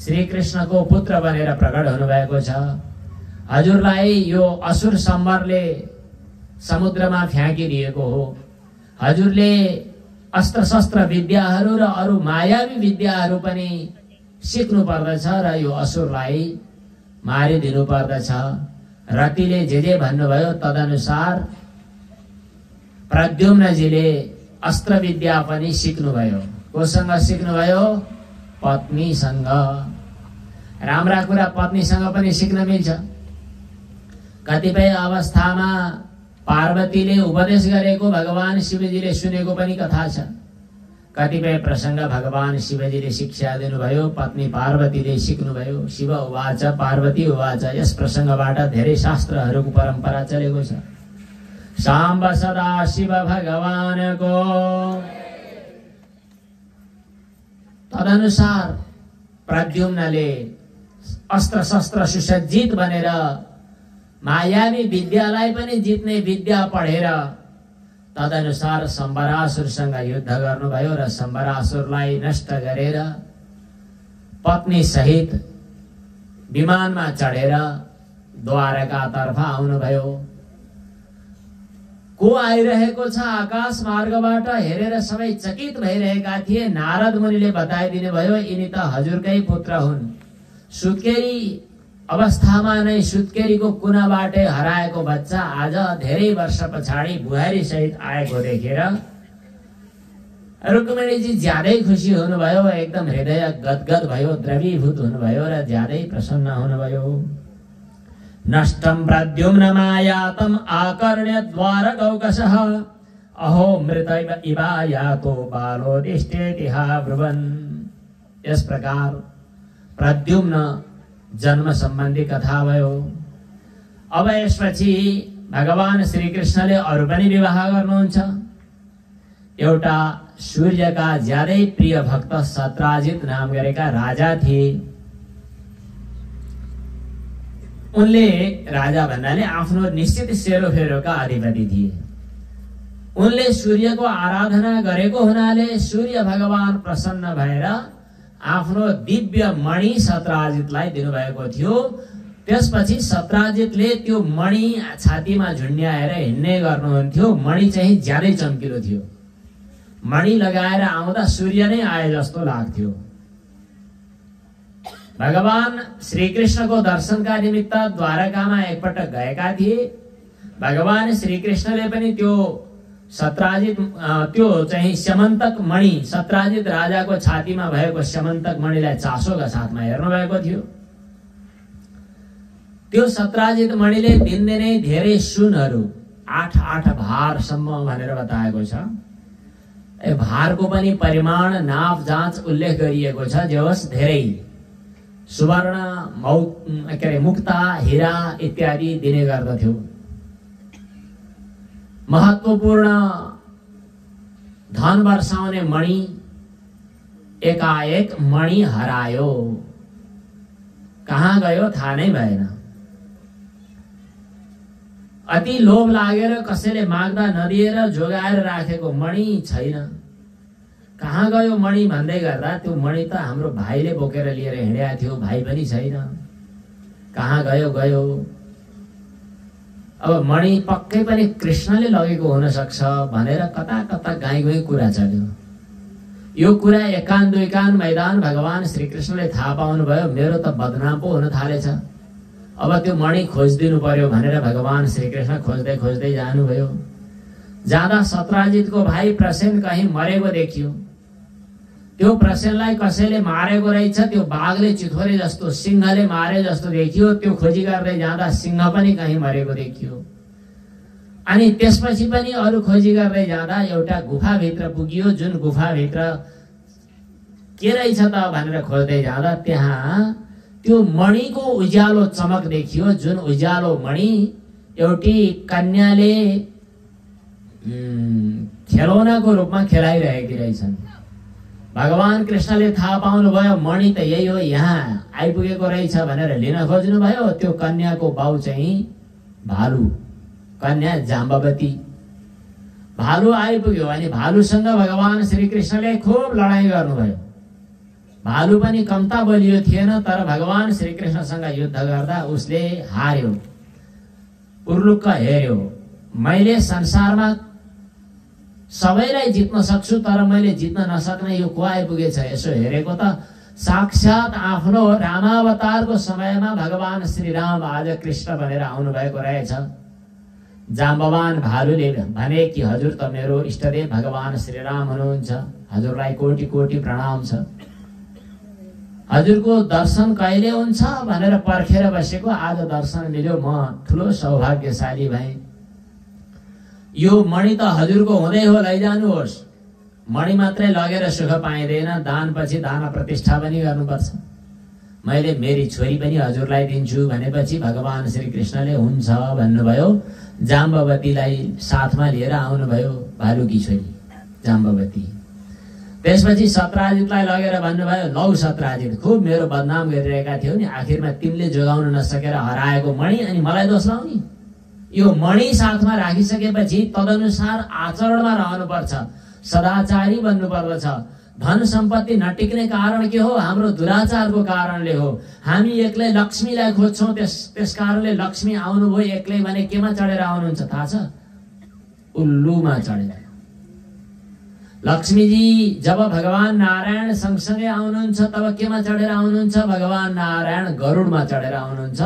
श्री कृष्णको पुत्र बनेर प्रकट हुनुभएको छ। हजुरलाई यो असुर सम्बरले समुद्रमा फ्याँकिदिएको हो। हजुरले अस्त्र शस्त्र विद्याहरू र अरू मायावी विद्याहरू पनि सिक्नु पर्दछ र यो असुरलाई मारिदिनु पर्दछ। रतिले जे भन्नुभयो तदनुसार प्रद्युम्नजीले अस्त्र विद्या पनि सिक्नुभयो। कोसँग सिक्नुभयो? पत्नीसँग। राम्रा कुरा पत्नीसँग पनि सिक्न मिल्छ। कतिपय अवस्थामा पार्वतीले उपदेश गरेको भगवान शिवजीले सुनेको पनि कथा छ। कतिपय प्रसंग भगवान शिवजीले शिक्षा दिनुभयो, पत्नी पार्वतीले सिक्नुभयो। शिव उवाच पार्वती उवाच, यस प्रसंगबाट धेरै शास्त्रहरूको परम्परा चलेको छ। साम्ब सदा शिव भगवानको। तदनुसार प्रद्युम्नले अस्त्र शस्त्र सुसज्जित बनेर मायावी विद्यालाई पनि जित्ने विद्या पढेर तदनुसार शम्बरासुरसँग युद्ध गर्नुभयो र शम्बरासुरलाई नष्ट गरेर पत्नी सहित विमानमा चढेर द्वारकातर्फ आउनुभयो। को आइरहेको छ आकाश मार्गबाट हेरेर सबै चकित भइरहेका थिए। नारद मुनिले बताइदिनु भयो, यिनी त हजुरकै पुत्र हुन्। सुत्केरी अवस्थामा नै सुत्केरीको कुनाबाट हराएको बच्चा आज धेरै वर्ष पछाडि बुहारी सहित आएको देखेर रुक्मिणीजी ज्यादै खुसी हुनुभयो, एकदम हृदय गदगद भयो, द्रवीभूत हुनुभयो र ज्यादै प्रसन्न हुनुभयो। नष्टम प्रद्युम्न मायातम आकर्ण्य द्वारकौकशः अहो मृत इवायातो बालोदिष्टेतिहा ब्रुवन्। यस प्रकार प्रद्युम्न जन्म सम्बन्धी कथा भयो। अब यसपछि भगवान श्री कृष्णले अरु पनि विवाह गर्नुहुन्छ। एउटा सूर्यका ज्यादै प्रिय भक्त सत्राजित नाम गरेका राजा थिए। उनले राजा भन्नाले आफ्नो निश्चित सेरोफेरोका अधिपति थिए। उनले सूर्यको आराधना गरेको हुनाले सूर्य भगवान प्रसन्न भएर आफ्नो दिव्य मणि सत्राजितलाई दिनुभएको थियो। त्यसपछि सत्राजितले त्यो मणि छातीमा झुन्ड्याएर हिँड्ने गर्नुहुन्थ्यो। मणि चाहिँ ज्यादै चम्किलो थियो। मणि लगाएर आउँदा सूर्य नै आए जस्तो लाग्थ्यो। भगवान श्री कृष्णको दर्शनका निमित्त द्वारकामा एकपटक गएका थिए। भगवान श्री कृष्णले पनि त्यो सत्राजित त्यो चाहिँ स्यमन्तक मणि सत्राजित राजाको छातीमा भएको स्यमन्तक मणिलाई चासोका साथमा हेर्नु भएको थियो। त्यो सत्राजित मणिले दिनदिनै धेरै सुनहरू 8 भारसम्म भनेर बताएको छ। भारको पनि परिमाण नाप जाँच उल्लेख गरिएको छ। जे होस् धेरै सुवर्ण मुक्ता हीरा इत्यादि दिने गर्दथ्यो। महत्वपूर्ण धन वर्षाउने मणि एकाएक मणि हरायो। कहाँ गयो थाहा नै भएन। अति लोभ लागेर कसैले माग्दा नदिएर जोगाएर राखेको मणि छैन। कहाँ गयो मणि भन्दै गर्दा त्यो मणि त हाम्रो भाइले बोकेर लिएर हिँडेको थियो, भाइ पनि छैन। कहाँ गयो गयो। अब मणि पक्कै पनि कृष्णले लगेको हुन सक्छ भनेर कता कता गाई गई कुरा चल्यो। यो कुरा एकान दुईकान मैदान भगवान श्री कृष्णले थाहा पाउनु भयो। मेरो त बदनाम पो हुन थालेछ। अब त्यो मणि खोजिदिनु पर्यो भनेर भगवान श्री कृष्ण खोज्दै खोज्दै जानुभयो। जाँदा सत्राजितको भाइ प्रसेन कहीँ मरेको देखियो। त्यो प्रसेनलाई कसैले मारेको रहेछ। त्यो बाघले चिथोरे जस्तो सिंहले मारे जस्तो देखियो। त्यो खोजी गर्दै जाँदा सिंह पनि कहीँ मरेको देखियो। अनि त्यसपछि पनि अरू खोजी गर्दै जाँदा एउटा गुफाभित्र पुगियो। जुन गुफाभित्र के रहेछ त भनेर खोज्दै जाँदा त्यहाँ त्यो मणिको उज्यालो चमक देखियो। जुन उज्यालो मणि एउटी कन्याले खेलौनाको रूपमा खेलाइरहेकी रहेछन्। भगवान कृष्णले थाहा पाउनुभयो मणि त यही हो, यहाँ आइपुगेको रहेछ भनेर लिन खोज्नुभयो। त्यो कन्याको बाउ चाहिँ भालु, कन्या जाम्बवती। भालु आइपुग्यो अनि भालुसँग भगवान श्री कृष्णले खूब लडाईँ गर्नुभयो। भालु पनि कम्ता बलियो थिएन, तर भगवान श्री कृष्णसँग युद्ध गर्दा उसले हार्यो। उर्लुक्क हेर्यो। मैले संसारमा सबैलाई जित्न सक्छु तर मैले जित्न नसक्ने यो को आइपुगेछ। यसो हेरेको त साक्षात आफ्नो रामावतारको समयमा भगवान श्री राम आज कृष्ण भनेर आउनु भएको रहेछ। जाम्बवान भालुले भने कि हजुर त मेरो इष्टदेव भगवान श्री राम हुनुहुन्छ, हजुरलाई कोटि कोटि प्रणाम छ, हजुरको दर्शन कहिले हुन्छ भनेर पर्खेर बसेको, आज दर्शन मिल्यो, म ठुलो सौभाग्यशाली भएँ। यो मणि त हजुरको हुँदै हो, लैजानुहोस्। मणि मात्रै लगेर सुख पाइँदैन, दान पछि दान प्रतिष्ठा पनि गर्नुपर्छ। मैले मेरी छोरी पनि हजुरलाई दिन्छु भनेपछि भगवान श्री कृष्णले हुन्छ भन्नुभयो। जाम्बवतीलाई साथमा लिएर आउनुभयो, भालुकी छोरी जाम्बवती। त्यसपछि सत्राजितलाई लगेर भन्नुभयो, लौ सत्राजित, खुब मेरो बदनाम गरिरहेका थियौ नि, आखिरमा तिमीले जोगाउन नसकेर हराएको मणि अनि मलाई दोष लाउने। यो मणि साथमा राखिसकेपछि तदनुसार आचरणमा रहनुपर्छ, सदाचारी बन्नुपर्दछ। धन सम्पत्ति नटिक्ने कारण के हो? हाम्रो दुराचारको कारणले हो। हामी एक्लै लक्ष्मीलाई खोज्छौँ, त्यस कारणले लक्ष्मी आउनुभयो एक्लै भने केमा चढेर आउनुहुन्छ थाहा छ? उल्लुमा चढेर। लक्ष्मीजी जब भगवान नारायण सँगसँगै आउनुहुन्छ तब केमा चढेर आउनुहुन्छ? भगवान नारायण गरुडमा चढेर आउनुहुन्छ।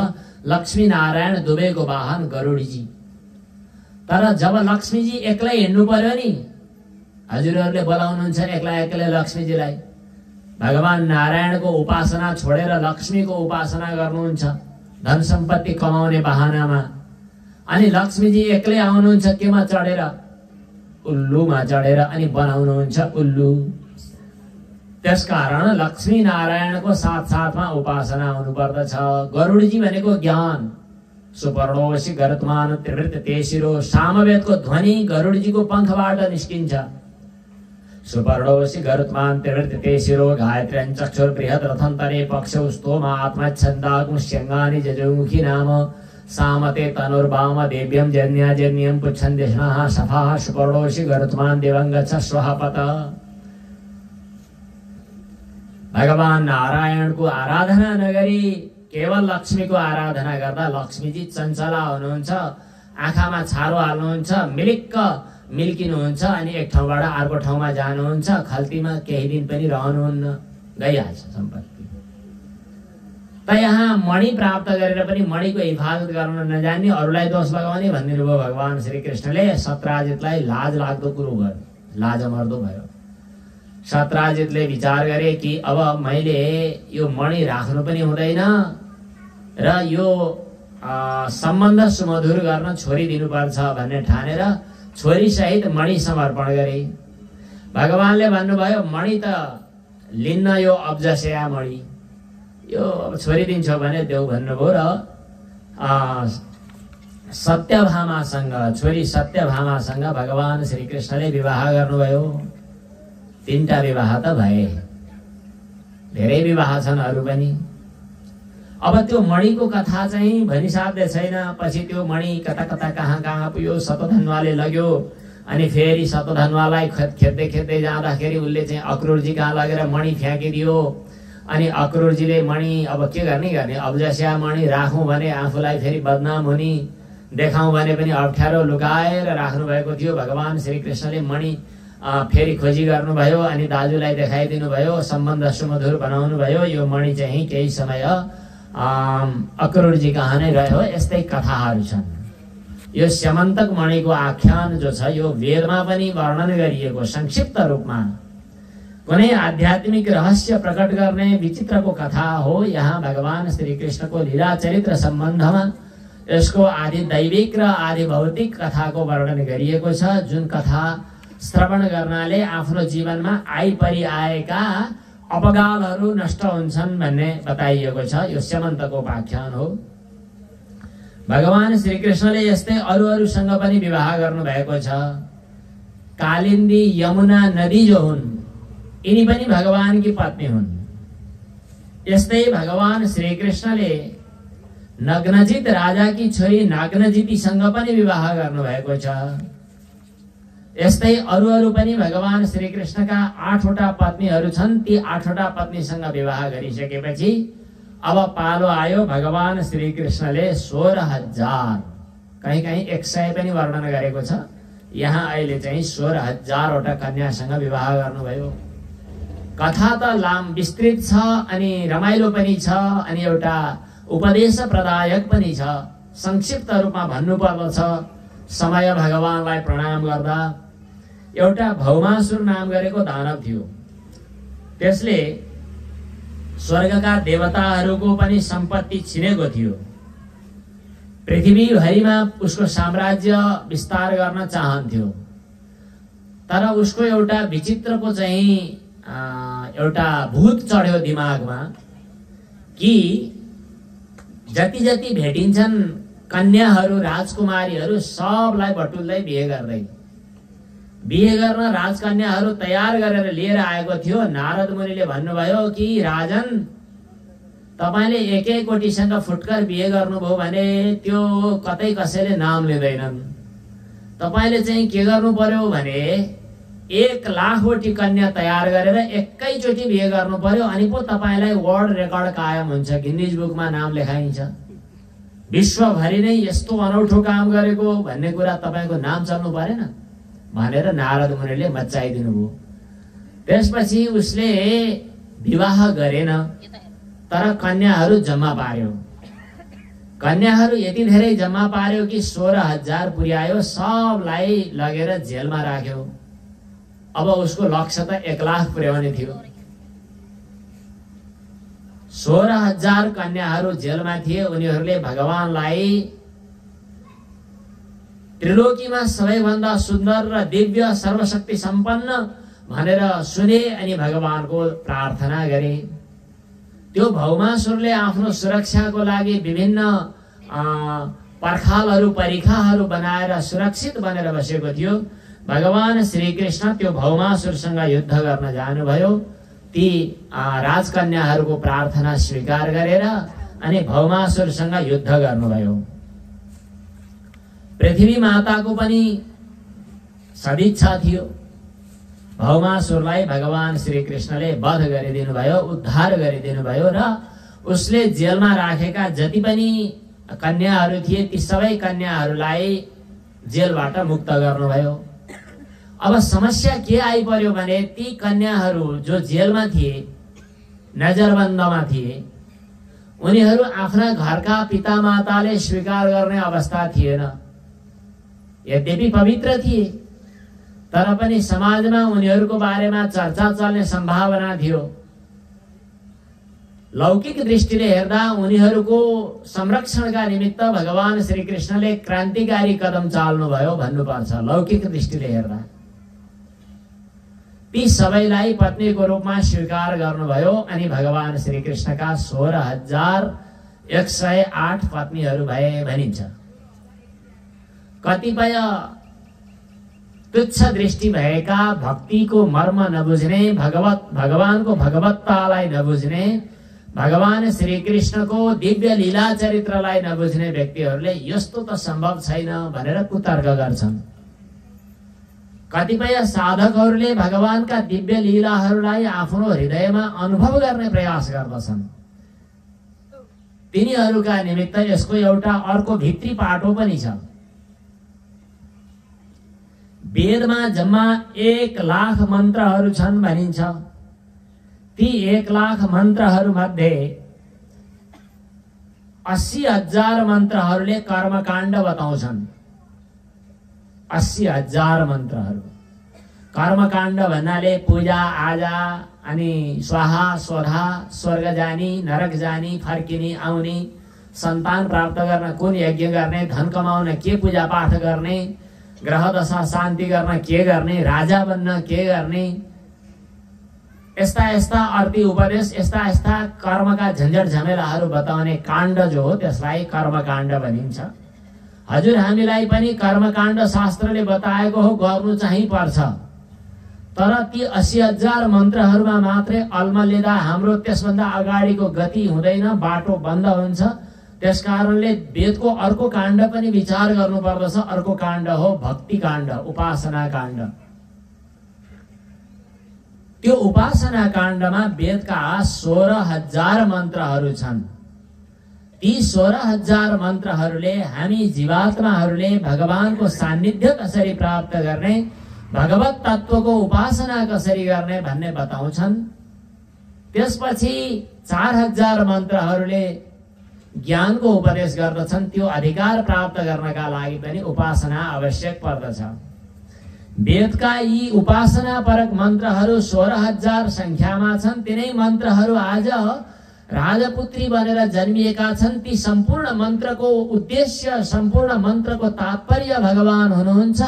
लक्ष्मी नारायण दुवैको वाहन गरुडजी। तर जब लक्ष्मीजी एक्लै हिँड्नु पर्यो नि, हजुरहरूले बोलाउनुहुन्छ एक्लै लक्ष्मीजीलाई, भगवान नारायणको उपासना छोडेर लक्ष्मीको उपासना गर्नुहुन्छ धन सम्पत्ति कमाउने बहानामा। अनि लक्ष्मीजी एक्लै आउनुहुन्छ केमा चढेर? उल्लुमा चढेर, अनि बनाउनुहुन्छ उल्लु। त्यसकारण लक्ष्मी नारायणको साथमा उपासना हुनुपर्दछ। गरुडजी भनेको ज्ञान। सुपर्णोसी गरुत्मान त्रिवृत तेशिरो, सामवेदको ध्वनि गरुडजीको पङ्खबाट निस्किन्छ। सुपर्णोसी गरुत्मान त्रिवृत तेशिरो, गायत्र्यं चक्षुर बृहत् रथन्तरे पक्षौ स्तोमा आत्मच्छन्दाग्मुष्यङ्गानि जजमुखी नाम, सामते तनुर्वाम देव्यं जन्याजन्यं पुच्छन् दिष्णः सफाः, सुपर्णोसी गरुत्मान देवं गच्छ स्वः पत। भगवान नारायणको आराधना नगरी केवल लक्ष्मीको आराधना गर्दा लक्ष्मीजी चञ्चला हुनुहुन्छ, आँखामा छारो हाल्नुहुन्छ, मिलिक्क मिल्किनुहुन्छ, अनि एक ठाउँबाट अर्को ठाउँमा जानुहुन्छ, खल्तीमा केही दिन पनि रहनुहुन्न, गइहाल्छ सम्पत्ति। त यहाँ मणि प्राप्त गरेर पनि मणिको हिफाजत गर्न नजान्ने, अरूलाई दोष लगाउने भनिदिनु भयो भगवान श्री कृष्णले। सत्राजितलाई लाज लाग्दो कुरो भयो, लाज मर्दो भयो। सत्राजितले विचार गरे कि अब मैले यो मणि राख्नु पनि हुँदैन र यो सम्बन्ध सुमधुर गर्न छोरी दिनुपर्छ भन्ने ठानेर छोरी सहित मणि समर्पण गरे। भगवानले भन्नुभयो, मणि त लिन्न, यो अब्जस्या मणि, यो अब छोरी दिन्छौ भने देऊ भन्नुभयो। र सत्यभामासँग, छोरी सत्यभामासँग भगवान श्री कृष्णले विवाह गर्नुभयो। 3टा विवाह त भए, धेरै विवाह छन् अरू पनि। अब त्यो मणिको कथा चाहिँ भनिसाध्य छैन। पछि त्यो मणि कता कता कहाँ पुग्यो, शतधन्वाले लग्यो, अनि फेरि शतधन्वालाई खेद्दै जाँदाखेरि उसले चाहिँ अक्रूरजी कहाँ लगेर मणि फ्याँकिदियो। अनि अक्रूरजीले मणि अब के गर्ने, अब्जस्या मणि राखौँ भने आफूलाई फेरि बदनाम हुने, देखाउँ भने पनि अप्ठ्यारो, लुकाएर राख्नु भएको थियो। भगवान श्री कृष्णले मणि फेरि खोजी गर्नुभयो, अनि दाजुलाई देखाइदिनु भयो, सम्बन्ध सुमधुर बनाउनु भयो। यो मणि चाहिँ केही समय अक्रूरजी कहाँ नै रह्यो। यस्तै कथाहरू छन्। यो स्यमन्तक मणिको आख्यान जो छ यो वेदमा पनि वर्णन गरिएको संक्षिप्त रूपमा कुनै आध्यात्मिक रहस्य प्रकट गर्ने विचित्रको कथा हो। यहाँ भगवान श्री कृष्णको लीला चरित्र सम्बन्धमा यसको आदि दैविक र आदि भौतिक कथाको वर्णन गरिएको छ, जुन कथा श्रवण गर्नाले आफ्नो जीवनमा आइपरिआएका अपगालहरू नष्ट हुन्छन् भन्ने बताइएको छ। यो स्यमन्तको उपाख्यान हो। भगवान श्री कृष्णले यस्तै अरूसँग पनि विवाह गर्नु भएको छ। कालिन्दी यमुना नदी जो हुन् यिनी पनि भगवानकी पत्नी हुन्। यस्तै भगवान श्री कृष्णले नग्नजित राजाकी छोरी नाग्नजितीसँग पनि विवाह गर्नु भएको छ। यस्तै अरू पनि भगवान श्री कृष्णका 8वटा पत्नीहरू छन्। ती 8वटा पत्नीसँग विवाह गरिसकेपछि अब पालो आयो भगवान श्री कृष्णले 16,000 कहीं 100 पनि वर्णन गरेको छ। यहाँ अहिले चाहिँ 16,000 कन्यासँग विवाह गर्नुभयो। कथा त लाम विस्तृत छ अनि रमाइलो पनि छ अनि एउटा उपदेश प्रदायक पनि छ। संक्षिप्त रूपमा भन्नुपर्दछ समय भगवानलाई प्रणाम गर्दा एउटा भौमासुर नाम गरेको दानव थियो। त्यसले स्वर्गका देवताहरूको पनि सम्पत्ति छिनेको थियो। पृथ्वीभरिमा उसको साम्राज्य विस्तार गर्न चाहन्थ्यो। तर उसको एउटा विचित्रको चाहिँ एउटा भूत चढ्यो दिमागमा कि जति जति भेटिन्छन् कन्याहरू राजकुमारीहरू सबलाई बटुल्दै बिहे गर्न राजकन्याहरू तयार गरेर लिएर आएको थियो। नारद मुनिले भन्नुभयो कि राजन, तपाईले एकै कोटीसँग फुटकर बिहे गर्नुभयो भने त्यो कतै कसैले नाम लिँदैनन्। तपाईले चाहिँ के गर्नु पर्यो भने 1,00,000वटी कन्या तयार गरेर एकैचोटि बिहे गर्नु पर्यो, अनि पो तपाईलाई वर्ल्ड रेकर्ड कायम हुन्छ, गिनिज बुकमा नाम लेखाइन्छ। विश्वभरि नै यस्तो अनौठो काम गरेको भन्ने कुरा तपाईको नाम चल्नु परेन भनेर नारद मुनिले मच्चाइदिनु भयो। त्यसपछि उसले विवाह गरेन, तर कन्याहरू जम्मा पार्यो। कन्याहरू यति धेरै जम्मा पार्यो कि 16,000 पुर्यायो। सबलाई लगेर जेलमा राख्यो। अब उसको लक्ष्य त 1,00,000 पुर्याउने थियो। 16,000 कन्याहरू जेलमा थिए। उनीहरूले भगवानलाई त्रिलोकीमा सबैभन्दा सुन्दर र दिव्य सर्वशक्ति सम्पन्न भनेर सुने अनि भगवानको प्रार्थना गरे। त्यो भौमासुरले आफ्नो सुरक्षाको लागि विभिन्न पर्खालहरू परीक्षाहरू बनाएर सुरक्षित बनेर बसेको थियो। भगवान श्री कृष्ण त्यो भौमासुरसँग युद्ध गर्न जानुभयो। ती राजकन्याहरूको प्रार्थना स्वीकार गरेर अनि भौमासुरसँग युद्ध गर्नुभयो। पृथ्वी माताको पनि सदिच्छा थियो। भौमासुरलाई भगवान श्री कृष्णले वध गरिदिनु भयो, उद्धार गरिदिनु भयो र उसले जेलमा राखेका जति पनि कन्याहरू थिए ती सबै कन्याहरूलाई जेलबाट मुक्त गर्नुभयो। अब समस्या के आइपर्यो भने ती कन्याहरू जो जेलमा थिए, नजरबन्दमा थिए, उनीहरू आफ्ना घरका पितामाताले स्वीकार गर्ने अवस्था थिएन। यद्यपि पवित्र थिए तर पनि समाजमा उनीहरूको बारेमा चर्चा चल्ने सम्भावना थियो। लौकिक दृष्टिले हेर्दा उनीहरूको संरक्षणका निमित्त भगवान श्री कृष्णले क्रान्तिकारी कदम चाल्नुभयो भन्नुपर्छ। लौकिक दृष्टिले हेर्दा ती सबैलाई पत्नीको रूपमा स्वीकार गर्नुभयो अनि भगवान श्री कृष्णका 16,108 पत्नीहरू भए भनिन्छ। कतिपय तुच्छ दृष्टि भएका, भक्तिको मर्म नबुझ्ने, भगवानको भगवत्तालाई नबुझ्ने, भगवान श्री कृष्णको दिव्य लीला चरित्रलाई नबुझ्ने व्यक्तिहरूले यस्तो त सम्भव छैन भनेर कुतर्क गर्छन्। कतिपय साधकहरूले भगवानका दिव्य लीलाहरूलाई आफ्नो हृदयमा अनुभव गर्ने प्रयास गर्दछन्। तिनीहरूका निमित्त यसको एउटा अर्को भित्री पाटो पनि छ। वेदमा जम्मा 1,00,000 मन्त्रहरू छन् भनिन्छ। ती 1,00,000 मन्त्रहरू मध्ये 80,000 मन्त्रहरूले कर्मकाण्ड बताउँछन्। 80,000 मन्त्रहरू कर्मकाण्ड भन्नाले पूजा आजा अनि स्वाहा स्वधा, स्वर्ग जानी, नरक जानी, फर्किनी, आउने, सन्तान प्राप्त गर्न कुन यज्ञ गर्ने, धन कमाउन के पूजा पाठ गर्ने, ग्रह दशा शान्ति गर्न के गर्ने, राजा बन्न के गर्ने, यस्ता यस्ता अर्थी उपदेश, यस्ता यस्ता कर्मका झन्झट झमेलाहरू बताउने काण्ड जो हो त्यसलाई कर्मकाण्ड भनिन्छ। हजुर हामीलाई पनि कर्मकाण्ड शास्त्रले बताएको हो, गर्नु चाहिँ पर्छ। तर ती 80,000 मन्त्रहरूमा मात्रै अल्मलिँदा हाम्रो त्यसभन्दा अगाडिको गति हुँदैन, बाटो बन्द हुन्छ। त्यसकारणले वेदको अर्को काण्ड पनि विचार गर्नु पर्दछ। अर्को काण्ड हो भक्ति काण्ड, उपासना काण्ड। त्यो उपासना काण्डमा वेदका 16,000 मन्त्रहरू छन्। ती यी 16,000 मन्त्रहरूले हामी जीवात्माहरूले भगवानको सान्निध्य कसरी प्राप्त गर्ने, भगवत तत्वको उपासना कसरी गर्ने भन्ने बताउँछन्। त्यसपछि 4,000 मन्त्रहरूले ज्ञानको उपदेश गर्दछन्। त्यो अधिकार प्राप्त गर्नका लागि पनि उपासना आवश्यक पर्दछ। वेदका यी उपासना परक मन्त्रहरू 16,000 संख्यामा छन्। तिनै मन्त्रहरू आज राजपुत्री बनेर जन्मिएका छन्। ती सम्पूर्ण मन्त्रको उद्देश्य, सम्पूर्ण मन्त्रको तात्पर्य भगवान हुनुहुन्छ।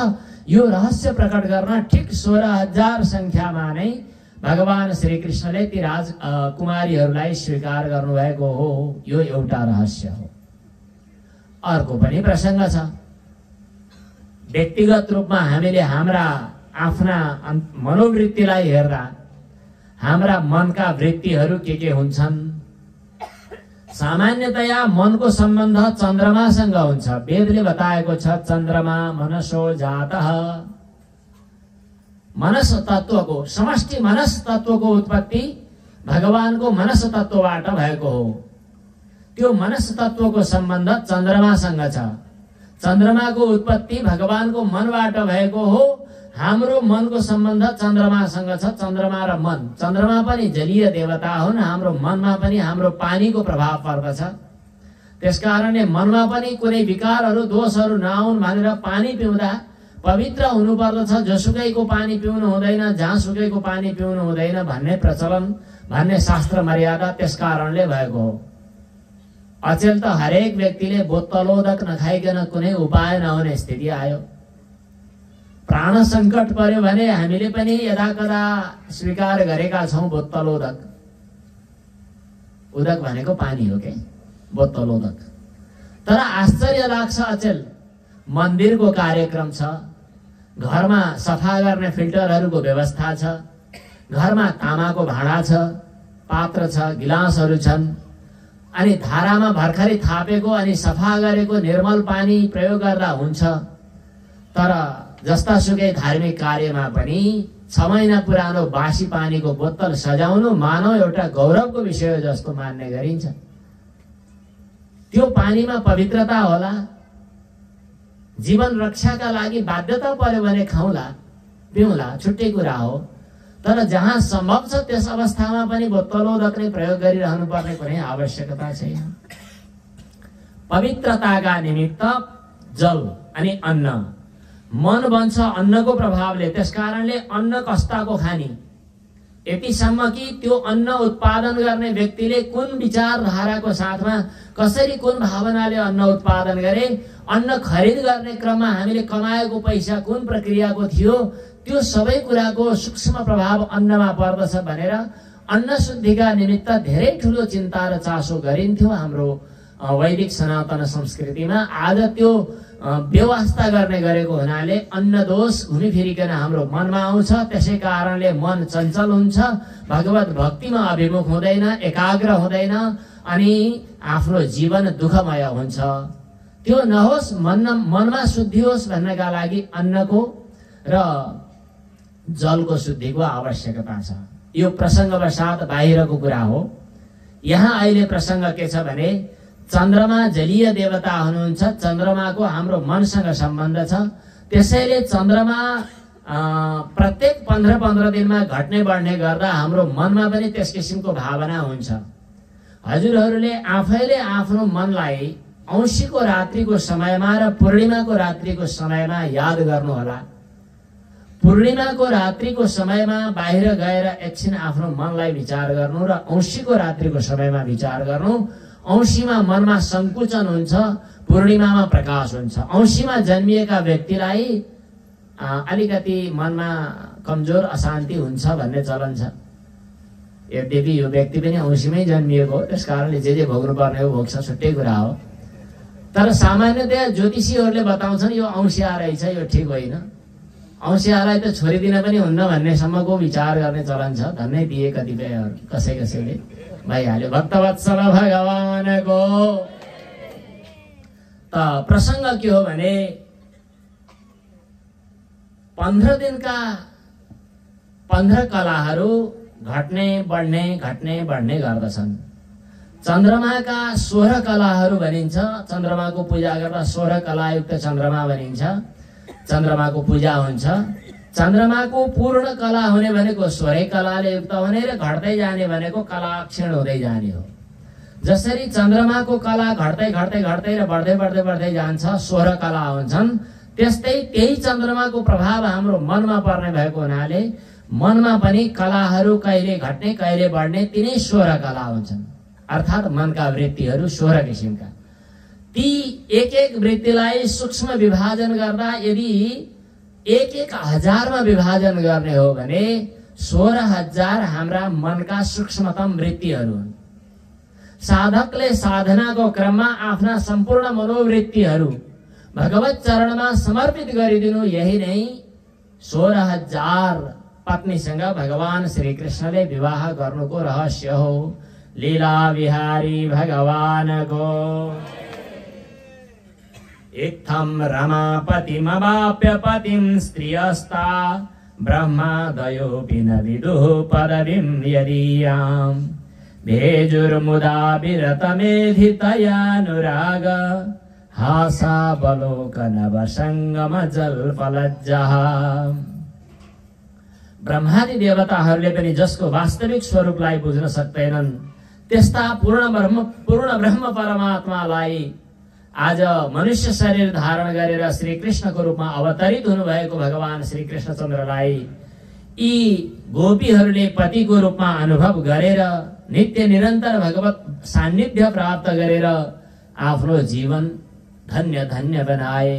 यो रहस्य प्रकट गर्न ठिक 16,000 संख्यामा नै भगवान श्री कृष्णले ती राजकुमारीहरूलाई स्वीकार गर्नुभएको हो। यो एउटा रहस्य हो। अर्को पनि प्रसङ्ग छ। व्यक्तिगत रूपमा हामीले हाम्रा आफ्ना मनोवृत्तिलाई हेर्दा हाम्रा मनका वृत्तिहरू के हुन्छन्? सामान्यतया मनको सम्बन्ध चन्द्रमासँग हुन्छ। वेदले बताएको छ चन्द्रमा मनसो जातः। मनस तत्वको, समष्टि मनस तत्वको उत्पत्ति भगवानको मनस तत्वबाट भएको हो। त्यो मनस तत्वको सम्बन्ध चन्द्रमासँग छ। चन्द्रमाको उत्पत्ति भगवानको मनबाट भएको हो। हाम्रो मनको सम्बन्ध चन्द्रमासँग छ। चन्द्रमा र मन, चन्द्रमा पनि जलीय देवता हुन्। हाम्रो मनमा पनि हाम्रो पानीको प्रभाव पर्दछ। त्यसकारणले मनमा पनि कुनै विकारहरू दोषहरू नआउन् भनेर पानी पिउँदा पवित्र हुनुपर्दछ। जोसुकैको पानी पिउनु हुँदैन, जहाँसुकैको पानी पिउनु हुँदैन भन्ने प्रचलन, भन्ने शास्त्र मर्यादा त्यसकारणले भएको हो। अचेल त हरेक व्यक्तिले बोतलोदक नखाइकन कुनै उपाय नहुने स्थिति आयो। प्राण सङ्कट पर्यो भने हामीले पनि यदाकदा स्वीकार गरेका छौँ बोतलोदक। उदक भनेको पानी हो के, बोतलोदक। तर आश्चर्य लाग्छ अचेल, मन्दिरको कार्यक्रम छ, घरमा सफा गर्ने फिल्टरहरूको व्यवस्था छ, घरमा तामाको भाँडा छ, पात्र छ, गिलासहरू छन्, अनि धारामा भर्खरै थापेको अनि सफा गरेको निर्मल पानी प्रयोग गर्दा हुन्छ। तर जस्तासुकै धार्मिक कार्यमा पनि 6 महिना पुरानो बासी पानीको बोतल सजाउनु मानव एउटा गौरवको विषय जस्तो मान्ने गरिन्छ। त्यो पानीमा पवित्रता होला। जीवन रक्षाका लागि बाध्यता पर्यो भने खाउँला, पिउँला, छुट्टै कुरा हो। तर जहाँ सम्भव छ त्यस अवस्थामा पनि बोतलोदक नै प्रयोग गरिरहनु पर्ने कुनै आवश्यकता छैन। पवित्रताका निमित्त जल अनि अन्न, मन बन्छ अन्नको प्रभावले। त्यसकारणले अन्न कस्ताको खाने, यतिसम्म कि त्यो अन्न उत्पादन गर्ने व्यक्तिले कुन विचारधाराको साथमा कसरी, कुन भावनाले अन्न उत्पादन गरे, अन्न खरिद गर्ने क्रममा हामीले कमाएको पैसा कुन प्रक्रियाको थियो, त्यो सबै कुराको सूक्ष्म प्रभाव अन्नमा पर्दछ भनेर अन्न शुद्धिका निमित्त धेरै ठुलो चिन्ता र चासो गरिन्थ्यो हाम्रो वैदिक सनातन संस्कृतिमा। आज त्यो व्यवस्था गर्ने गरेको हुनाले अन्न दोष घुमिफिरिकन हाम्रो मनमा आउँछ। त्यसै कारणले मन चञ्चल हुन्छ, भगवत भक्तिमा अभिमुख हुँदैन, एकाग्र हुँदैन, अनि आफ्नो जीवन दुःखमय हुन्छ। त्यो नहोस्, मनमा शुद्धि होस् भन्नका लागि अन्नको र जलको शुद्धिको आवश्यकता छ। यो प्रसङ्गवशात बाहिरको कुरा हो। यहाँ अहिले प्रसङ्ग के छ भने चन्द्रमा जलीय देवता हुनुहुन्छ। चन्द्रमाको हाम्रो मनसँग सम्बन्ध छ। त्यसैले चन्द्रमा प्रत्येक 15-15 दिनमा घट्ने बढ्ने गर्दा हाम्रो मनमा पनि त्यस किसिमको भावना हुन्छ। हजुरहरूले आफैले आफ्नो मनलाई औँसीको रात्रिको समयमा र पूर्णिमाको रात्रिको समयमा याद गर्नुहोला। पूर्णिमाको रात्रिको समयमा बाहिर गएर एकछिन आफ्नो मनलाई विचार गर्नु र औँसीको रात्रिको समयमा विचार गर्नु। औँसीमा मनमा सङ्कुचन हुन्छ, पूर्णिमामा प्रकाश हुन्छ। औँसीमा जन्मिएका व्यक्तिलाई अलिकति मनमा कमजोर अशान्ति हुन्छ भन्ने चलन छ। यद्यपि यो व्यक्ति पनि औँसीमै जन्मिएको हो, त्यस कारणले जे भोग्नु पर्ने हो भोग्छ, छुट्टै कुरा हो। तर सामान्यतया ज्योतिषीहरूले बताउँछन् यो औँसिया रहेछ, यो ठिक होइन, औँसियालाई त छोडिदिन पनि हुन्न भन्नेसम्मको विचार गर्ने चलन छ। धन्नै दिए कतिपयहरू, कसैले भइहाल्यो। भक्तवत्सल भगवानको त प्रसङ्ग के हो भने 15 दिनका 15 कलाहरू घट्ने बढ्ने गर्दछन्। चन्द्रमाका 16 कलाहरू भनिन्छ। चन्द्रमाको पूजा गर्दा 16 कलायुक्त चन्द्रमा भनिन्छ। चन्द्रमाको पूजा हुन्छ। चन्द्रमाको पूर्ण कला हुने भनेको 16 कलाले युक्त हुने र घट्दै जाने भनेको कला क्षीण हुँदै जाने हो। जसरी चन्द्रमाको कला घट्दै घट्दै घट्दै र बढ्दै बढ्दै बढ्दै जान्छ, 16 कला हुन्छन्, त्यस्तै त्यही चन्द्रमाको प्रभाव हाम्रो मनमा पर्ने भएको हुनाले मनमा पनि कलाहरू कहिले घट्ने कहिले बढ्ने तिनै 16 कला हुन्छन्। अर्थात् मनका वृत्तिहरू 16 किसिमका। ती एक एक वृत्तिलाई सूक्ष्म विभाजन गर्दा यदि 1,000 मा विभाजन गर्ने हो भने 16,000 हाम्रा मनका सूक्ष्मतम वृत्तिहरू हुन्। साधकले साधनाको क्रममा आफ्ना सम्पूर्ण मनोवृत्तिहरू भगवत चरणमा समर्पित गरिदिनु, यही नै 16,000 पत्नीसँग भगवान श्री कृष्णले विवाह गर्नुको रहस्य हो। लीला विहारी भगवानको इत्थं रमापतिमवाप्य पतिं स्त्रियस्ता ब्रह्मादयोऽपि न विदुः पदवीं यदीयाम् भेजुर्मुदा विरतमेधितयानुराग हासावलोकनवसङ्गम जल्पलज्जः। ब्रह्मादि देवताहरूले पनि जसको वास्तविक स्वरूपलाई बुझ्न सक्दैनन् त्यस्ता पूर्ण ब्रह्म परमात्मालाई आज मनुष्य शरीर धारण गरेर श्री कृष्णको रूपमा अवतरित हुनुभएको भगवान श्री कृष्णचन्द्रलाई यी गोपीहरूले पतिको रूपमा अनुभव गरेर नित्य निरन्तर भगवत सान्निध्य प्राप्त गरेर आफ्नो जीवन धन्य धन्य बनाए।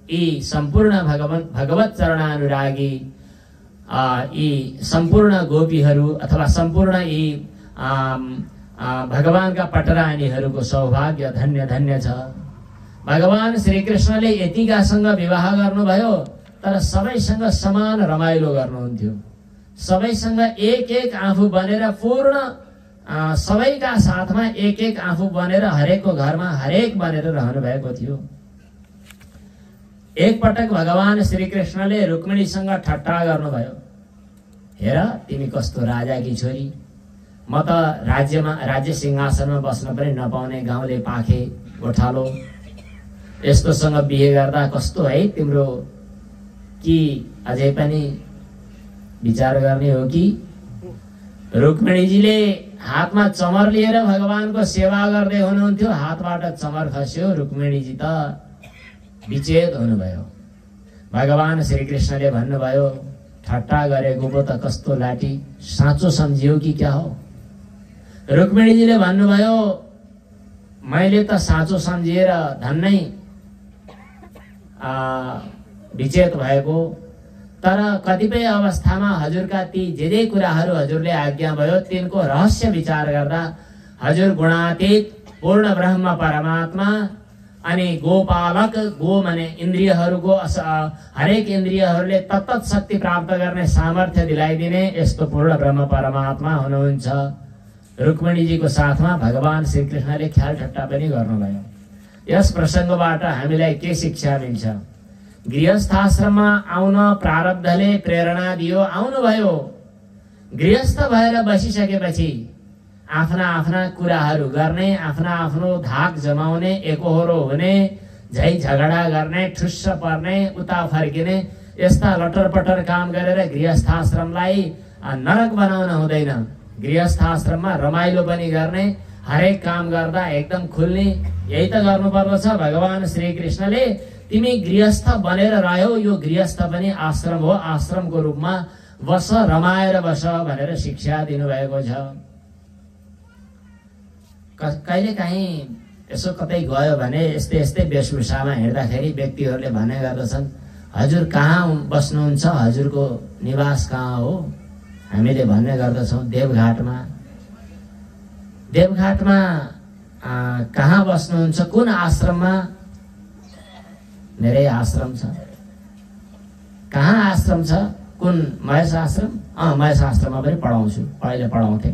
यी सम्पूर्ण भगवत चरणानुरागी यी सम्पूर्ण गोपीहरू अथवा सम्पूर्ण यी भगवानका पटरानीहरूको सौभाग्य धन्य धन्य छ। भगवान श्री कृष्णले यतिकासँग विवाह गर्नुभयो, तर सबैसँग समान रमाइलो गर्नुहुन्थ्यो। सबैसँग एक एक आफू बनेर पूर्ण सबैका साथमा एक एक आफू बनेर हरेकको घरमा हरेक बनेर रहनु भएको थियो। एक पटक भगवान श्री कृष्णले रुक्मिणीसँग ठट्टा गर्नुभयो, हेर तिमी कस्तो राजाकी छोरी, म त राज्य सिंहासनमा बस्न पनि नपाउने गाउँले पाखे गोठालो, यस्तोसँग बिहे गर्दा कस्तो है तिम्रो, कि अझै पनि विचार गर्ने हो कि? रुक्मिणीजीले हातमा चमर लिएर भगवानको सेवा गर्दै हुनुहुन्थ्यो, हातबाट चमर खस्यो, रुक्मिणीजी त विचेत हुनुभयो। भगवान श्री कृष्णले भन्नुभयो, ठट्टा गरेको पो त कस्तो लाठी, साँचो सम्झियो कि क्या हो? रुक्मिणीजीले भन्नुभयो, मैले त साँचो सम्झिएर धन्नै विचेत भएको, तर कतिपय अवस्थामा हजुरका ती जे कुराहरू हजुरले आज्ञा भयो तिनको रहस्य विचार गर्दा हजुर गुणातीत पूर्ण ब्रह्म परमात्मा अनि गोपालक, गो माने इन्द्रियहरूको हरेक इन्द्रियहरूले तत्त शक्ति प्राप्त गर्ने सामर्थ्य दिलाइदिने यस्तो पूर्ण ब्रह्म परमात्मा हुनुहुन्छ। रुक्मिणीजीको साथमा भगवान श्री कृष्णले ख्याल ठट्टा पनि गर्नुभयो। यस प्रसङ्गबाट हामीलाई के शिक्षा मिल्छ? गृहस्थाश्रममा आउन प्रारब्धले प्रेरणा दियो, आउनुभयो। गृहस्थ भएर बसिसकेपछि आफ्ना आफ्ना कुराहरू गर्ने, आफ्ना आफ्नो धाक जमाउने, एकोहोरो हुने, झै झगडा गर्ने, ठुस्स पर्ने, उता फर्किने, यस्ता लटरपटर काम गरेर गृहस्थाश्रमलाई नरक बनाउन हुँदैन। गृहस्थाश्रममा रमाइलो पनि गर्ने, हरेक काम गर्दा एकदम खुल्ने, यही त गर्नुपर्दछ। भगवान श्री कृष्णले तिमी गृहस्थ बनेर रह्यौ, यो गृहस्थ पनि आश्रम हो, आश्रमको रूपमा बस, रमाएर बस भनेर शिक्षा दिनुभएको छ। कहिले काहीँ यसो कतै गयो भने यस्तै यस्तै वेशभूषामा हिँड्दाखेरि व्यक्तिहरूले भन्ने गर्दछन्, हजुर कहाँ बस्नुहुन्छ, हजुरको निवास कहाँ हो? हामीले भन्ने गर्दछौँ देवघाटमा। देवघाटमा कहाँ बस्नुहुन्छ, कुन आश्रममा? मेरै आश्रम छ। कहाँ आश्रम छ? कुन? महेश आश्रम। महेश आश्रममा पनि पढाउँछु, पहिले पढाउँथे।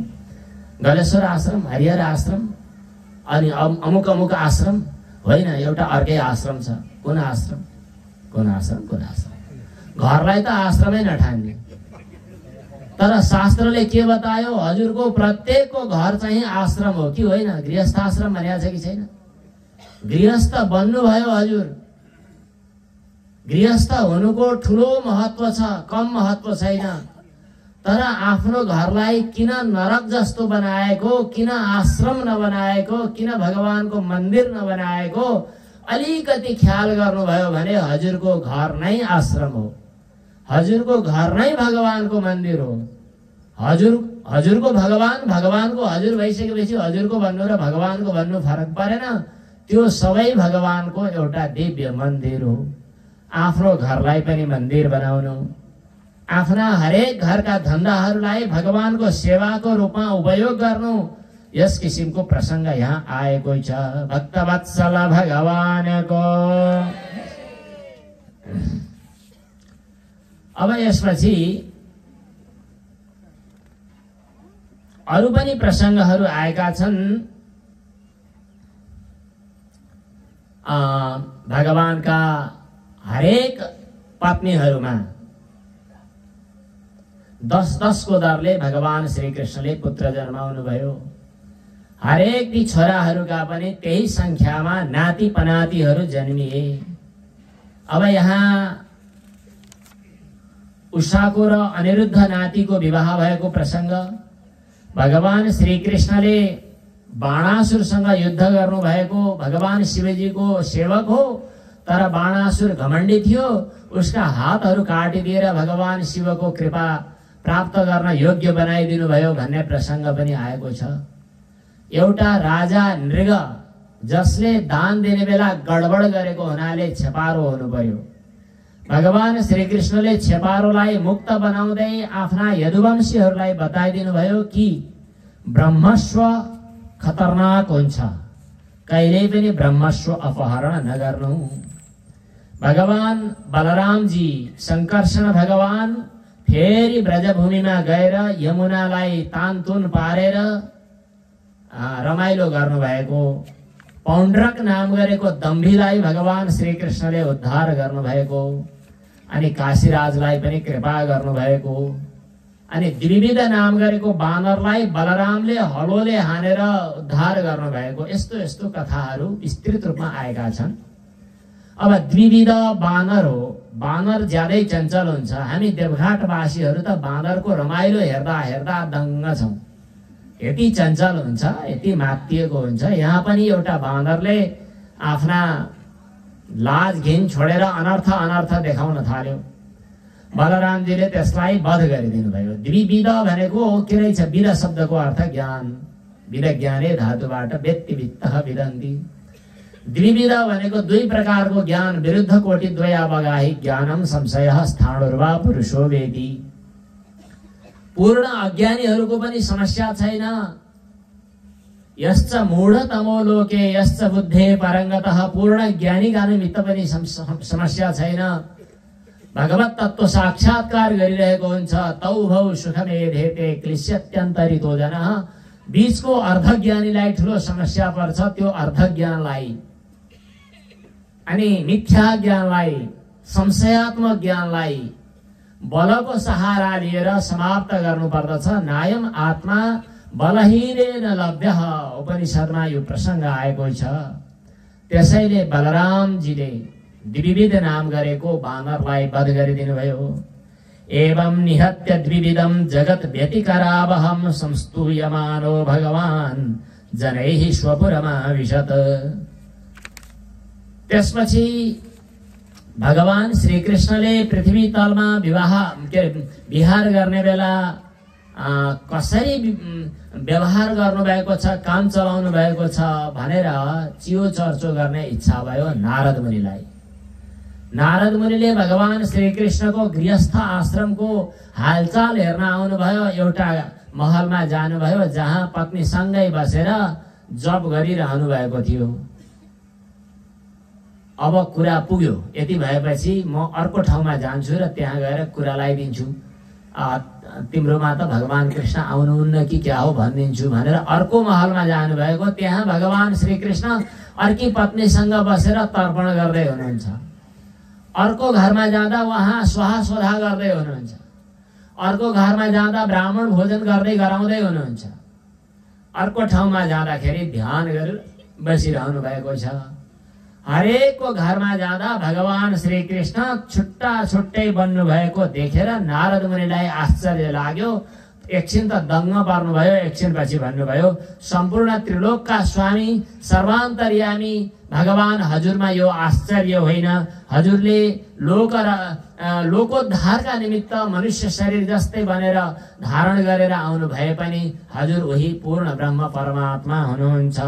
गलेश्वर आश्रम, हरिहर आश्रम, अनि अमुक अमुक आश्रम होइन, एउटा अर्कै आश्रम छ। कुन आश्रम? कुन आश्रम? कुन आश्रम? घरलाई त आश्रमै नठान्ने, तर शास्त्रले के बतायो, हजुरको प्रत्येकको घर चाहिँ आश्रम हो कि होइन? गृहस्थ आश्रम भनेको छ कि छैन? गृहस्थ बन्नुभयो हजुर, गृहस्थ हुनुको ठुलो महत्व छ, कम महत्व छैन। तर आफ्नो घरलाई किन नरक जस्तो बनाएको, किन आश्रम नबनाएको, किन भगवानको मन्दिर नबनाएको अलिकति ख्याल गर्नुभयो भने हजुरको घर नै आश्रम हो, हजुरको घर नै भगवानको मन्दिर हो। हजुरको भगवान, भगवानको हजुर भइसकेपछि हजुरको भन्नु र भगवानको भन्नु फरक परेन। त्यो सबै भगवानको एउटा दिव्य मन्दिर हो। आफ्नो घरलाई पनि मन्दिर बनाउनु, आफ्ना हरेक घरका धन्दाहरूलाई भगवानको सेवाको रूपमा उपयोग गर्नु, यस किसिमको प्रसंग यहाँ आएको छ। भक्तवत्सल भगवानको। अब यसपछि अरु पनि प्रसंगहरू आएका छन्। भगवानका हरेक पत्नीहरूमा 10-10 को दरले भगवान श्री कृष्णले पुत्र जन्माउनु भयो। हरेक ती छोराहरूका पनि त्यही संख्यामा नाति पनातिहरू जन्मिए। अब यहाँ उषाको र अनिरुद्ध नातिको विवाह भएको प्रसंग, भगवान श्री कृष्णले बाणासुरसँग युद्ध गर्नु भएको, भगवान शिवजीको सेवक हो तर बाणासुर घमण्डी थियो, उसका हातहरू काटिदिएर भगवान शिवको कृपा प्राप्त गर्न योग्य बनाइदिनु भयो भन्ने प्रसंग पनि आएको छ। एउटा राजा नृग जसले दान दिने बेला गडबड गरेको हुनाले छेपारो हुनु पर्यो। भगवान श्री कृष्णले छेपारोलाई मुक्त बनाउँदै आफ्ना यदुवंशीहरूलाई बताइदिनु भयो कि ब्रह्मस्व खतरनाक हुन्छ, कहिले पनि ब्रह्मस्व अपहरण नगर्नु। भगवान बलरामजी संकर्षण भगवान फेरि ब्रजभूमिमा गएर यमुनालाई तानतुन पारेर रमाइलो गर्नुभएको, पौण्ड्रक नाम गरेको दम्भीलाई भगवान श्री कृष्णले उद्धार गर्नुभएको, अनि काशीराजलाई पनि कृपा गर्नुभएको, अनि द्विविध नाम गरेको बानरलाई बलरामले हलोले हानेर उद्धार गर्नुभएको, यस्तो यस्तो कथाहरू विस्तृत रूपमा आएका छन्। अब द्विविध बानर हो, बानर ज्यादै चञ्चल हुन्छ। हामी देवघाटवासीहरू त बानरको रमाइलो हेर्दा हेर्दा दङ्ग छौं, यति चञ्चल हुन्छ, यति मात्तिएको हुन्छ। यहाँ पनि एउटा बानरले आफ्ना लाज घिन छोडेर अनर्थ अनर्थ देखाउन थाल्यो। बलरामजीले त्यसलाई वध गरिदिनु भयो। द्विविध भनेको के रहेछ? विद शब्दको अर्थ ज्ञान, विद ज्ञाने धातुबाट व्यक्ति वित्तः विदन्ति। द्विविध भनेको दुई प्रकारको ज्ञान, विरुद्ध कोटि द्वयावगाही ज्ञानम संशयः स्थाणुर्वा पुरुषो वेदी। पूर्ण अज्ञानीहरूको पनि समस्या छैन। यश्च मूढतमो लोके यश्च बुद्धे परङ्गतः, पूर्ण ज्ञानीका निमित्त पनि समस्या छैन। भगवत तत्व साक्षात्कार गरिरहेको हुन्छ। तौ भौ सुखमेधेते क्लिश्यत्यन्तरितो जनः। बीचको अर्धज्ञानीलाई ठुलो समस्या पर्छ। त्यो अर्धज्ञानलाई अनि मिथ्या ज्ञानलाई, संशयात्मक ज्ञानलाई बलको सहारा लिएर समाप्त गर्नु पर्दछ। नायम आत्मा बलहीनेन लभ्यः, उपनिषदमा यो प्रसंग आएको छ। त्यसैले बलरामजीले द्विविध नाम गरेको बानरलाई वध गरिदिनु भयो। एवं निहत्य द्विविधम जगत व्यतिकरावहम संस्तूयमानो भगवान जनैः स्वपुरमा विशत। त्यसपछि भगवान श्री कृष्णले पृथ्वी तलमा विहार गर्ने बेला कसरी व्यवहार गर्नुभएको छ, काम चलाउनु भएको छ भनेर चियो चर्चो गर्ने इच्छा भयो नारद मुनिलाई। नारद मुनिले भगवान श्री कृष्णको गृहस्थ आश्रमको हालचाल हेर्न आउनुभयो। एउटा महलमा जानुभयो जहाँ पत्नी सँगै बसेर जप गरिरहनु भएको थियो। अब कुरा पुग्यो, यति भएपछि म अर्को ठाउँमा जान्छु र त्यहाँ गएर कुरा लगाइदिन्छु, तिम्रोमा त भगवान कृष्ण आउनुहुन्न कि क्या हो भनिदिन्छु भनेर अर्को महलमा जानुभएको। त्यहाँ भगवान श्री कृष्ण अर्की पत्नीसँग बसेर तर्पण गर्दै हुनुहुन्छ। अर्को घरमा जाँदा उहाँ स्वाहा स्वधा गर्दै हुनुहुन्छ। अर्को घरमा जाँदा ब्राह्मण भोजन गर्दै गराउँदै हुनुहुन्छ, अर्को ठाउँमा जाँदाखेरि ध्यान गरेर बसिरहनु भएको छ। हरेकको घरमा जाँदा भगवान श्री कृष्ण छुट्टा छुट्टै बन्नु भएको देखेर नारद मुनिलाई आश्चर्य लाग्यो। एकछिन त दङ्ग पर्नुभयो, एकछिन पछि भन्नुभयो, सम्पूर्ण त्रिलोकका स्वामी सर्वान्तर्यामी भगवान हजुरमा यो आश्चर्य होइन। हजुरले लोकोद्धारका निमित्त मनुष्य शरीर जस्तै बनेर धारण गरेर आउनु भए पनि हजुर उही पूर्ण ब्रह्म परमात्मा हुनुहुन्छ।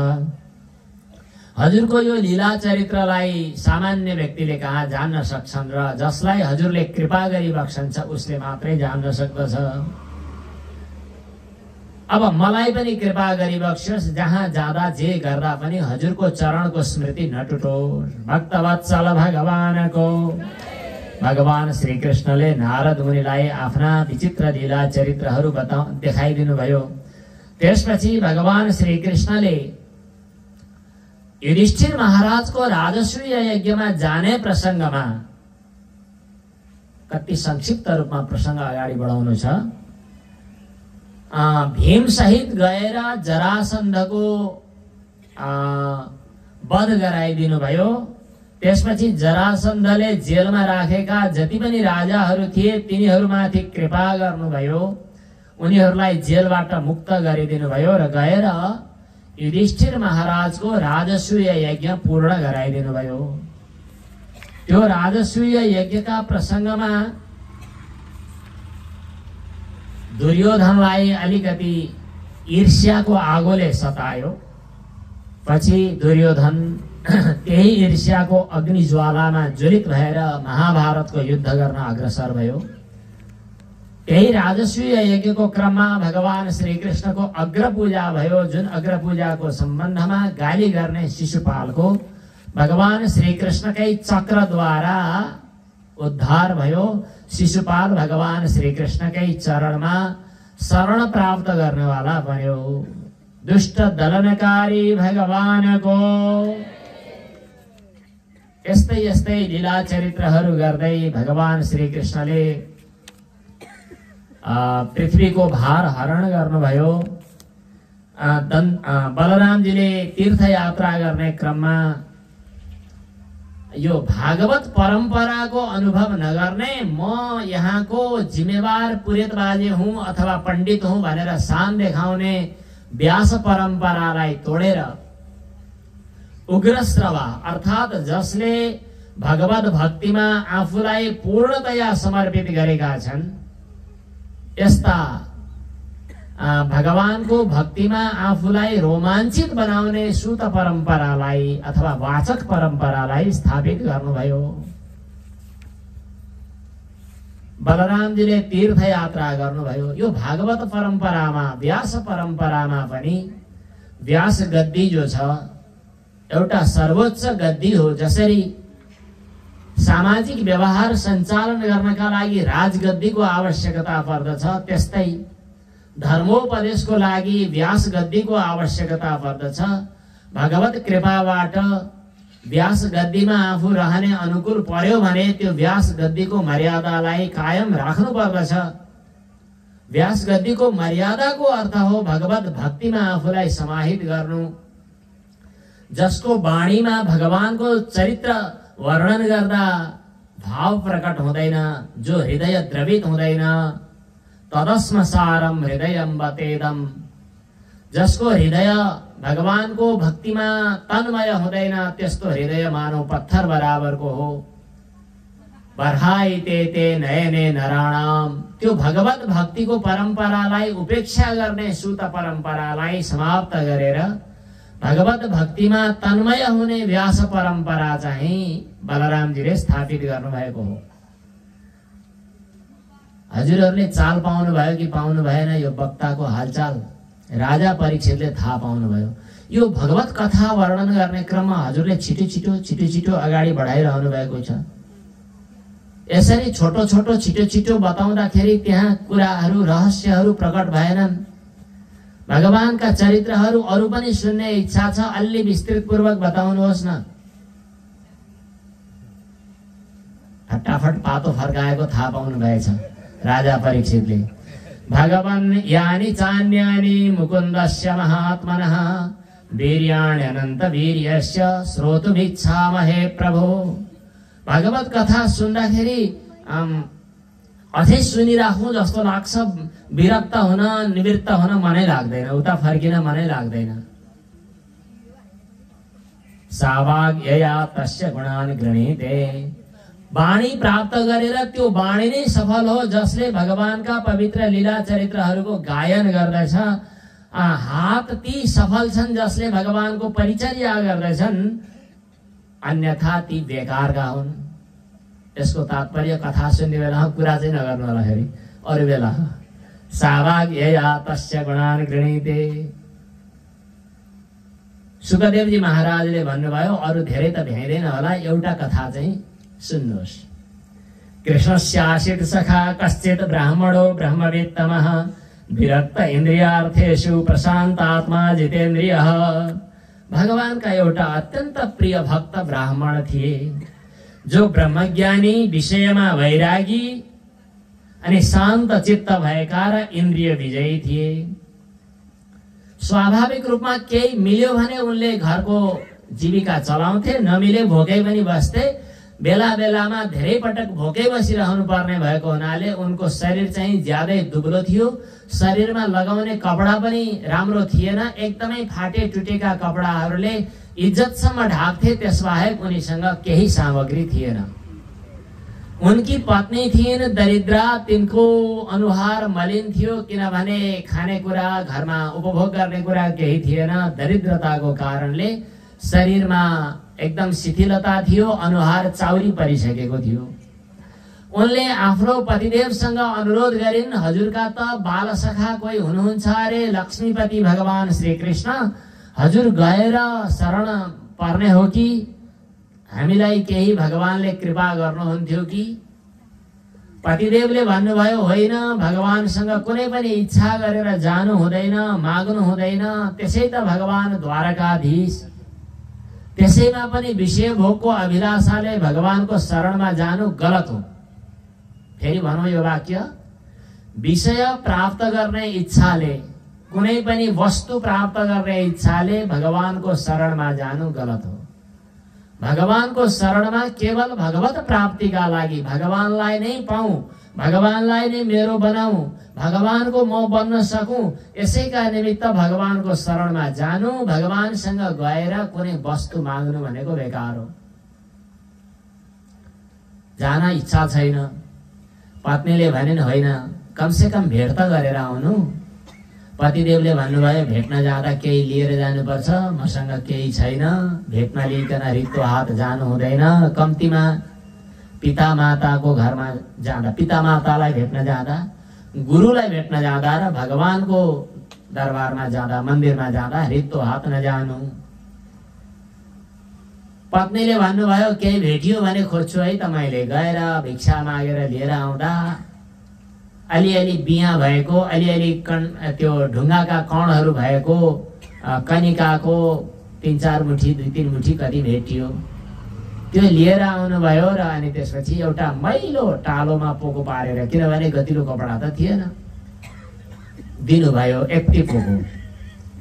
हजुरको यो लीला चरित्रलाई सामान्य व्यक्तिले कहाँ जान्न सक्छन् र जसलाई हजुरले कृपा गरी बक्सन्छ उसले मात्रै जान्न सक्दछ। अब मलाई पनि कृपा गरी बक्सियोस्, जहाँ जाँदा जे गर्दा पनि हजुरको चरणको स्मृति नटुटोस्। भक्तवत्सल भगवानको। भगवान श्री कृष्णले नारद मुनिलाई आफ्ना विचित्र लीला चरित्रहरू देखाइदिनु भयो। त्यसपछि भगवान श्री कृष्णले युधिष्ठिर महाराजको राजसूय यज्ञमा जाने प्रसंगमा कति संक्षिप्त रूपमा प्रसंग अगाडि बढाउनु छ। भीम सहित गएर जरासन्धको वध गराइदिनु भयो। त्यसपछि जरासन्धले जेलमा राखेका जति पनि राजाहरू थिए तिनीहरूमाथि कृपा गर्नुभयो, उनीहरूलाई जेलबाट मुक्त गरिदिनु भयो र गएर युधिष्ठिर महाराजको राजसूय यज्ञ पूर्ण गराइदिनु भयो। त्यो राजसूय यज्ञका प्रसंगमा दुर्योधनलाई अलिकति ईर्ष्याको आगोले सतायो। पछि दुर्योधन त्यही ईर्ष्याको अग्निज्वालामा ज्वलित भएर महाभारतको युद्ध गर्न अग्रसर भयो। त्यही राजसूय यज्ञको क्रममा भगवान श्री कृष्णको अग्रपूजा भयो, जुन अग्रपूजाको सम्बन्धमा गाली गर्ने शिशुपालको भगवान श्री कृष्णकै चक्रद्वारा उद्धार भयो। शिशुपाल भगवान श्री कृष्णकै चरणमा शरण प्राप्त गर्नेवाला बन्यो। दुष्ट दलनकारी भगवानको यस्तै यस्तै लीला चरित्रहरू गर्दै भगवान श्री कृष्णले पृथ्वीको भार हरण गर्नुभयो। बलरामजीले तीर्थयात्रा गर्ने क्रममा यो भागवत परम्पराको अनुभव नगर्ने म यहाँको जिम्मेवार पुरेतबाजे हुँ अथवा पण्डित हुँ भनेर शान देखाउने व्यास परम्परालाई तोडेर उग्रश्रवा अर्थात जसले भगवत भक्तिमा आफूलाई पूर्णतया समर्पित गरेका छन्, यस्ता भगवानको भक्तिमा आफूलाई रोमाञ्चित बनाउने सूत परम्परालाई अथवा वाचक परम्परालाई स्थापित गर्नुभयो। बलरामजीले तीर्थयात्रा गर्नुभयो। यो भागवत परम्परामा व्यास परम्परामा पनि व्यास गद्दी जो छ एउटा सर्वोच्च गद्दी हो। जसरी सामाजिक व्यवहार सञ्चालन गर्नका लागि राजगद्दीको आवश्यकता पर्दछ, त्यस्तै धर्मोपदेशको लागि व्यास गद्दीको आवश्यकता पर्दछ। भगवत कृपाबाट व्यास गद्दीमा आफू रहने अनुकूल पर्यो भने त्यो व्यास गद्दीको मर्यादालाई कायम राख्नु पर्दछ। व्यास गद्दीको मर्यादाको अर्थ हो भगवत भक्तिमा आफूलाई समाहित गर्नु। जसको वाणीमा भगवानको चरित्र वर्णन गर्दा भाव प्रकट हुँदैन, जो हृदय द्रवित हुँदैन, तदस्म सारम हृदयम बतेदम, जसको हृदय भगवानको भक्तिमा तन्मय हुँदैन त्यस्तो हृदय मानव पत्थर बराबरको हो। बर्हाइते ते नयने नराणाम, त्यो भगवत भक्तिको परम्परालाई उपेक्षा गर्ने सूत परम्परालाई समाप्त गरेर भगवत भक्तिमा तन्मय हुने व्यास परम्परा चाहिँ बलरामजीले स्थापित गर्नुभएको हो। हजुरहरूले चाल पाउनु भयो कि पाउनु भएन यो वक्ताको हालचाल राजा परीक्षितले थाहा पाउनु भयो। यो भगवत कथा वर्णन गर्ने क्रममा हजुरले छिटो अगाडि बढाइरहनु भएको छ। यसरी छोटो छिटो बताउँदाखेरि त्यहाँ कुराहरू रहस्यहरू प्रकट भएनन्। भगवानका चरित्रहरू अरू पनि सुन्ने इच्छा छ, अलि विस्तृत पूर्वक बताउनुहोस् न। फटाफट पातो फर्काएको थाहा पाउनु भएछ। राजा परीक्षितले। भगवन् यानि चान्यानि मुकुन्दस्य महात्मनः वीर्याण्यनन्त वीर्यस्य श्रोतुमिच्छामहे प्रभो। भगवत कथा सुन्दाखेरि अझै सुनिराखौँ जस्तो लाग्छ, विरक्त हुन निवृत्त हुन मनै लाग्दैन, उता फर्किन मनै लाग्दैन। सावाग्यया तस्य गुणान् गृणीते। वाणी प्राप्त गरेर त्यो वाणी नै सफल हो जसले भगवानका पवित्र लीला चरित्रहरूको गायन गर्दछ। हात ती सफल छन् जसले भगवानको परिचर्या गर्दछन्, अन्यथा ती बेकारका हुन्। यसको तात्पर्य कथा सुन्ने बेला कुरा चाहिँ नगर्नु होला, फेरि अरू बेला। सावाग्यया तस्य गुणान् गृणीते। सुखदेवजी महाराजले भन्नुभयो, अरू धेरै त भ्याइँदैन होला, एउटा कथा चाहिँ सुन्नुहोस्। कृष्णस्यासीत् सखा कश्चित् ब्राह्मणो ब्रह्मवेत्तमः विरक्त इन्द्रियार्थेषु प्रशान्तात्मा जितेन्द्रियः। भगवानका एउटा अत्यन्त प्रिय भक्त ब्राह्मण थिए जो ब्रह्मज्ञानी, विषयमा वैरागी अनि शान्त चित्त भएका र इन्द्रिय विजयी थिए। स्वाभाविक रूपमा केही मिल्यो भने उनले घरको जीविका चलाउँथे, नमिले भोकै पनि बस्थे। बेला बेलामा धेरै पटक भोकै बसिरहनु पर्ने भएको हुनाले उनको शरीर चाहिँ ज्यादै दुब्लो थियो। शरीरमा लगाउने कपडा पनि राम्रो थिएन, एकदमै फाटे टुटेका कपडाहरूले इज्जतसम्म ढाक्थे, त्यसबाहेक उनीसँग केही सामग्री थिएन। उनकी पत्नी थिइन् दरिद्रा, तिनको अनुहार मलिन थियो किनभने खानेकुरा, घरमा उपभोग गर्ने कुरा केही थिएन। दरिद्रताको कारणले शरीरमा एकदम शिथिलता थियो, अनुहार चाउरी परिसकेको थियो। उनले आफ्नो पतिदेवसँग अनुरोध गरिन्, हजुरका त बालसखा कोही हुनुहुन्छ अरे, लक्ष्मीपति भगवान श्री कृष्ण, हजुर गएर शरण पर्ने हो कि हामीलाई केही भगवानले कृपा गर्नुहुन्थ्यो कि? पतिदेवले भन्नुभयो, होइन, भगवानसँग कुनै पनि इच्छा गरेर जानु हुँदैन, माग्नु हुँदैन। त्यसै त भगवान द्वारकाधीश, त्यसैमा पनि विषय भोगको अभिलाषाले भगवानको शरणमा जानु गलत हो। फेरि भनौँ यो वाक्य, विषय प्राप्त गर्ने इच्छाले, कुनै पनि वस्तु प्राप्त गर्ने इच्छाले भगवानको शरणमा जानु गलत हो। भगवानको शरणमा केवल भगवत प्राप्तिका लागि, भगवानलाई नै पाऊँ, भगवानलाई नै मेरो बनाऊँ, भगवानको म बन्न सकूँ, यसैका निमित्त भगवानको शरणमा जानु, भगवानसँग गएर कुनै वस्तु माग्नु भनेको बेकार हो। जान इच्छा छैन, पत्नीले भनिन्, होइन, कमसे कम भेट त गरेर आउनु। पतिदेवले भन्नुभयो, भेट्न जाँदा केही लिएर जानुपर्छ, मसँग केही छैन, भेट्न लिइकन रित्तो हात जानु हुँदैन। कम्तीमा पिता माताको घरमा जाँदा, पिता मातालाई भेट्न जाँदा, गुरुलाई भेट्न जाँदा र भगवानको दरबारमा जाँदा, मन्दिरमा जाँदा रित्तो हात नजानु। पत्नीले भन्नुभयो, केही भेटियो भने खोज्छु है त, मैले गएर भिक्षा मागेर लिएर आउँदा अलिअलि बिहा भएको, अलिअलि त्यो ढुङ्गाका कणहरू भएको कनिकाको 3-4 मुठी 2-3 मुठी कति भेटियो, त्यो लिएर आउनुभयो। र अनि त्यसपछि एउटा मैलो टालोमा पोको पारेर, किनभने गतिलो कपडा त थिएन, दिनुभयो। एकटी पोको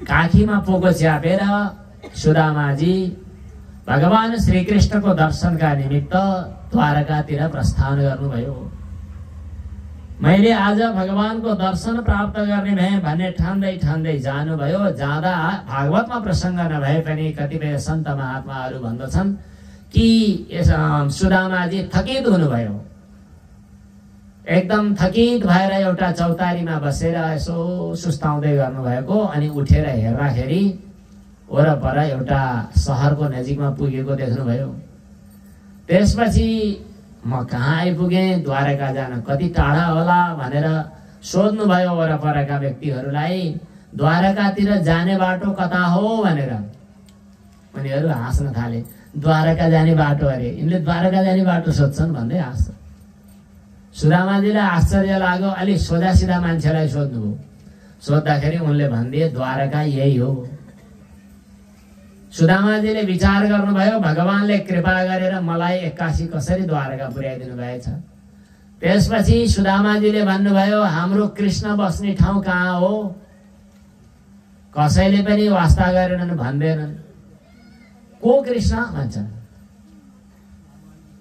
काखीमा पोको च्यापेर सुदामाजी भगवान श्रीकृष्णको दर्शनका निमित्त द्वारकातिर प्रस्थान गर्नुभयो। मैले आज भगवानको दर्शन प्राप्त गर्ने भएँ भन्ने ठान्दै ठान्दै जानुभयो। जाँदा भागवतमा प्रसङ्ग नभए पनि कतिपय सन्त महात्माहरू भन्दछन् कि सुदामाजी थकित हुनुभयो। एकदम थकित भएर एउटा चौतारीमा बसेर यसो सुस्ताउँदै गर्नुभएको। अनि उठेर हेर्दाखेरि वरपर एउटा सहरको नजिकमा पुगेको देख्नुभयो। त्यसपछि म कहाँ आइपुगेँ, द्वारका जान कति टाढा होला भनेर सोध्नुभयो वरपरका व्यक्तिहरूलाई। द्वारकातिर जाने बाटो कता हो भनेर उनीहरू हाँस्न थाले। द्वारका जाने बाटो अरे, यिनले द्वारका जाने बाटो सोध्छन् भन्दै हाँस्छ। सुदामाजीलाई आश्चर्य लाग्यो। अलि सोझा सिधा मान्छेलाई सोध्नुभयो। सोद्धाखेरि उनले भनिदिए, द्वारका यही हो। सुदामाजीले विचार गर्नुभयो, भगवानले कृपा गरेर मलाई 81 कसरी द्वारका पुर्याइदिनु भएछ। त्यसपछि सुदामाजीले भन्नुभयो हाम्रो कृष्ण बस्ने ठाउँ कहाँ हो? कसैले पनि वास्ता गरेनन्, भन्दैनन्। को कृष्ण भन्छन्।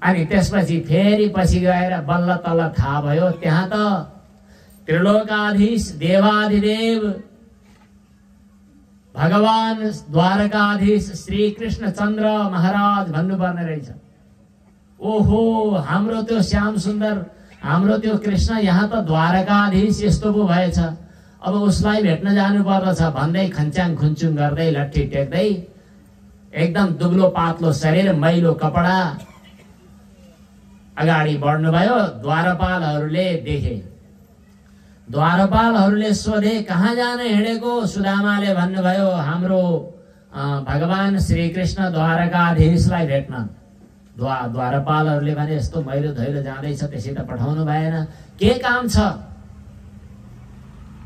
अनि त्यसपछि फेरि पछि गएर बल्ल तल्ल थाहा भयो त्यहाँ त त्रिलोकाधीश देवाधिदेव भगवान द्वारकाधीश श्री कृष्ण चन्द्र महाराज भन्नुपर्ने रहेछ। ओहो, हाम्रो त्यो श्याम सुन्दर, हाम्रो त्यो कृष्ण यहाँ त द्वारकाधीश यस्तो पो भएछ, अब उसलाई भेट्न जानु पर्दछ भन्दै खन्च्याङ खुन्चुङ गर्दै लट्ठी टेक्दै एकदम दुब्लो पातलो शरीर, मैलो कपडा अगाडि बढ्नुभयो। द्वारपालहरूले देखे। द्वारपालहरूले सोधे कहाँ जान हिँडेको? सुदामाले भन्नुभयो हाम्रो भगवान श्री कृष्ण द्वारकाधीशलाई भेट्न। द्वारपालहरूले भने यस्तो मैलो धैलो जाँदैछ, त्यसै त पठाउनु भएन, के काम छ?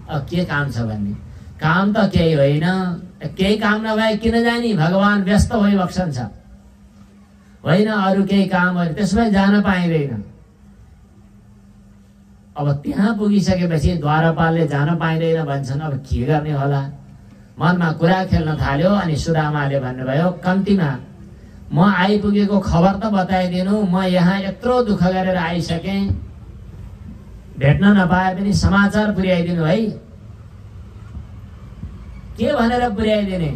के काम छ भन्ने काम त केही होइन, केही काम नभए किन जाने? भगवान व्यस्त भइबक्सन्छ, होइन अरू केही काम होइन, त्यसमै जान पाइँदैन। अब त्यहाँ पुगिसकेपछि द्वारपालले जान पाइँदैन भन्छन्, अब के गर्ने होला? मनमा कुरा खेल्न थाल्यो। अनि सुदामाले भन्नुभयो कम्तीमा म आइपुगेको खबर त बताइदिनु, म यहाँ यत्रो दुःख गरेर आइसकेँ, भेट्न नपाए पनि समाचार पुर्याइदिनु है। के भनेर पुर्याइदिने?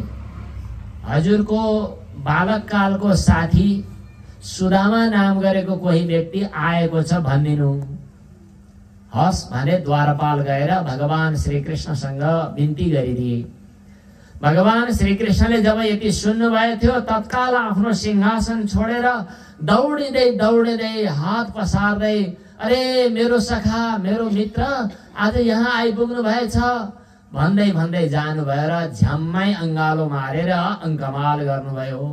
हजुरको बालककालको साथी सुदामा नाम गरेको कोही व्यक्ति आएको छ भनिदिनु। हस् भने द्वारपाल गएर भगवान श्री कृष्णसँग बिन्ती गरिदिए। भगवान श्री कृष्णले जब यति सुन्नुभएको थियो तत्काल आफ्नो सिंहासन छोडेर दौडिँदै दौडिँदै हात पसार्दै, अरे मेरो सखा, मेरो मित्र आज यहाँ आइपुग्नु भएछ भन्दै भन्दै जानुभयो र झ्याम्मै अङ्गालो मारेर अङ्कमाल गर्नुभयो।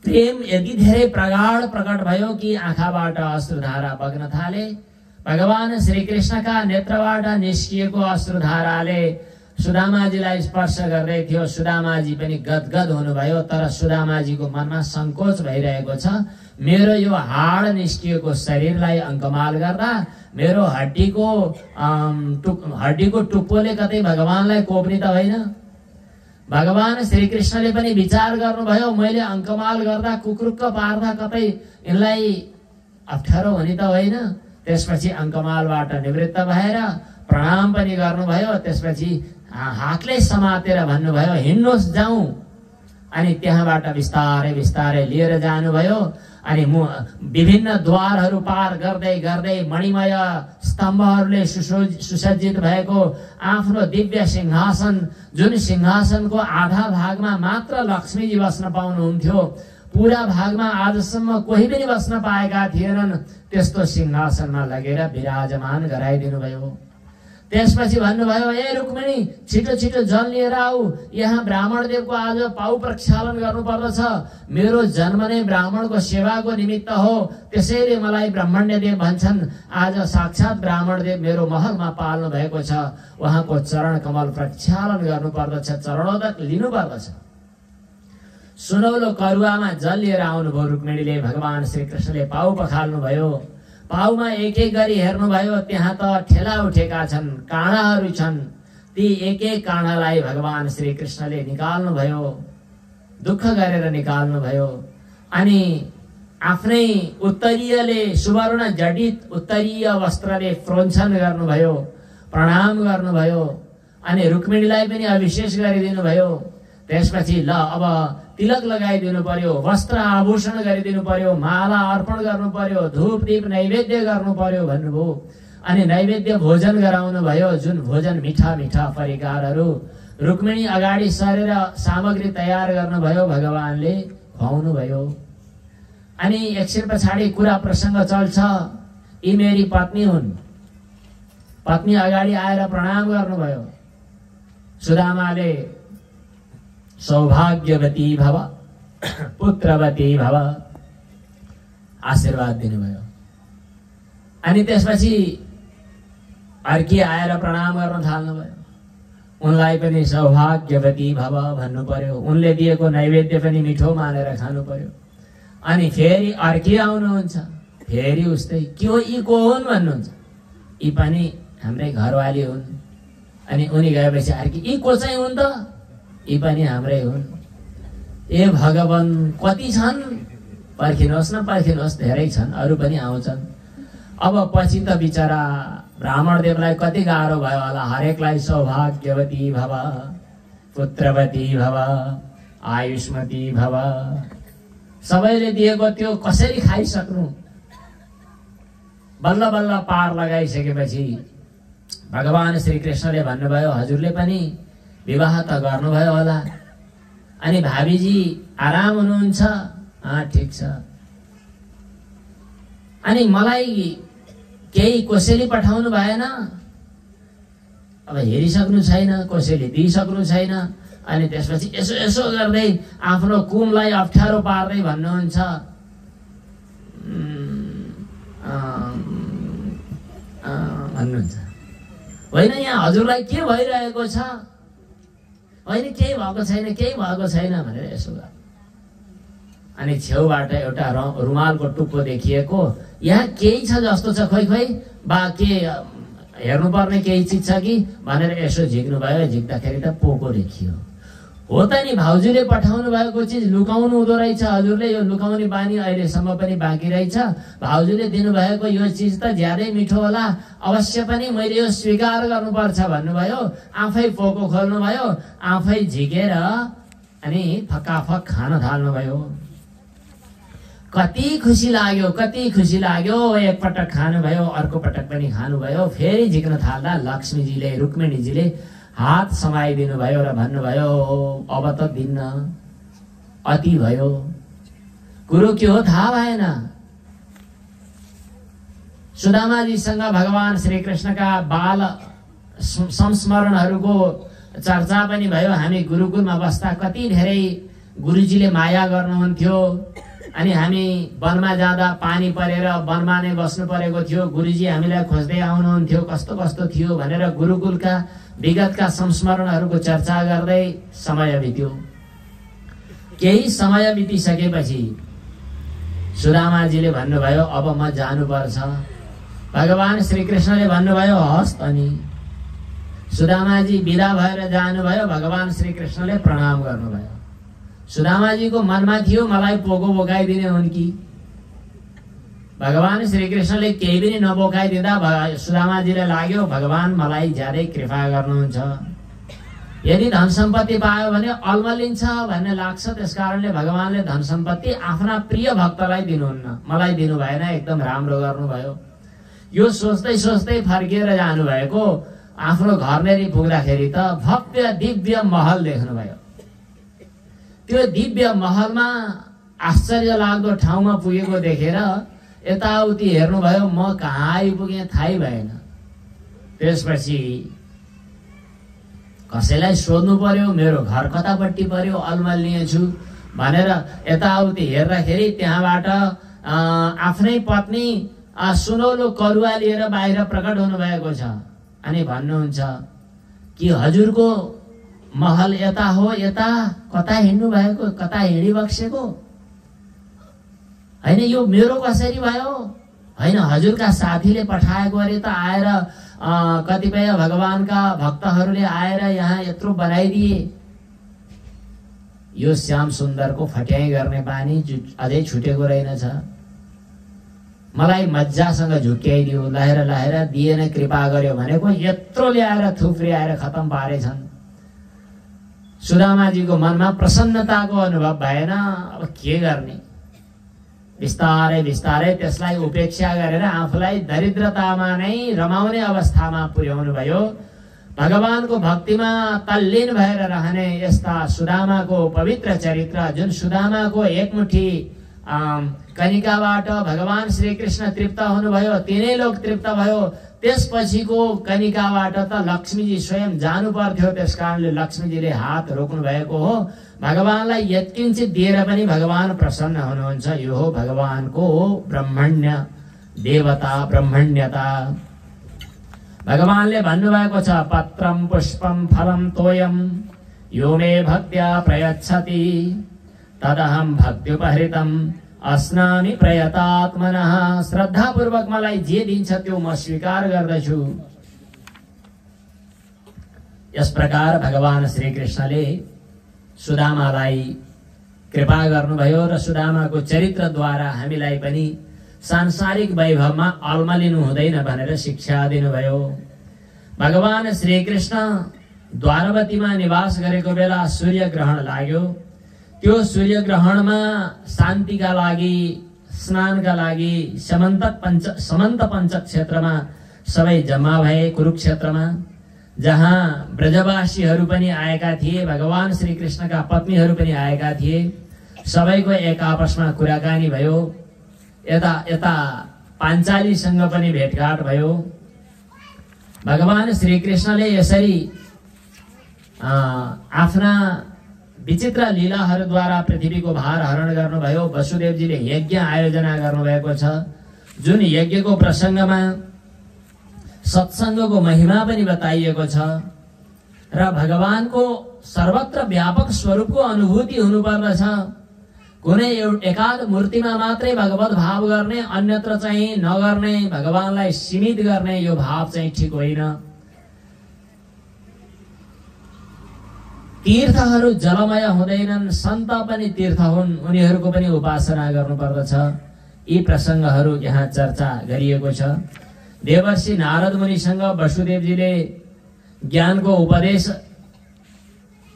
प्रेम यति धेरै प्रगाढ प्रकट भयो कि आँखाबाट अश्रुधारा बग्न थाले। भगवान श्री कृष्णका नेत्रबाट निस्किएको अश्रुधाराले सुदामाजीलाई स्पर्श गर्दै थियो। सुदामाजी पनि गदगद हुनुभयो, तर सुदामाजीको मनमा संकोच भइरहेको छ, मेरो यो हाड निस्किएको शरीरलाई अङ्कमाल गर्दा मेरो हड्डीको टुप्पोले कतै भगवानलाई कोप्ने त होइन। भगवान श्री कृष्णले पनि विचार गर्नुभयो, मैले अङ्कमाल गर्दा कुक्रुक्क पार्दा कतै यिनलाई अप्ठ्यारो हुने त होइन। त्यसपछि अङ्कमालबाट निवृत्त भएर प्रणाम पनि गर्नुभयो। त्यसपछि हातले समातेर भन्नुभयो हिँड्नुहोस् जाउँ। अनि त्यहाँबाट बिस्तारै बिस्तारै लिएर जानुभयो। अनि विभिन्न द्वारहरू पार गर्दै गर्दै मणिमय स्तम्भहरूले सुसज्जित भएको आफ्नो दिव्य सिंहासन, जुन सिंहासनको आधा भागमा मात्र लक्ष्मीजी बस्न पाउनुहुन्थ्यो, पूरा भागमा आजसम्म कोही पनि बस्न पाएका थिएनन्, त्यस्तो सिंहासनमा लगेर विराजमान गराइदिनु भयो। त्यसपछि भन्नुभयो, ए रुक्मिणी छिटो छिटो जल लिएर आऊ, यहाँ ब्राह्मण देवको आज पाउ प्रक्षालन गर्नुपर्दछ। मेरो जन्म नै ब्राह्मणको सेवाको निमित्त हो, त्यसैले मलाई ब्राह्मण्य देव भन्छन्। आज साक्षात् ब्राह्मण देव मेरो महलमा पाल्नु भएको छ, उहाँको चरण कमल प्रक्षालन गर्नुपर्दछ, चरणोदक लिनुपर्दछ। सुनौलो करुवामा जल लिएर आउनुभयो रुक्मिणीले। भगवान श्री कृष्णले पाउ पखाल्नु भयो। पाउमा एक एक गरी हेर्नुभयो, त्यहाँ त ठेला उठेका छन्, काँडाहरू छन्। ती एक एक काँडालाई भगवान श्री कृष्णले निकाल्नु भयो, दुःख गरेर निकाल्नु भयो। अनि आफ्नै उत्तरीयले सुवर्ण जडित उत्तरीय वस्त्रले फ्रोन्छन गर्नुभयो, प्रणाम गर्नुभयो। अनि रुक्मिणीलाई पनि अभिषेक गरिदिनु भयो। त्यसपछि ल अब तिलक लगाइदिनु पर्यो, वस्त्र आभूषण गरिदिनु पर्यो, माला अर्पण गर्नु पर्यो, धूप दीप नैवेद्य गर्नु पर्यो भन्नुभयो। अनि नैवेद्य भोजन गराउनु भयो, जुन भोजन मिठा मिठा परिकारहरू रुक्मिणी अगाडि सरेर सामग्री तयार गर्नुभयो, भगवानले खुवाउनु भयो। अनि एकछिन पछाडि कुरा प्रसङ्ग चल्छ, यी मेरी पत्नी हुन्। पत्नी अगाडि आएर प्रणाम गर्नुभयो। सुदामाले सौभाग्यवती भव, पुत्रवती भव आशीर्वाद दिनुभयो। अनि त्यसपछि अर्की आएर प्रणाम गर्न थाल्नुभयो। उनलाई पनि सौभाग्यवती भव भन्नु पर्यो, उनले दिएको नैवेद्य पनि मिठो मानेर खानु पर्यो। अनि फेरि अर्की आउनुहुन्छ। फेरि उस्तै के हो यी को हुन् भन्नुहुन्छ। यी पनि हाम्रै घरवाली हुन्। अनि उनी गएपछि अर्की यी को चाहिँ हुन् त? यी पनि हाम्रै हुन्। ए भगवान कति छन् पर्खिनुहोस् न, पर्खिनुहोस्, धेरै छन्, अरू पनि आउँछन्। अब पछि त बिचरा ब्राह्मण देवलाई कति गाह्रो भयो होला। हरेकलाई सौभाग्यवती भव, पुत्रवती भव, आयुष्मती भव, सबैले दिएको त्यो कसरी खाइसक्नु। बल्ल बल्ल पार लगाइसकेपछि भगवान श्री कृष्णले भन्नुभयो हजुरले पनि विवाह त गर्नुभयो होला, अनि भाबीजी आराम हुनुहुन्छ? ठिक छ। अनि मलाई केही कोसेली पठाउनु भएन? अब हेरिसक्नु छैन, कोसेली दिइसक्नु छैन। अनि त्यसपछि यसो यसो गर्दै आफ्नो कुमलाई अप्ठ्यारो पार्दै भन्नुहुन्छ होइन यहाँ हजुरलाई के भइरहेको छ? होइन केही भएको छैन, केही भएको छैन भनेर यसो गर। अनि छेउबाट एउटा रुमालको टुप्पो देखिएको, यहाँ केही छ जस्तो छ, खोइ खोइ बा के हेर्नुपर्ने केही चिज छ कि भनेर यसो झिक्नु भयो। झिक्दाखेरि त पोको देखियो। हो त नि, भाउजूले पठाउनु भएको चिज लुकाउनु हुँदो रहेछ। हजुरले यो लुकाउने बानी अहिलेसम्म पनि बाँकी रहेछ। भाउजूले दिनुभएको यो चिज त ज्यादै मिठो होला, अवश्य पनि मैले यो स्वीकार गर्नुपर्छ भन्नुभयो। आफै पोको खोल्नुभयो, आफै झिकेर अनि फकाफक खान थाल्नुभयो। कति खुसी लाग्यो, कति खुसी लाग्यो। एकपटक खानुभयो, अर्को पटक पनि खानुभयो। फेरि झिक्न थाल्दा लक्ष्मीजीले, रुक्मिणीजीले हात समाइदिनु भयो र भन्नुभयो अब त दिन्न, अति भयो। कुरो के हो थाहा भएन। सुदामाजीसँग भगवान श्री कृष्णका बाल संस्मरणहरूको चर्चा पनि भयो। हामी गुरुकुलमा बस्दा कति धेरै गुरुजीले माया गर्नुहुन्थ्यो। अनि हामी वनमा जाँदा पानी परेर वनमा नै बस्नु परेको थियो। गुरुजी हामीलाई खोज्दै आउनुहुन्थ्यो, कस्तो कस्तो थियो भनेर गुरुकुलका विगतका संस्मरणहरूको चर्चा गर्दै समय बित्यो। केही समय बितिसकेपछि सुदामाजीले भन्नुभयो अब म जानुपर्छ। भगवान श्री कृष्णले भन्नुभयो हस्। अनि सुदामाजी बिदा भएर जानुभयो। भगवान श्री कृष्णले प्रणाम गर्नुभयो। सुदामाजीको मनमा थियो मलाई पोको बोकाइदिने हुन् कि। भगवान श्री कृष्णले केही पनि नबोकाइदिँदा सुदामाजीलाई लाग्यो भगवान मलाई ज्यादै कृपा गर्नुहुन्छ। यदि धन सम्पत्ति पायो भने अल्मलिन्छ भन्ने लाग्छ। त्यसकारणले भगवानले धन सम्पत्ति आफ्ना प्रिय भक्तलाई दिनुहुन्न, मलाई दिनु भएन। एकदम राम्रो गर्नुभयो। यो सोच्दै सोच्दै फर्किएर जानुभएको। आफ्नो घरनेरि पुग्दाखेरि त भव्य दिव्य महल देख्नुभयो। त्यो दिव्य महलमा आश्चर्य लाग्दो ठाउँमा पुगेको देखेर यताउति हेर्नुभयो। म कहाँ आइपुगेँ थाहै भएन। त्यसपछि कसैलाई सोध्नु पर्यो मेरो घर कतापट्टि पर्यो, अल्मलिए छु भनेर यताउति हेर्दाखेरि त्यहाँबाट आफ्नै पत्नी सुनौलो करुवा लिएर बाहिर प्रकट हुनुभएको छ। अनि भन्नुहुन्छ कि हजुरको महल यता हो, यता कता हिँड्नु भएको, कता हिँडिबक्सेको होइन, यो मेरो कसरी भयो? होइन हजुरका साथीले पठाएको अरे त आएर कतिपय भगवानका भक्तहरूले आएर यहाँ यत्रो बनाइदिए। यो श्याम सुन्दरको फट्याइ गर्ने बानी अझै छुटेको रहेनछ। मलाई मजासँग झुक्याइदियो, लहेर लहेर दिएन, कृपा गर्यो भनेको यत्रो ल्याएर थुप्रियाएर खतम पारेछन्। सुदामाजीको मनमा प्रसन्नताको अनुभव भएन। अब के गर्ने? बिस्तारै बिस्तारै त्यसलाई उपेक्षा गरेर आफूलाई दरिद्रतामा नै रमाउने अवस्थामा पुर्याउनु भयो। भगवानको भक्तिमा तल्लीन भएर रहने यस्ता सुदामाको पवित्र चरित्र, जुन सुदामाको एकमुठी कनिकाबाट भगवान श्री कृष्ण तृप्त हुनुभयो, तिनै लोक तृप्त भयो। त्यसपछिको कनिकाबाट त लक्ष्मीजी स्वयं जानु पर्थ्यो। त्यसकारणले लक्ष्मीजीले हात रोक्नु भएको हो। भगवानलाई यत्किञ्चित दिएर पनि भगवान प्रसन्न हुनुहुन्छ। यो हो भगवानको ब्रह्मण्य देवता, ब्रह्मण्यता। भगवानले भन्नुभएको छ पत्रम पुष्पम फलम तोयम यो मे भक्त्या प्रयच्छति तदहं भक्त्युपहृतं अस्नामि प्रयतात्मनः, श्रद्धापूर्वक मलाई जे दिन्छ त्यो म स्वीकार गर्दछु। यस प्रकार भगवान श्री कृष्णले सुदामालाई कृपा गर्नुभयो र सुदामाको चरित्रद्वारा हामीलाई पनि सांसारिक वैभवमा अल्मलिनु हुँदैन भनेर शिक्षा दिनुभयो। भगवान श्री कृष्ण द्वारवतीमा निवास गरेको बेला सूर्य ग्रहण लाग्यो। त्यो सूर्य ग्रहणमा शान्तिका लागि, स्नानका लागि समन्त पञ्चक क्षेत्रमा सबै जम्मा भए कुरुक्षेत्रमा, जहाँ ब्रजवासीहरू पनि आएका थिए, भगवान श्री कृष्णका पत्नीहरू पनि आएका थिए। सबैको एक आपसमा कुराकानी भयो। यता पाञ्चालीसँग पनि भेटघाट भयो। भगवान श्री कृष्णले यसरी आफ्ना विचित्र लीलाहरूद्वारा पृथ्वीको भार हरण गर्नुभयो। वसुदेवजीले यज्ञ आयोजना गर्नुभएको छ, जुन यज्ञको प्रसङ्गमा सत्सङ्गको महिमा पनि बताइएको छ र भगवानको सर्वत्र व्यापक स्वरूपको अनुभूति हुनुपर्दछ। कुनै एकाध मूर्तिमा मात्रै भगवत भाव गर्ने, अन्यत्र चाहिँ नगर्ने, भगवानलाई सीमित गर्ने यो भाव चाहिँ ठिक होइन। तीर्थहरू जलमय हुँदैनन्, सन्त पनि तीर्थ हुन्, उनीहरूको पनि उपासना गर्नुपर्दछ। यी प्रसङ्गहरू यहाँ चर्चा गरिएको छ। देवर्षि नारद मुनिसँग वसुदेवजीले ज्ञानको उपदेश,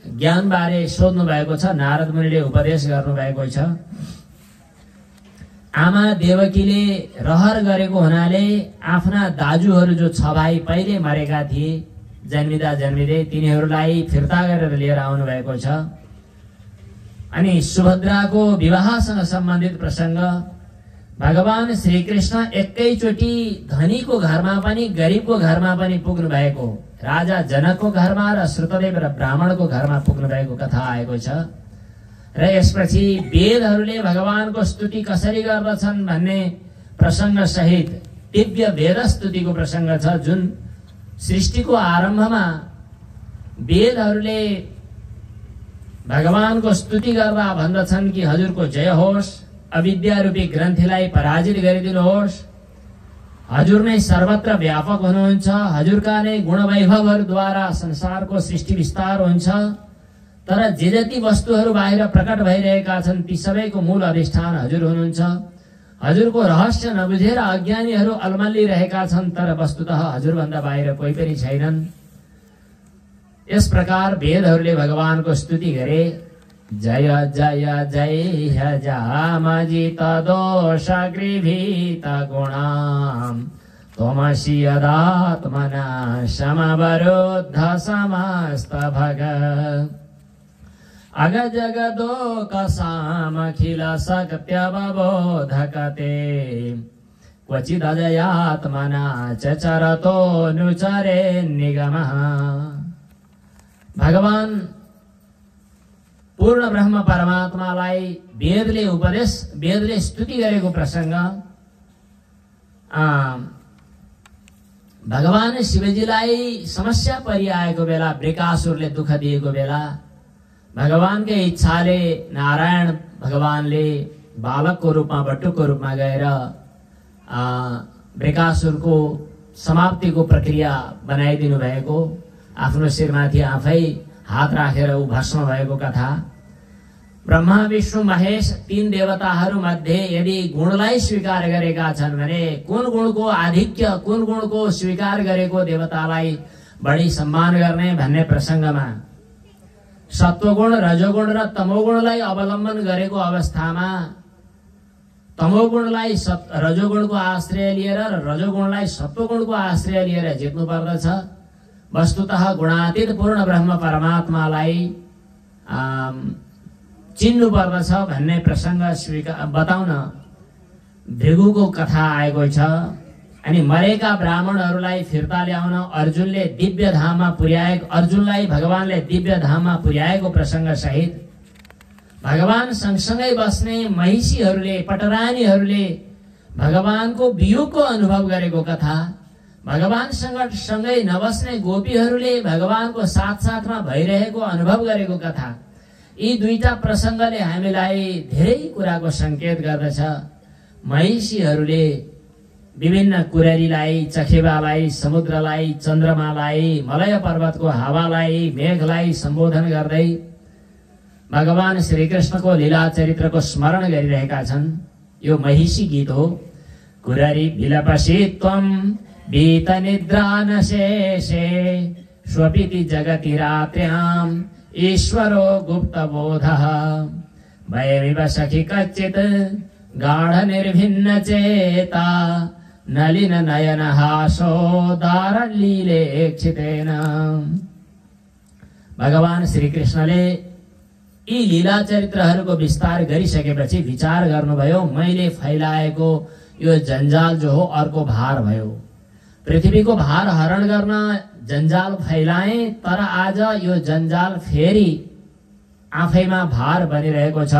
ज्ञान बारे सोध्नु भएको छ। नारद मुनिले उपदेश गर्नुभएको छ। आमा देवकीले रहर गरेको हुनाले आफ्ना दाजुहरू जो 6 भाइ पहिले मरेका थिए जन्मिँदा जन्मिँदै, तिनीहरूलाई फिर्ता गरेर लिएर आउनु भएको छ। अनि सुभद्राको विवाहसँग सम्बन्धित प्रसङ्ग, भगवान श्री कृष्ण एकैचोटि धनीको घरमा पनि गरिबको घरमा पनि पुग्नु भएको, राजा जनकको घरमा र श्रुतदेव र ब्राह्मणको घरमा पुग्नु भएको कथा आएको छ। र यसपछि वेदहरूले भगवानको स्तुति कसरी गर्दछन् भन्ने प्रसङ्ग सहित दिव्य वेद स्तुतिको प्रसङ्ग छ, जुन सृष्टिको आरम्भमा वेदहरूले भगवानको स्तुति गर्दा भन्दछन् कि हजुरको जय होस्, अविद्या रूपी ग्रन्थीलाई पराजित गरिदिनुहोस्, हजुर नै सर्वत्र व्यापक हुनुहुन्छ, हजुरका नै गुण वैभवहरूद्वारा संसारको सृष्टि विस्तार हुन्छ। तर जे जति वस्तुहरू बाहिर प्रकट भइरहेका छन् ती सबैको मूल अधिष्ठान हजुर हुनुहुन्छ। हजुरको रहस्य नबुझेर अज्ञानीहरू अल्मलिरहेका छन्, तर वस्तुतः हजुरभन्दा बाहिर कोही पनि छैनन्। यस प्रकार वेदहरूले भगवानको स्तुति गरे। जय जय जय जामजित दोष गृभीत गुणाम त्वमसि यदात्मना समवरुद्ध समस्त भगत् अग जगदोक सामखिल सत्यवबोधकते क्वचिदजयात्मना चरतो नुचरे निगमः। भगवान पूर्ण ब्रह्म परमात्मालाई वेदले स्तुति गरेको प्रसङ्ग, भगवान शिवजीलाई समस्या परिआएको बेला, वृकासुरले दुःख दिएको बेला, भगवानकै इच्छाले नारायण भगवानले बालकको रूपमा, बटुकको रूपमा गएर वृकासुरको समाप्तिको प्रक्रिया बनाइदिनु भएको, आफ्नो शिरमाथि आफै हात राखेर ऊ भस्म भएको कथा। ब्रह्मा विष्णु महेश 3 देवताहरू मध्ये यदि गुणलाई स्वीकार गरेका छन् भने कुन गुणको आधिक्य, कुन गुणको स्वीकार गरेको देवतालाई बढी सम्मान गर्ने भन्ने प्रसङ्गमा सत्वगुण, रजोगुण र तमोगुणलाई अवलम्बन गरेको अवस्थामा तमोगुणलाई रजोगुणको आश्रय लिएर र रजोगुणलाई सत्वगुणको आश्रय लिएर जित्नु पर्दछ। वस्तुतः गुणातीत पूर्ण ब्रह्म परमात्मालाई चिन्नु पर्दछ भन्ने प्रसङ्ग बताउन भृगुको कथा आएको छ। अनि मरेका ब्राह्मणहरूलाई फिर्ता ल्याउन अर्जुनले दिव्य धाममा पुर्याएको, अर्जुनलाई भगवानले दिव्य धाममा पुर्याएको प्रसङ्ग सहित भगवान सँगसँगै बस्ने महिषीहरूले, पटरानीहरूले भगवानको वियोगको अनुभव गरेको कथा, भगवानसँग सँगै नबस्ने गोपीहरूले भगवानको साथसाथमा भइरहेको अनुभव गरेको कथा, यी दुईटा प्रसङ्गले हामीलाई धेरै कुराको संकेत गर्दछ। महिषीहरूले विभिन्न कुरेरीलाई, चखेबालाई, समुद्रलाई, चन्द्रमालाई, मलय पर्वतको हावालाई, मेघलाई सम्बोधन गर्दै भगवान श्रीकृष्णको लीला चरित्रको स्मरण गरिरहेका छन्। यो महिषी गीत हो। कुररी विलपसि त्वं बीत निद्रा न शेषे स्वपिति जगति रात्र्याम् ईश्वरो गुप्तबोधः वयमिव सखि कच्चित् गाढ निर्भिन्न चेता नलिन नयन हासो दारलीलेक्षितेन। भगवान श्रीकृष्णले यी लीला चरित्रहरूको विस्तार गरिसकेपछि विचार गर्नुभयो, मैले फैलाएको यो जन्जाल जो हो अर्को भार भयो। पृथ्वीको भार हरण गर्न जन्जाल फैलाए, तर आज यो जन्जाल फेरि आफैमा भार बनिरहेको छ।